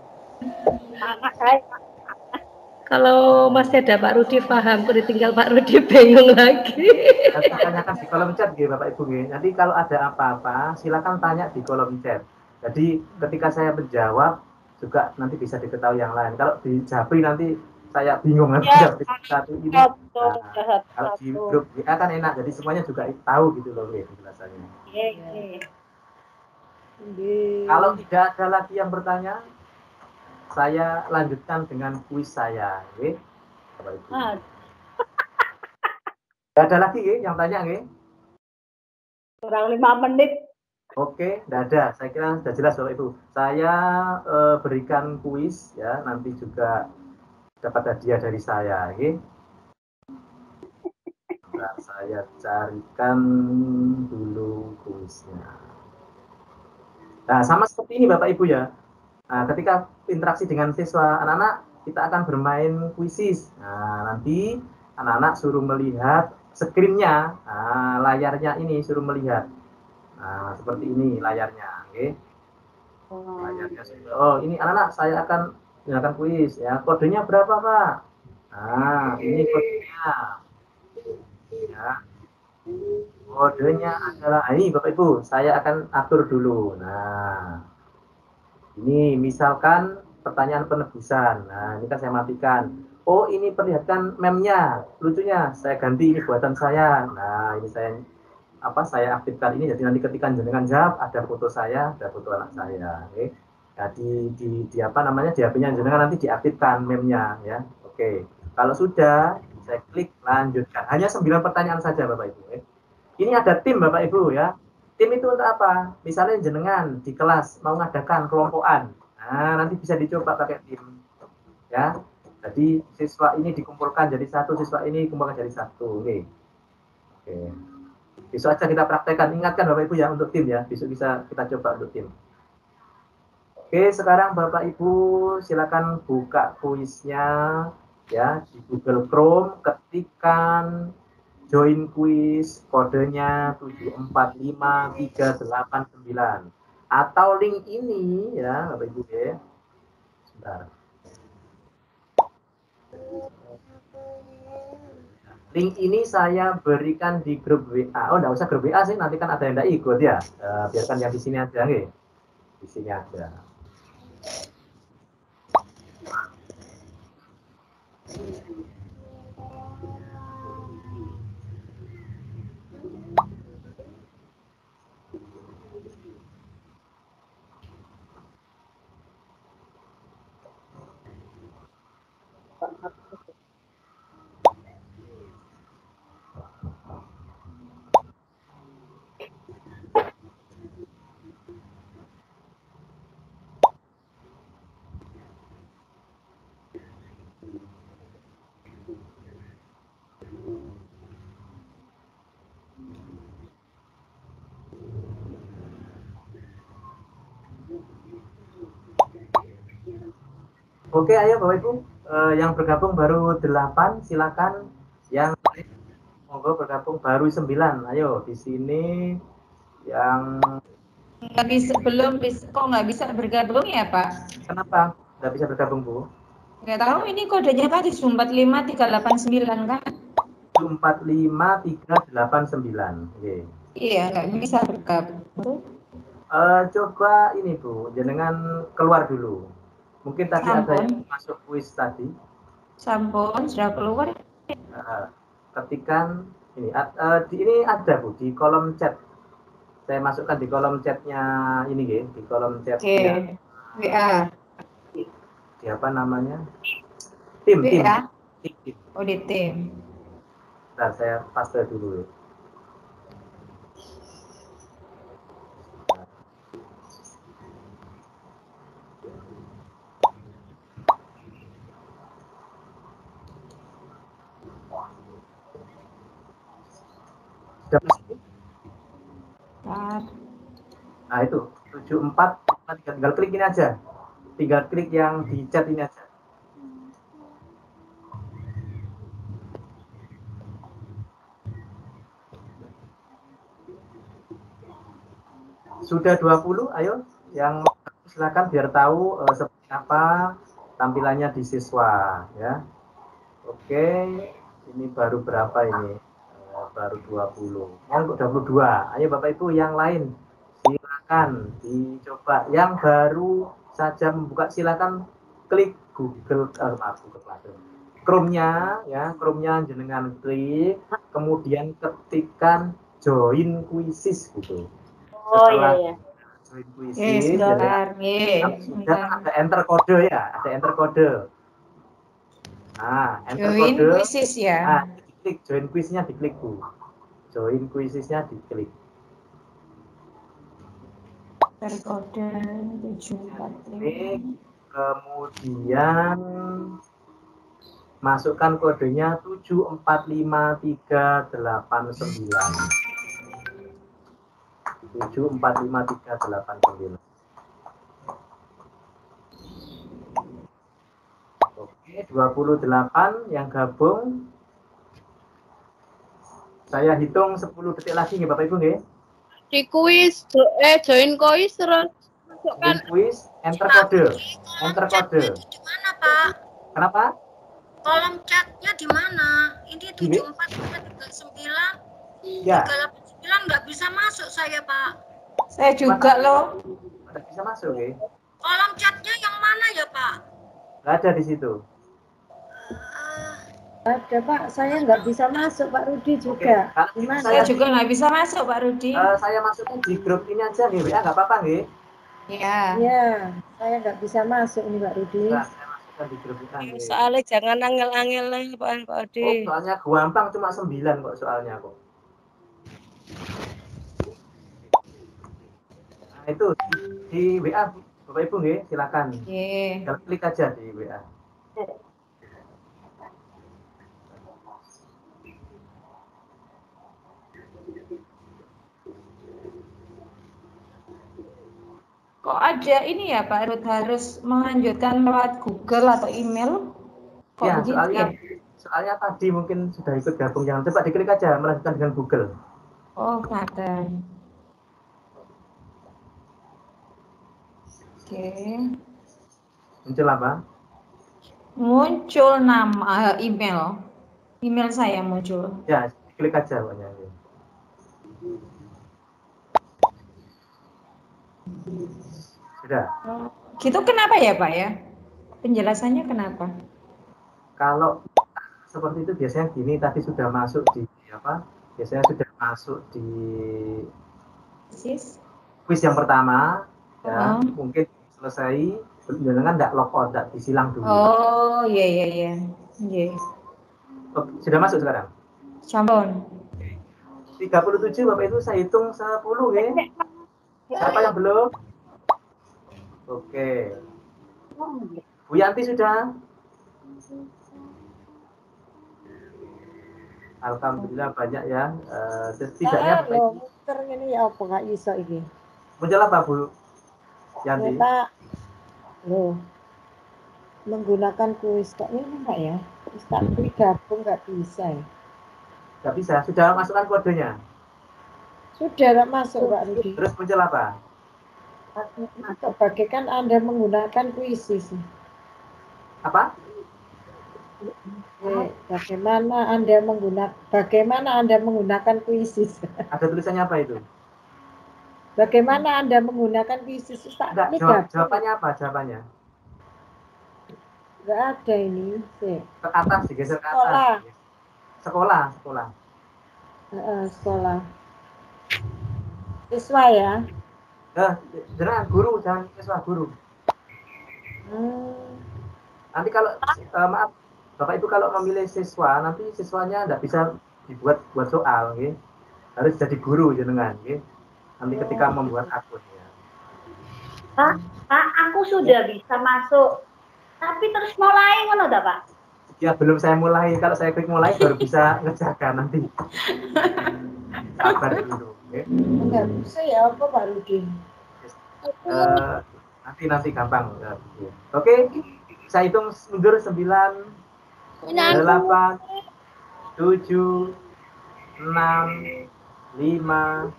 E: Anak saya.
N: Kalau masih ada Pak Rudi paham, kalau ditinggal Pak Rudi bingung lagi.
I: Tanyakan di kolom chat gitu Bapak Ibu. Nanti kalau ada apa-apa silakan tanya di kolom chat. Jadi ketika saya menjawab juga nanti bisa diketahui yang lain. Kalau di Japri nanti saya bingung nanti jawab satu ini. Nah, kalau di grup WA kan enak, jadi semuanya juga tahu gitu loh penjelasannya. Kalau tidak ada lagi yang bertanya, saya lanjutkan dengan kuis saya. Oke? Bapak Ibu. Tidak ada lagi yang tanya,
E: Kurang 5 menit.
I: Oke, tidak ada. Saya kira sudah jelas Bapak Ibu. Saya berikan kuis ya, nanti juga dapat hadiah dari saya. Oke? Nah, saya carikan dulu kuisnya. Nah, sama seperti ini Bapak Ibu ya. Nah, ketika interaksi dengan siswa anak-anak, kita akan bermain kuisis. Nah, nanti anak-anak suruh melihat screen-nya, layarnya ini suruh melihat. Nah, seperti ini layarnya, oke? Layarnya. Oh, ini anak-anak saya akan gunakan kuis ya. Kodenya berapa, Pak? Nah, ini kodenya. Ya. Kodenya adalah ini Bapak Ibu, saya akan atur dulu. Nah, ini misalkan pertanyaan penebusan. Nah, ini kan saya matikan. Oh, ini perlihatkan meme-nya. Lucunya, saya ganti ini buatan saya. Nah, ini saya aktifkan ini. Jadi nanti ketika jenengan jawab ada foto saya, ada foto anak saya. Oke. Nah, di apa namanya? Di HP-nya jenengan nanti diaktifkan meme-nya ya. Oke. Kalau sudah, saya klik lanjutkan. Hanya 9 pertanyaan saja Bapak Ibu. Ini ada tim Bapak Ibu ya. Tim itu untuk apa? Misalnya jenengan di kelas mau ngadakan kelompokan. Nah, nanti bisa dicoba pakai tim. Ya. Jadi siswa ini dikumpulkan jadi satu, siswa ini dikumpulkan jadi satu. Oke. Besok aja kita praktekkan. Ingatkan Bapak Ibu ya untuk tim ya. Besok bisa kita coba untuk tim. Oke, sekarang Bapak Ibu silakan buka kuisnya ya di Google Chrome, ketikkan join quiz, kodenya 745389 atau link ini ya Bapak Ibu ya. Sebentar. Link ini saya berikan di grup WA. Oh, enggak usah grup WA sih, nanti kan ada yang enggak ikut ya. Biarkan yang di sini aja nggih. Di sini aja. Oke, ayo Bapak Ibu, yang bergabung baru 8, silakan. Yang monggo bergabung baru 9. Ayo di sini yang
K: nggak bisa, kok nggak bisa bergabung ya Pak?
I: Kenapa nggak bisa bergabung Bu?
K: Nggak tahu ini kodenya Pak di 45389 kan?
I: 45389. Oke.
K: Iya, nggak bisa bergabung.
I: Coba ini Bu, jenengan keluar dulu. Mungkin tadi ada yang masuk kuis tadi.
K: Sampun, sudah keluar.
I: Ketikan ini, ini ada Bu di kolom chat. Saya masukkan di kolom chatnya ini ya, di kolom chatnya.
K: WA.
I: Di apa namanya? Tim.
K: Oh, di tim.
I: Nah, saya paste dulu. Nah itu 74, tinggal klik ini aja, tinggal klik yang di chat ini aja. Sudah 20, ayo yang silakan biar tahu seperti apa tampilannya di siswa ya. Oke, ini baru berapa ini? Baru 20. Yang 22. Ayo Bapak Ibu yang lain silakan dicoba. Yang baru saja membuka silakan klik Google Chrome-nya ya, Chrome-nya jenengan klik, kemudian ketikkan join quizzes gitu.
E: Oh iya.
I: Join quizzes.
B: Sebentar,
I: Sudah ada enter kode ya, ada enter kode. Nah, enter
B: join
I: kode.
B: quizzes ya.
I: Nah, diklik join quiz-nya diklik Bu. Join quizzes-nya diklik.
B: Enter kode 745.
I: Kemudian masukkan kodenya 745389. 745389. Oke, 28 yang gabung. Saya hitung 10 detik lagi nih Bapak Ibu nggih.
J: Di kuis join kuis terus
I: Join quiz, enter kode. Enter kode.
O: Di mana, Pak?
I: Kenapa?
O: Kolom chatnya di mana? Ini 7439.
I: Ya.
O: 389 nggak bisa masuk saya, Pak.
B: Saya juga loh.
I: Nggak bisa masuk ya?
O: Kolom chatnya yang mana ya, Pak?
I: Nggak ada di situ.
P: Ada Pak, saya nggak bisa masuk Pak Rudi juga. Gimana?
B: Saya juga nggak bisa masuk Pak Rudi.
I: Saya masuknya di grup ini aja nih, WA nggak apa-apa nggih?
B: Iya.
P: Iya, saya nggak bisa masuk nih Pak Rudi.
I: Nah, saya masukkan di grup kita nih.
G: Soalnya jangan angel-angel lah Pak Odi.
I: Oh, soalnya gampang cuma 9 kok soalnya kok. Nah, itu di WA Bapak Ibu nggih, silakan.
B: Nggih.
I: Klik aja di WA.
B: Kok ada ini ya Pak Rud harus melanjutkan lewat Google atau email? Kok
I: Ya,
B: begitu
I: soalnya tadi mungkin sudah ikut gabung, jangan coba diklik aja melanjutkan dengan Google.
B: Oh, ada. Oke.
I: Muncul apa?
B: Muncul nama email. Email saya muncul.
I: Ya, klik aja pokoknya. Sudah.
B: Gitu kenapa ya Pak ya? Penjelasannya kenapa?
I: Kalau seperti itu biasanya gini, tadi sudah masuk di apa? Biasanya sudah masuk di quiz yang pertama, ya mungkin selesai, jangan nggak logout, nggak disilang dulu.
B: Oh iya.
I: Oh, sudah masuk sekarang?
B: Sampun.
I: 37 Bapak Ibu saya hitung 10 ya. Siapa yang belum? Oke. Bu Yanti sudah? Alhamdulillah banyak ya. Setidaknya
P: muter ini ya apa nggak iso ini?
I: Muncul apa Bu Yanti?
P: Pak, loh, menggunakan kuis kok ini enggak ya? Tak klik gabung nggak bisa ya?
I: Nggak bisa. Sudah masukkan kodenya?
P: Sudah nggak masuk Pak Rudi.
I: Terus muncul apa?
P: Bagaikan Anda menggunakan kuisis.
I: Apa?
P: Bagaimana Anda menggunakan kuisis?
I: Ada tulisannya apa itu?
P: Bagaimana Anda menggunakan kuisis?
I: Jawabannya apa? Jawabannya?
P: Nggak ada ini.
I: Ke atas, digeser ke atas. Sekolah.
P: Sekolah. Siswa ya?
I: Jangan guru, jangan siswa, guru. Nanti kalau maaf Bapak Ibu kalau memilih siswa, nanti siswanya tidak bisa buat soal, gitu. Harus jadi guru jenengan, gitu. Nanti ketika membuat akun ya.
E: Pak, aku sudah bisa masuk, tapi terus mulai ngono dah Pak?
I: Ya belum saya mulai, kalau saya klik mulai baru bisa ngerjakan nanti. Sabar dulu.
P: Enggak bisa ya apa Pak Rudi?
I: Nanti gampang. Oke, saya hitung mundur 9, 8, 7, 6, 5,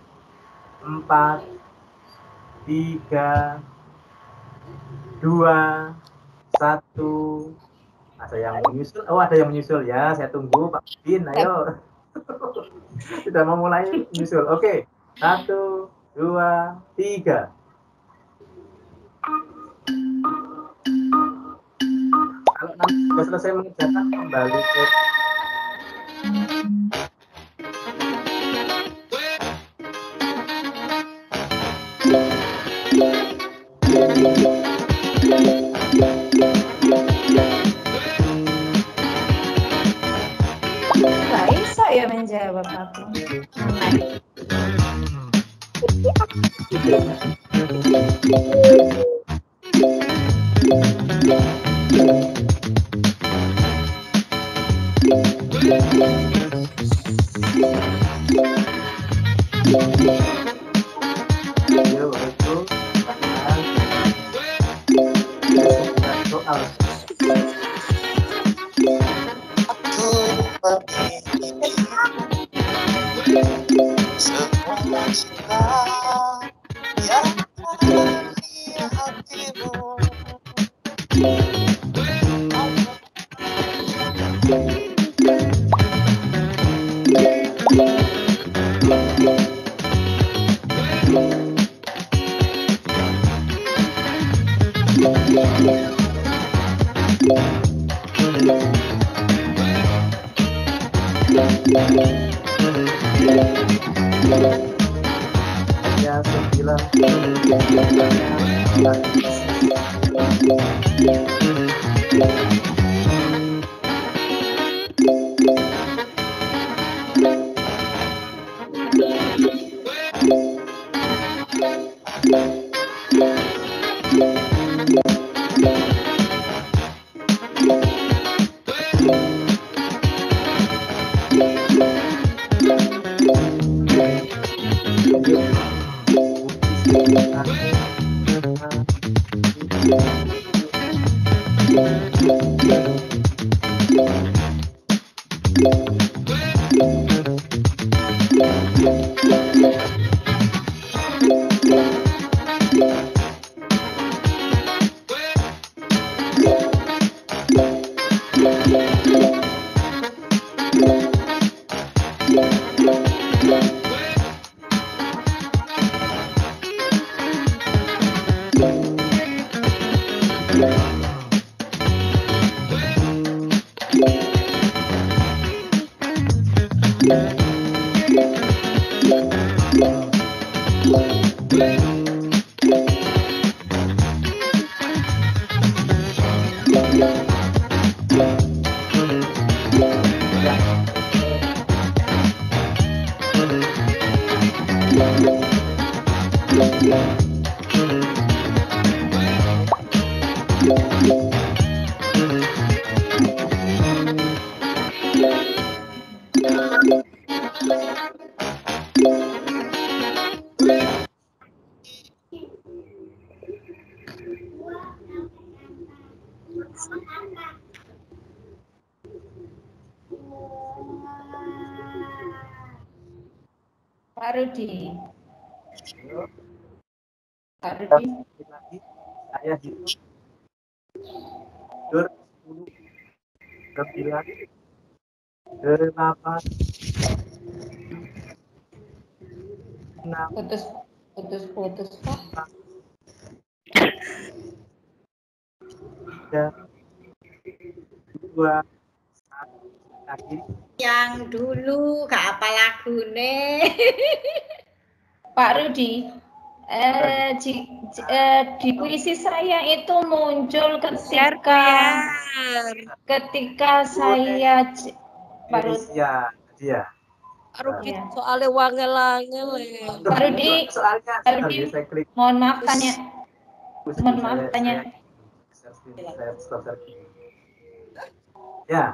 I: 4, 3, 3, 2, 1. Ada yang menyusul? Oh, ada yang menyusul ya. Saya tunggu Pak Bin. Ayo. Sudah mau mulai menyusul. Oke. 1, 2, 3. Kalau nanti sudah selesai mengerjakan, kembali ke
B: Nggak bisa ya menjawab aku. ya 'Pak Rudi. Pak Rudi.
I: Saya tidur 10, 9, 8, 6.
B: Putus. Pak.
I: 3, 2, 1 lagi.
O: Yang dulu gak apa lagune.
B: Pak Rudi, di puisi saya itu muncul ketika saya Pak Rudi.
I: Iya.
G: Pak Rudi soalnya wangel-wangel ya.
B: Pak Rudi, mohon maaf tanya.
I: Ya.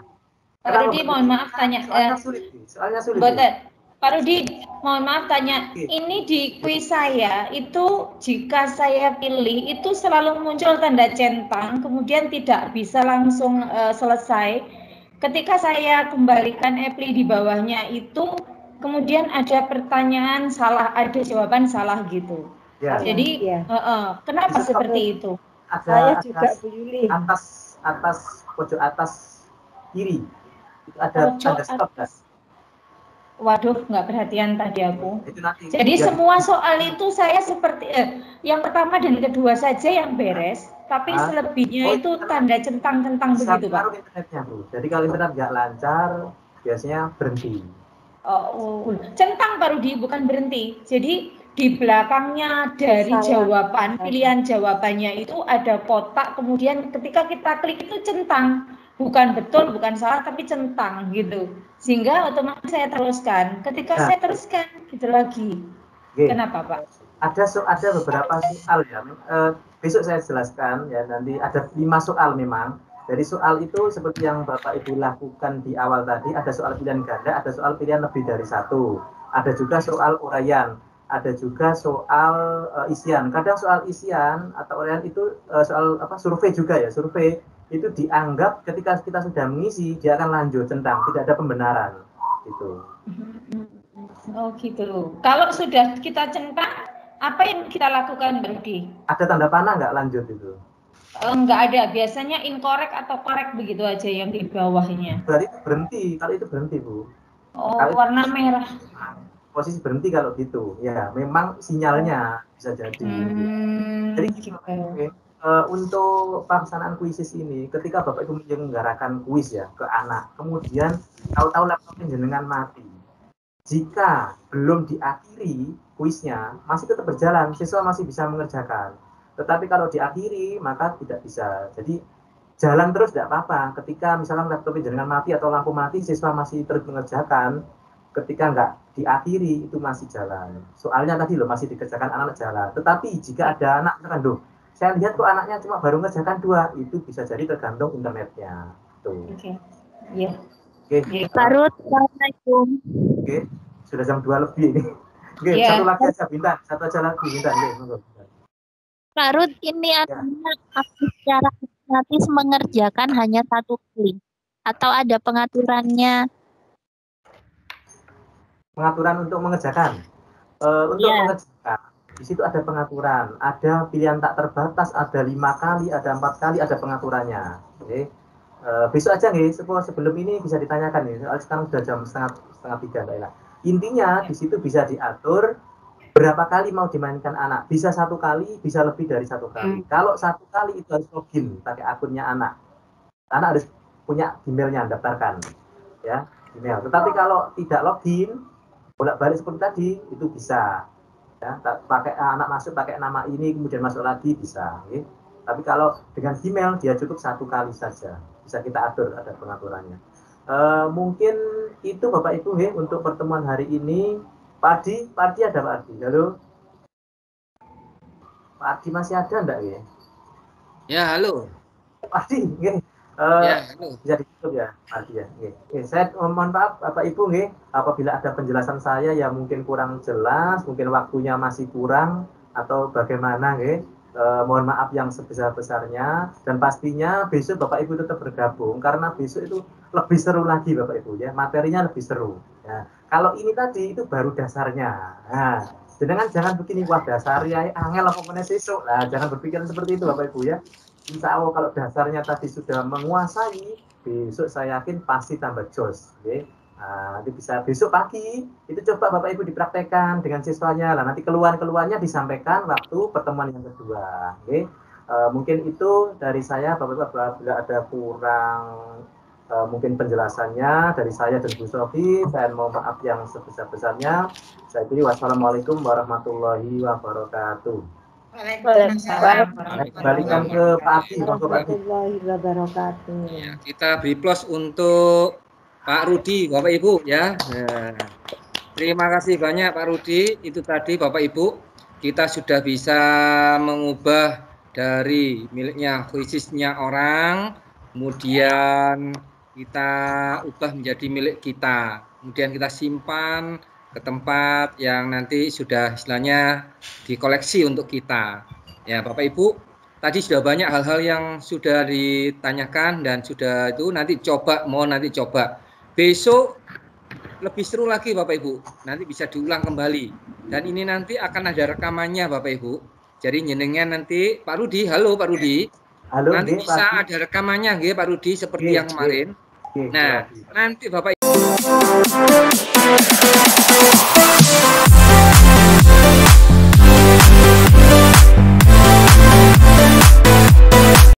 B: Pak Rudi, mohon maaf tanya.
I: Soalnya sulit.
B: Pak Rudi, mohon maaf tanya. Ini di kuis saya itu jika saya pilih itu selalu muncul tanda centang, kemudian tidak bisa langsung selesai. Ketika saya kembalikan apply di bawahnya itu, kemudian ada pertanyaan salah, ada jawaban salah gitu.
I: Ya.
B: Jadi kenapa
I: Bisa
B: seperti
I: pakai-
B: itu?
P: Saya
I: Ada
P: juga Bu Yuli.
I: atas pojok atas kiri itu ada
B: Pojok
I: tanda stop kan?
B: Waduh, nggak perhatian tadi aku.
I: Itu nanti.
B: Jadi
I: ya,
B: semua soal itu saya seperti yang pertama dan kedua saja yang beres, tapi selebihnya itu tanda centang-centang
I: bisa
B: begitu,
I: pengaruh
B: Pak.
I: internetnya, Bu. Jadi kalau internet nggak lancar, biasanya berhenti.
B: Centang Pak Rudi, bukan berhenti. Jadi di belakangnya dari jawaban, pilihan jawabannya itu ada kotak, kemudian ketika kita klik itu centang. Bukan betul, bukan salah, tapi centang gitu. Sehingga otomatis saya teruskan. Ketika saya teruskan, gitu lagi. Kenapa, Pak?
I: Ada beberapa soal ya. Besok saya jelaskan ya, nanti ada 5 soal memang. Dari soal itu seperti yang Bapak Ibu lakukan di awal tadi, ada soal pilihan ganda, ada soal pilihan lebih dari satu. Ada juga soal uraian, ada juga soal isian. Kadang soal isian atau uraian itu soal survei juga ya, survei itu dianggap ketika kita sudah mengisi dia akan lanjut centang, tidak ada pembenaran gitu.
B: Oh gitu. Kalau sudah kita centang, apa yang kita lakukan, Budi?
I: Ada tanda panah nggak lanjut itu?
B: Enggak ada, biasanya incorrect atau correct begitu aja yang di bawahnya.
I: Berarti itu berhenti, kalau itu berhenti, Bu.
B: Oh,
I: kalau
B: warna merah.
I: Posisi berhenti kalau gitu, ya memang sinyalnya bisa jadi. Jadi gitu. Untuk pelaksanaan kuisis ini, ketika Bapak Ibu menyelenggarakan kuis ya ke anak, kemudian tahu-tahu laptopnya jenengan mati. Jika belum diakhiri kuisnya, masih tetap berjalan, siswa masih bisa mengerjakan. Tetapi kalau diakhiri, maka tidak bisa. Jadi jalan terus tidak apa-apa. Ketika misalkan laptopnya jenengan mati atau lampu mati, siswa masih terus mengerjakan. Ketika nggak diakhiri, itu masih jalan. Soalnya tadi loh, masih dikerjakan anak-anak jalan. Tetapi jika ada anak, misalkan loh, saya lihat kok anaknya cuma baru mengerjakan 2, itu bisa jadi tergantung internetnya. Tuh.
B: Oke. Iya.
I: Oke.
M: Parut, Assalamualaikum.
I: Oke, sudah jam 2 lebih ini. Oke, satu lagi aja Bintang, satu aja lagi Bintang.
M: Pak Rut, ini artinya secara otomatis mengerjakan hanya 1 kali atau ada pengaturannya?
I: Pengaturan untuk mengerjakan. Untuk mengerjakan, di situ ada pengaturan, ada pilihan tak terbatas, ada 5 kali, ada 4 kali, ada pengaturannya. Oke. Besok aja nih, sebelum ini bisa ditanyakan nih. Sekarang sudah jam setengah 3, Mbak Ella. Intinya di situ bisa diatur berapa kali mau dimainkan anak. Bisa 1 kali, bisa lebih dari 1 kali. Kalau 1 kali itu harus login pakai akunnya anak. Anak harus punya emailnya, daftarkan, ya email. Tetapi kalau tidak login, bolak-balik seperti tadi itu bisa. Ya, pakai anak masuk pakai nama ini kemudian masuk lagi bisa. Okay? Tapi kalau dengan email dia cukup 1 kali saja. Bisa kita atur, ada pengaturannya. Mungkin itu Bapak Ibu untuk pertemuan hari ini. Pak Ardi ada Pak Ardi? Halo? Pak Ardi masih ada enggak ya?
A: Ya, halo.
I: Pak Ardi, bisa ditutup ya Pak Ardi ya. Saya mohon maaf Bapak Ibu apabila ada penjelasan saya yang mungkin kurang jelas, mungkin waktunya masih kurang atau bagaimana mohon maaf yang sebesar-besarnya, dan pastinya besok Bapak Ibu tetap bergabung karena besok itu lebih seru lagi Bapak Ibu ya, materinya lebih seru ya. Kalau ini tadi itu baru dasarnya. Nah, jangan begini, wah dasarnya angel apa meneh sesuk. Nah, jangan berpikiran seperti itu Bapak Ibu ya. Insya Allah kalau dasarnya tadi sudah menguasai, besok saya yakin pasti tambah jos. Nah, nanti bisa besok pagi itu coba Bapak Ibu dipraktekkan dengan siswanya. Lah nanti keluhan-keluhannya disampaikan waktu pertemuan yang kedua. Mungkin itu dari saya Bapak Ibu, bila ada kurang mungkin penjelasannya dari saya dan Bu Sofi, saya mohon maaf yang sebesar-besarnya. Saya pilih wassalamualaikum warahmatullahi wabarakatuh.
B: Waalaikumsalam.
I: Balikan ke Pak Adi.
P: Warahmatullahi wabarakatuh.
A: Ya, kita beri plus untuk Pak Rudi, Bapak Ibu ya. Nah, terima kasih banyak Pak Rudi. Itu tadi Bapak Ibu, kita sudah bisa mengubah dari miliknya khususnya orang, kemudian kita ubah menjadi milik kita. Kemudian kita simpan ke tempat yang nanti sudah istilahnya dikoleksi untuk kita. Ya Bapak Ibu, tadi sudah banyak hal-hal yang sudah ditanyakan dan sudah itu nanti coba, mohon nanti coba. Besok lebih seru lagi Bapak Ibu. Nanti bisa diulang kembali. Dan ini nanti akan ada rekamannya Bapak Ibu. Jadi jenengan nanti Pak Rudi, halo Pak Rudi.
I: Halo,
A: nanti
I: nggih,
A: bisa
I: Pak.
A: ada rekamannya nggih Pak Rudi seperti
I: Nggih,
A: yang kemarin.
I: nggih,
A: Nah,
I: silakan.
A: nanti Bapak Ibu